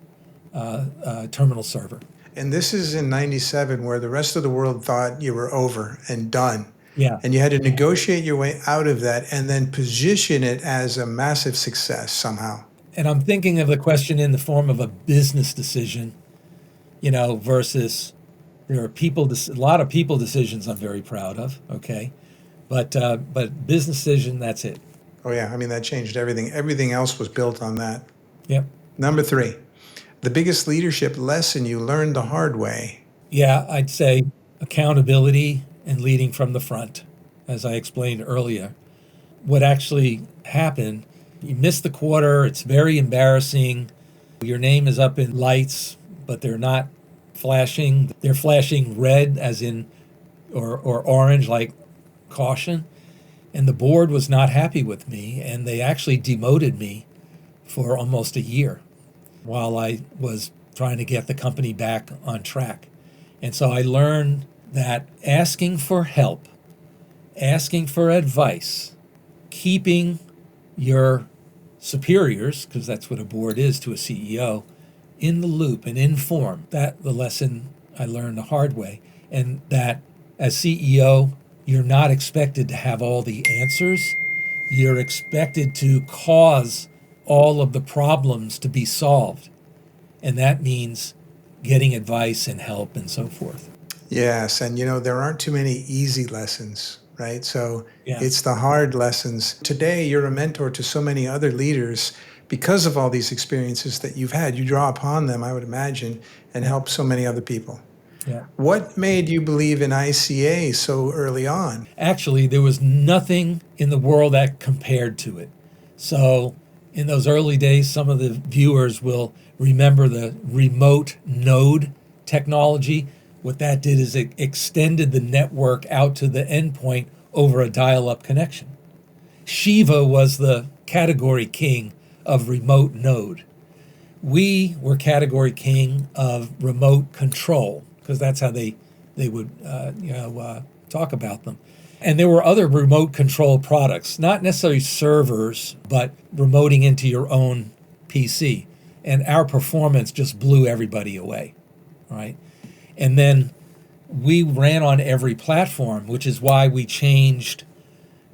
terminal server. And this is in 97, where the rest of the world thought you were over and done. Yeah. And you had to negotiate your way out of that and then position it as a massive success somehow. And I'm thinking of the question in the form of a business decision, versus there are a lot of people decisions I'm very proud of. Okay. But business decision, that's it. Oh, yeah. I mean, that changed everything. Everything else was built on that. Yep. Number 3, the biggest leadership lesson you learned the hard way. Yeah, I'd say accountability and leading from the front, as I explained earlier. What actually happened, you missed the quarter, it's very embarrassing. Your name is up in lights, but they're not flashing. They're flashing red as in, or orange, like caution. And the board was not happy with me, and they actually demoted me for almost a year while I was trying to get the company back on track. And so I learned that asking for help, asking for advice, keeping your superiors, because that's what a board is to a CEO, in the loop and informed, that the lesson I learned the hard way. And that as CEO, you're not expected to have all the answers. You're expected to cause all of the problems to be solved. And that means getting advice and help and so forth. Yes. And, there aren't too many easy lessons, right? So Yeah. it's the hard lessons. Today, you're a mentor to so many other leaders because of all these experiences that you've had. You draw upon them, I would imagine, and help so many other people. Yeah. What made you believe in ICA so early on? Actually, there was nothing in the world that compared to it. So in those early days, some of the viewers will remember the remote node technology. What that did is it extended the network out to the endpoint over a dial-up connection. Shiva was the category king of remote node. We were category king of remote control, because that's how they would talk about them. And there were other remote control products, not necessarily servers, but remoting into your own PC. And our performance just blew everybody away, right? And then we ran on every platform, which is why we changed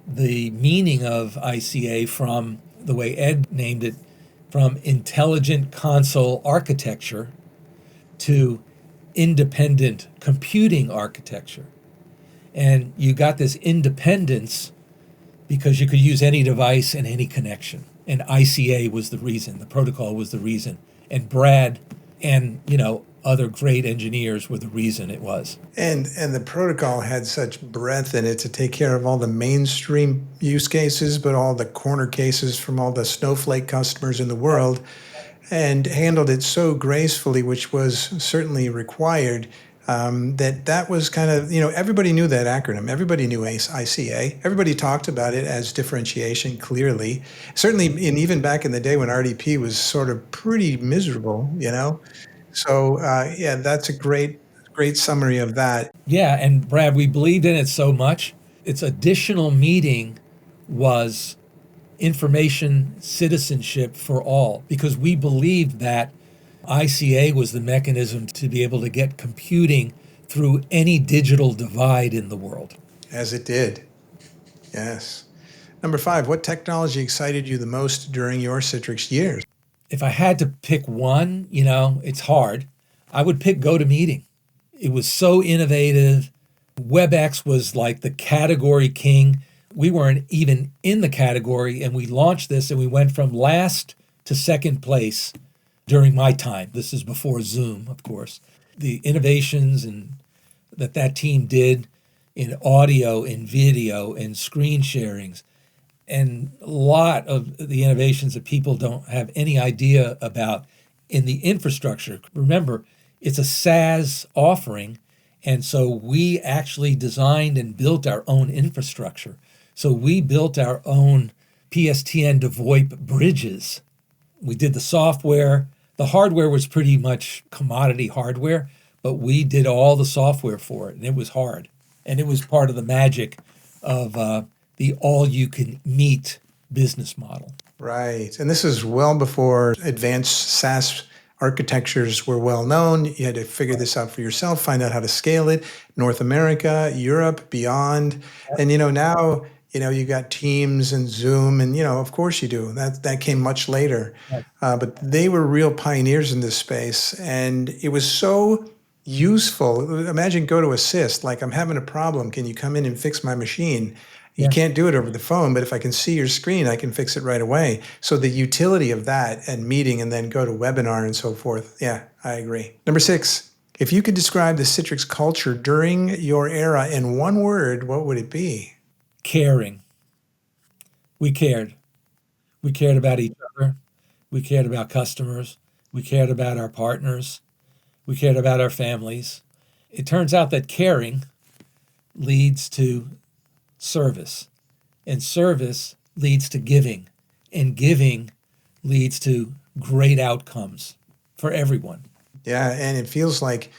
the meaning of ICA from the way Ed named it, from intelligent console architecture to independent computing architecture. And you got this independence because you could use any device and any connection. And ICA was the reason, the protocol was the reason. And Brad and, other great engineers were the reason it was. And the protocol had such breadth in it to take care of all the mainstream use cases, but all the corner cases from all the snowflake customers in the world, and handled it so gracefully, which was certainly required. That was kind of, everybody knew that acronym. Everybody knew ICA. Everybody talked about it as differentiation, clearly. Certainly, even back in the day when RDP was sort of pretty miserable, So, that's a great summary of that. Yeah, and Brad, we believed in it so much. Its additional meaning was information citizenship for all, because we believed that ICA was the mechanism to be able to get computing through any digital divide in the world. As it did. Yes. Number 5, what technology excited you the most during your Citrix years? If I had to pick one, it's hard. I would pick GoToMeeting. It was so innovative. WebEx was like the category king. We weren't even in the category, and we launched this, and we went from last to second place during my time. This is before Zoom, of course. The innovations and that team did in audio, in video, in screen sharings, and a lot of the innovations that people don't have any idea about in the infrastructure. Remember, it's a SaaS offering, and so we actually designed and built our own infrastructure. So we built our own PSTN to VoIP bridges. We did the software. The hardware was pretty much commodity hardware, but we did all the software for it, and it was hard. And it was part of the magic of the all-you-can-meet business model. Right. And this is well before advanced SaaS architectures were well known. You had to figure this out for yourself, find out how to scale it. North America, Europe, beyond. And now you got Teams and Zoom, and of course you do. That came much later. Right. But they were real pioneers in this space, and it was so useful. Imagine GoToAssist, like I'm having a problem. Can you come in and fix my machine? You Yeah. can't do it over the phone, but if I can see your screen, I can fix it right away. So the utility of that and meeting and then go to webinar and so forth. Yeah, I agree. Number 6, if you could describe the Citrix culture during your era in one word, what would it be? Caring. We cared. We cared about each other. We cared about customers. We cared about our partners. We cared about our families. It turns out that caring leads to service, and service leads to giving, and giving leads to great outcomes for everyone. Yeah, and it feels like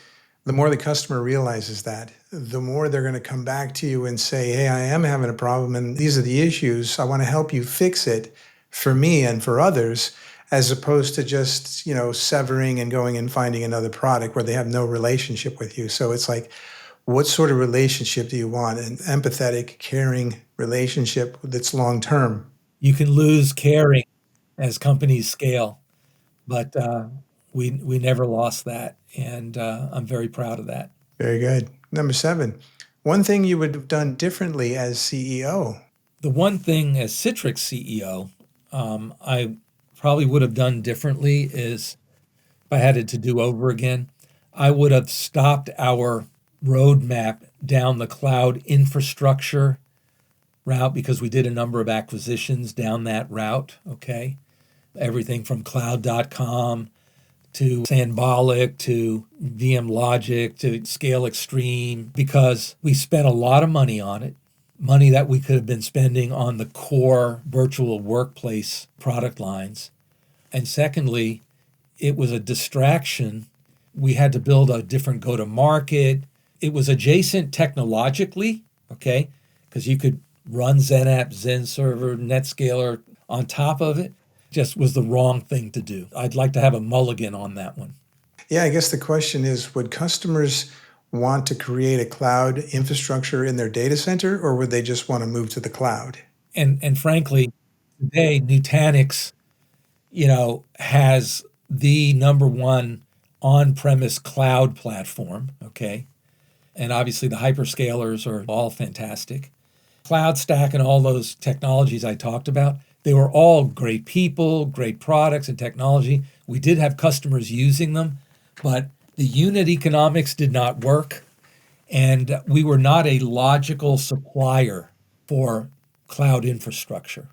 the more the customer realizes that, the more they're going to come back to you and say, hey, I am having a problem and these are the issues. I want to help you fix it for me and for others, as opposed to just, severing and going and finding another product where they have no relationship with you. So it's like, what sort of relationship do you want? An empathetic, caring relationship that's long term. You can lose caring as companies scale, but we never lost that, and I'm very proud of that. Very good. Number 7, one thing you would have done differently as CEO. The one thing as Citrix CEO, I probably would have done differently is if I had it to do over again, I would have stopped our roadmap down the cloud infrastructure route because we did a number of acquisitions down that route, okay? Everything from cloud.com to Sandbolic to VM Logic to Scale Extreme, because we spent a lot of money on it, money that we could have been spending on the core virtual workplace product lines. And secondly, it was a distraction. We had to build a different go-to-market. It was adjacent technologically, okay, because you could run XenApp, XenServer, NetScaler on top of it. Just was the wrong thing to do. I'd like to have a mulligan on that one. Yeah, I guess the question is, would customers want to create a cloud infrastructure in their data center, or would they just want to move to the cloud? And frankly, today, Nutanix, has the number one on-premise cloud platform, okay? And obviously the hyperscalers are all fantastic. Cloud Stack and all those technologies I talked about, they were all great people, great products and technology. We did have customers using them, but the unit economics did not work, and we were not a logical supplier for cloud infrastructure.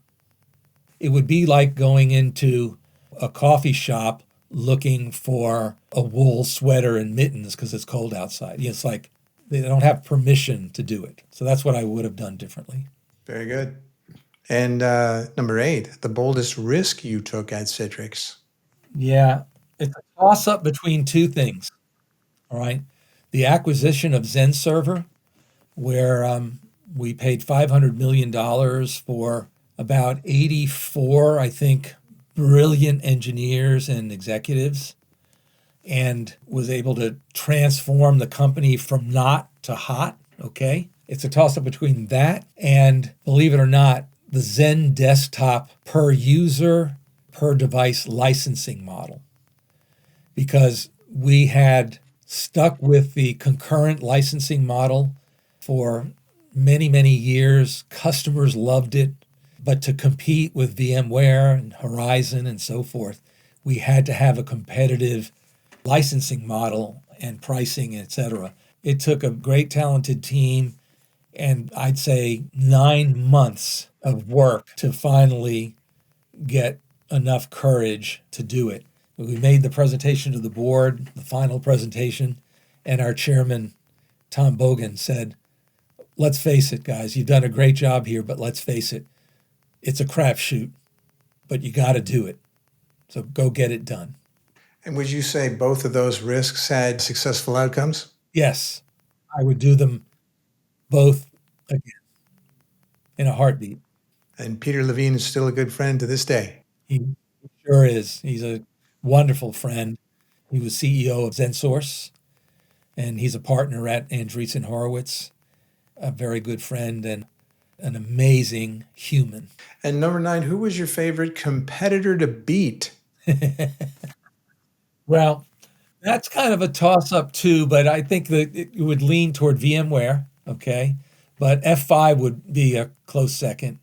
It would be like going into a coffee shop looking for a wool sweater and mittens because it's cold outside. It's like they don't have permission to do it. So that's what I would have done differently. Very good. And number 8, the boldest risk you took at Citrix. Yeah, it's a toss-up between two things, all right? The acquisition of XenServer, where we paid $500 million for about 84, I think, brilliant engineers and executives, and was able to transform the company from not to hot, okay? It's a toss-up between that and, believe it or not, the Zen desktop per user, per device licensing model. Because we had stuck with the concurrent licensing model for many, many years. Customers loved it. But to compete with VMware and Horizon and so forth, we had to have a competitive licensing model and pricing, et cetera. It took a great talented team and I'd say 9 months of work to finally get enough courage to do it. We made the presentation to the board, the final presentation, and our chairman, Tom Bogan, said, let's face it, guys, you've done a great job here, but let's face it, it's a crapshoot, but you got to do it. So go get it done. And would you say both of those risks had successful outcomes? Yes, I would do them both again in a heartbeat. And Peter Levine is still a good friend to this day. He sure is. He's a wonderful friend. He was CEO of ZenSource, and he's a partner at Andreessen Horowitz, a very good friend and an amazing human. And number 9, who was your favorite competitor to beat? Well, that's kind of a toss-up too, but I think that it would lean toward VMware, okay? But F5 would be a close second.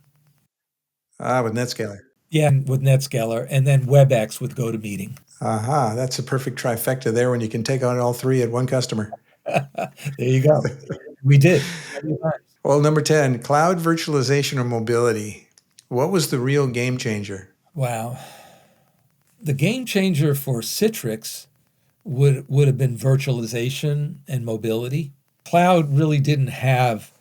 With NetScaler. Yeah, with NetScaler, and then WebEx with GoToMeeting. Aha, that's a perfect trifecta there when you can take on all 3 at one customer. There you go. We did. Well, number 10, cloud virtualization or mobility. What was the real game changer? Wow. The game changer for Citrix would have been virtualization and mobility. Cloud really didn't have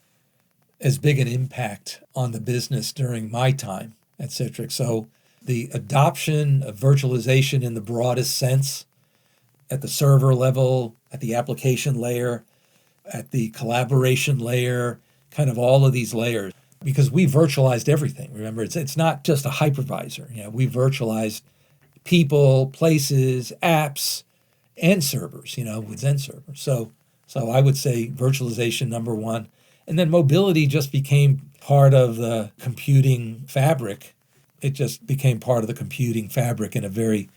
as big an impact on the business during my time at Citrix. So the adoption of virtualization in the broadest sense, at the server level, at the application layer, at the collaboration layer, kind of all of these layers, because we virtualized everything. Remember, it's not just a hypervisor. We virtualized people, places, apps, and servers, with ZenServer. So I would say virtualization number 1. And then mobility just became part of the computing fabric. It just became part of the computing fabric in a very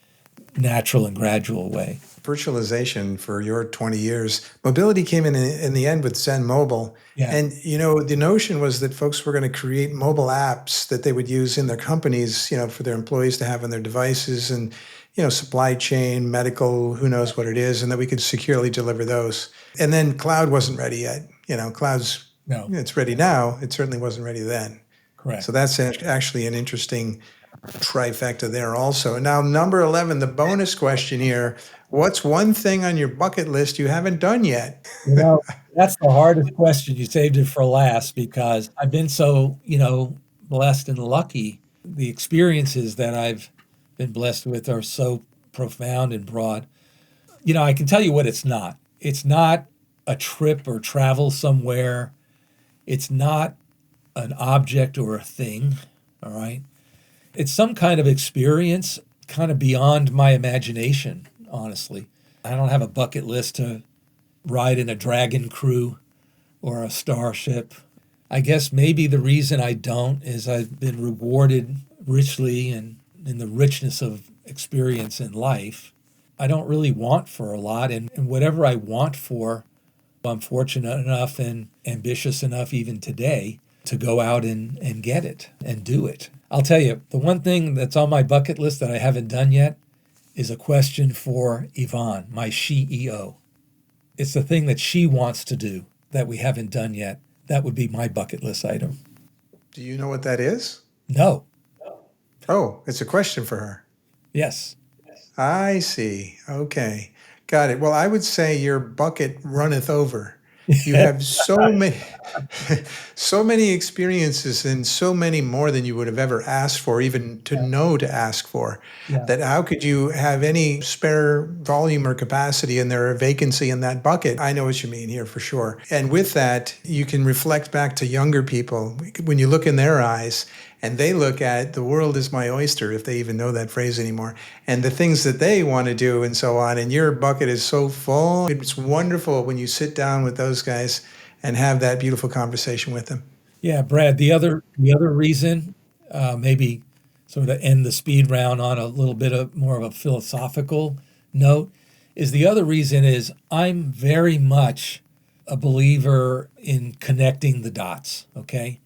natural and gradual way. Virtualization for your 20 years. Mobility came in the end with Zen Mobile. Yeah. And, the notion was that folks were going to create mobile apps that they would use in their companies, for their employees to have on their devices and, supply chain, medical, who knows what it is, and that we could securely deliver those. And then cloud wasn't ready yet. Cloud's, it's ready now. It certainly wasn't ready then. Correct. So that's actually an interesting trifecta there also. Now, number 11, the bonus question here. What's one thing on your bucket list you haven't done yet? That's the hardest question. You saved it for last because I've been so, blessed and lucky. The experiences that I've been blessed with are so profound and broad. I can tell you what it's not. It's not a trip or travel somewhere. It's not an object or a thing, all right? It's some kind of experience kind of beyond my imagination, honestly. I don't have a bucket list to ride in a dragon crew or a starship. I guess maybe the reason I don't is I've been rewarded richly and in the richness of experience in life. I don't really want for a lot, and whatever I want for, I'm fortunate enough and ambitious enough even today to go out and get it and do it. I'll tell you, the one thing that's on my bucket list that I haven't done yet is a question for Yvonne, my CEO. It's the thing that she wants to do that we haven't done yet. That would be my bucket list item. Do you know what that is? No. Oh, it's a question for her. Yes. I see. Okay. Got it. Well, I would say your bucket runneth over. You have so many experiences and so many more than you would have ever asked for, even to know to ask for, that how could you have any spare volume or capacity and there a vacancy in that bucket? I know what you mean here for sure. And with that, you can reflect back to younger people when you look in their eyes and they look at the world is my oyster, if they even know that phrase anymore, and the things that they want to do and so on. And your bucket is so full. It's wonderful when you sit down with those guys and have that beautiful conversation with them. Yeah, Brad, the other reason, maybe sort of end the speed round on a little bit of more of a philosophical note, is the other reason is I'm very much a believer in connecting the dots, okay?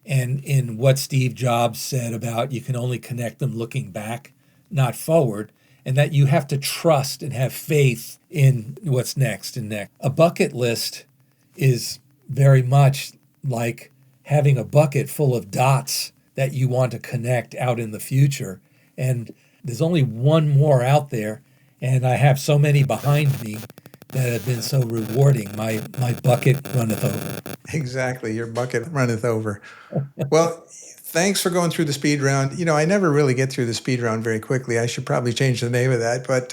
And in what Steve Jobs said about you can only connect them looking back, not forward, and that you have to trust and have faith in what's next and next. A bucket list is very much like having a bucket full of dots that you want to connect out in the future. And there's only one more out there, and I have so many behind me that have been so rewarding. My bucket runneth over. Exactly. Your bucket runneth over. Well, thanks for going through the speed round. I never really get through the speed round very quickly. I should probably change the name of that. But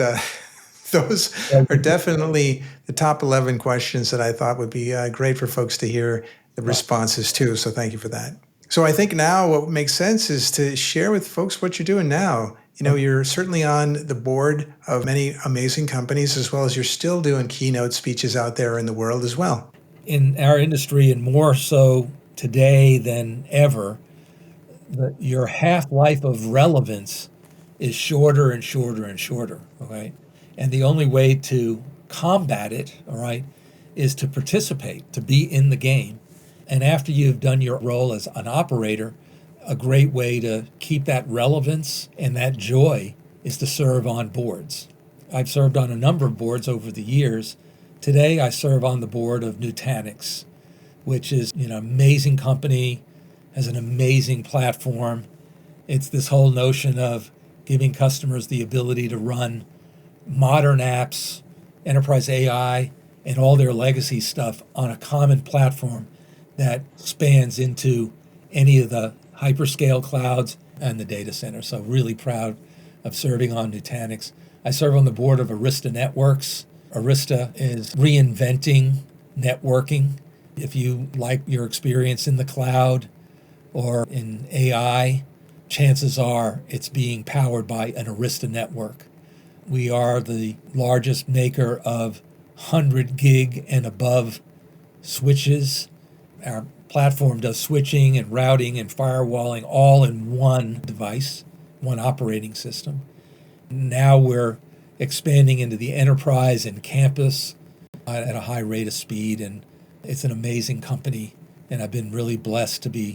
those are definitely the top 11 questions that I thought would be great for folks to hear the responses to. So thank you for that. So I think now what makes sense is to share with folks what you're doing now. You're certainly on the board of many amazing companies, as well as you're still doing keynote speeches out there in the world as well. In our industry, and more so today than ever, your half-life of relevance is shorter and shorter and shorter, all right? And the only way to combat it, all right, is to participate, to be in the game. And after you've done your role as an operator, a great way to keep that relevance and that joy is to serve on boards. I've served on a number of boards over the years. Today, I serve on the board of Nutanix, which is an amazing company, has an amazing platform. It's this whole notion of giving customers the ability to run modern apps, enterprise AI, and all their legacy stuff on a common platform that spans into any of the hyperscale clouds and the data center. So really proud of serving on Nutanix. I serve on the board of Arista Networks. Arista is reinventing networking. If you like your experience in the cloud or in AI, chances are it's being powered by an Arista network. We are the largest maker of 100 gig and above switches. Our platform does switching and routing and firewalling all in one device, one operating system. Now we're expanding into the enterprise and campus at a high rate of speed, and it's an amazing company. And I've been really blessed to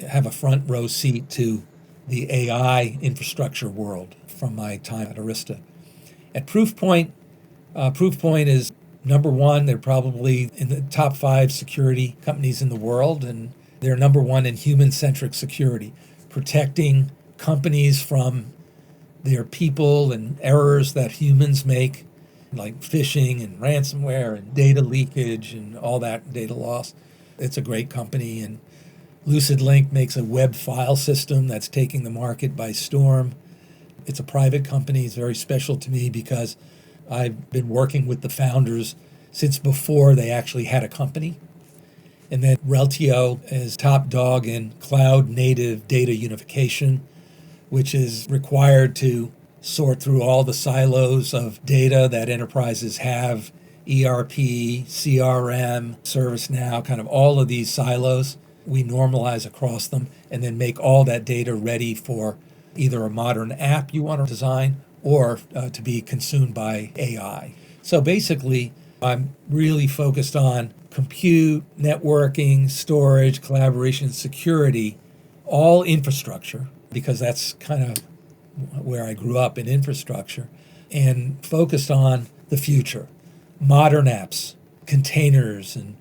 have a front row seat to the AI infrastructure world from my time at Arista. At Proofpoint is number one. They're probably in the top 5 security companies in the world, and they're number one in human-centric security, protecting companies from their people and errors that humans make, like phishing and ransomware and data leakage and all that data loss. It's a great company, and LucidLink makes a web file system that's taking the market by storm. It's a private company. It's very special to me because I've been working with the founders since before they actually had a company. And then Reltio is top dog in cloud native data unification, which is required to sort through all the silos of data that enterprises have, ERP, CRM, ServiceNow, kind of all of these silos. We normalize across them and then make all that data ready for either a modern app you want to design or to be consumed by AI. So basically, I'm really focused on compute, networking, storage, collaboration, security, all infrastructure, because that's kind of where I grew up in infrastructure, and focused on the future, modern apps, containers and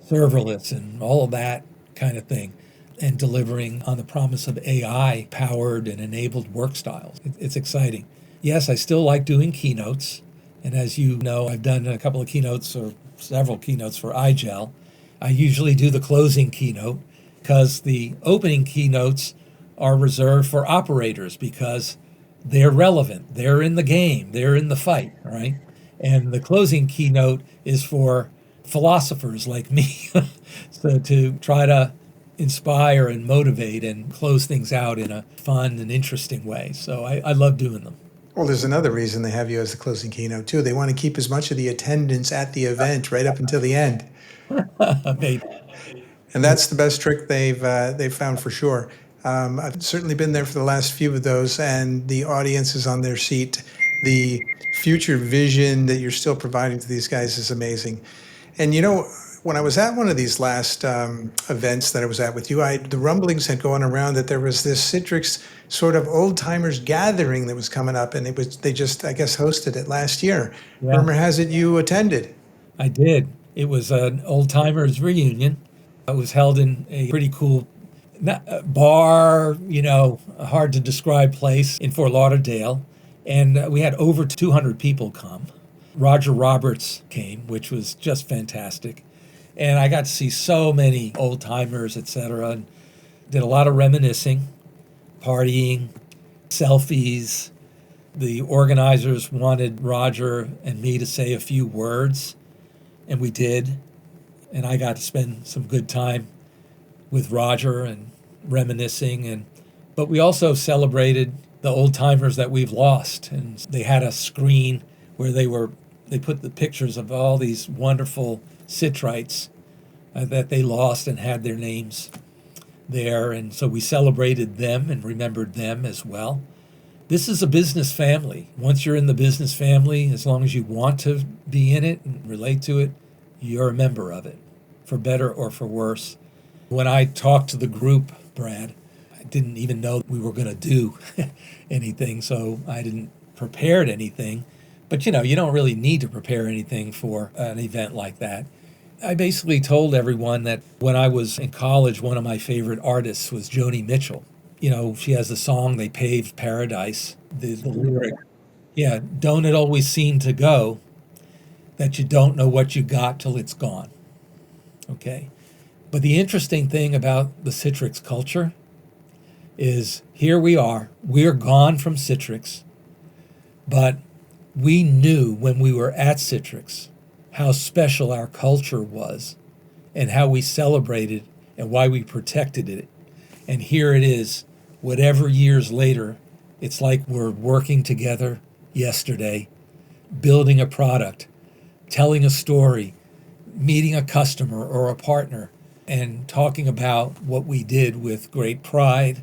serverless and all of that kind of thing, and delivering on the promise of AI-powered and enabled work styles. It's exciting. Yes, I still like doing keynotes, and as you know, I've done a couple of keynotes or several keynotes for iGel. I usually do the closing keynote because the opening keynotes are reserved for operators because they're relevant, they're in the game, they're in the fight, right? And the closing keynote is for philosophers like me, so to try to inspire and motivate and close things out in a fun and interesting way. So I love doing them. Well, there's another reason they have you as the closing keynote, too. They want to keep as much of the attendance at the event right up until the end. Maybe. And that's the best trick they've found for sure. I've certainly been there for the last few of those, and the audience is on their seat. The future vision that you're still providing to these guys is amazing. And when I was at one of these last events that I was at with you, the rumblings had gone around that there was this Citrix sort of old timers gathering that was coming up, and they just, I guess, hosted it last year. Yeah. Rumor has it you attended. I did. It was an old timers reunion. It was held in a pretty cool bar, a hard to describe place in Fort Lauderdale. And we had over 200 people come. Roger Roberts came, which was just fantastic. And I got to see so many old timers, et cetera, and did a lot of reminiscing, partying, selfies. The organizers wanted Roger and me to say a few words, and we did. And I got to spend some good time with Roger and reminiscing. But we also celebrated the old timers that we've lost. And they had a screen where they put the pictures of all these wonderful Citrites that they lost and had their names there. And so we celebrated them and remembered them as well. This is a business family. Once you're in the business family, as long as you want to be in it and relate to it, you're a member of it, for better or for worse. When I talked to the group, Brad, I didn't even know we were going to do anything, so I didn't prepare anything. But you don't really need to prepare anything for an event like that. I basically told everyone that when I was in college, one of my favorite artists was Joni Mitchell. She has the song, They Paved Paradise, the lyric. Yeah, don't it always seem to go that you don't know what you got till it's gone. Okay? But the interesting thing about the Citrix culture is here we're gone from Citrix, but we knew when we were at Citrix how special our culture was and how we celebrated and why we protected it. And here it is, whatever years later, it's like we're working together yesterday, building a product, telling a story, meeting a customer or a partner, and talking about what we did with great pride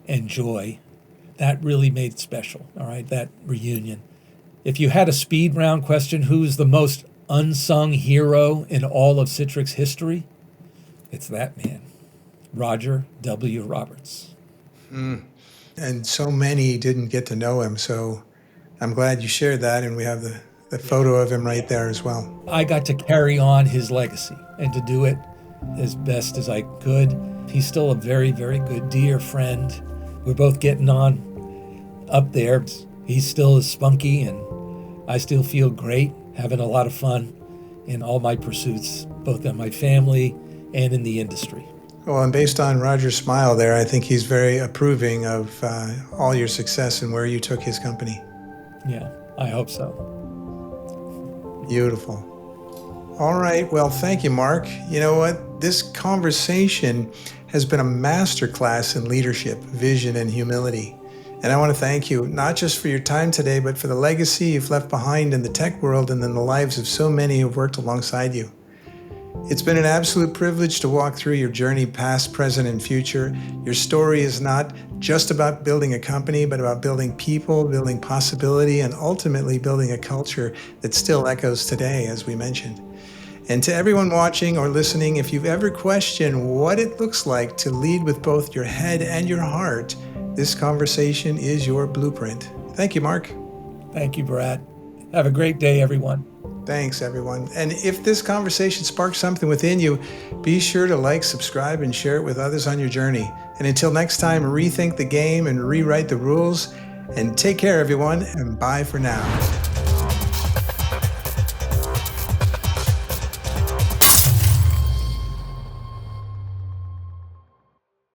and joy. That really made it special, all right, that reunion. If you had a speed round question, who's the most unsung hero in all of Citrix history? It's that man, Roger W. Roberts. And so many didn't get to know him, so I'm glad you shared that, and we have the photo of him right there as well. I got to carry on his legacy and to do it as best as I could. He's still a very, very good, dear friend. We're both getting on up there. He's still as spunky, and I still feel great, having a lot of fun in all my pursuits, both in my family and in the industry. Well, and based on Roger's smile there, I think he's very approving of all your success and where you took his company. Yeah, I hope so. Beautiful. All right. Well, thank you, Mark. You know what? This conversation has been a masterclass in leadership, vision, and humility. And I want to thank you, not just for your time today, but for the legacy you've left behind in the tech world and in the lives of so many who've worked alongside you. It's been an absolute privilege to walk through your journey, past, present, and future. Your story is not just about building a company, but about building people, building possibility, and ultimately building a culture that still echoes today, as we mentioned. And to everyone watching or listening, if you've ever questioned what it looks like to lead with both your head and your heart, this conversation is your blueprint. Thank you, Mark. Thank you, Brad. Have a great day, everyone. Thanks, everyone. And if this conversation sparks something within you, be sure to like, subscribe, and share it with others on your journey. And until next time, rethink the game and rewrite the rules. And take care, everyone, and bye for now.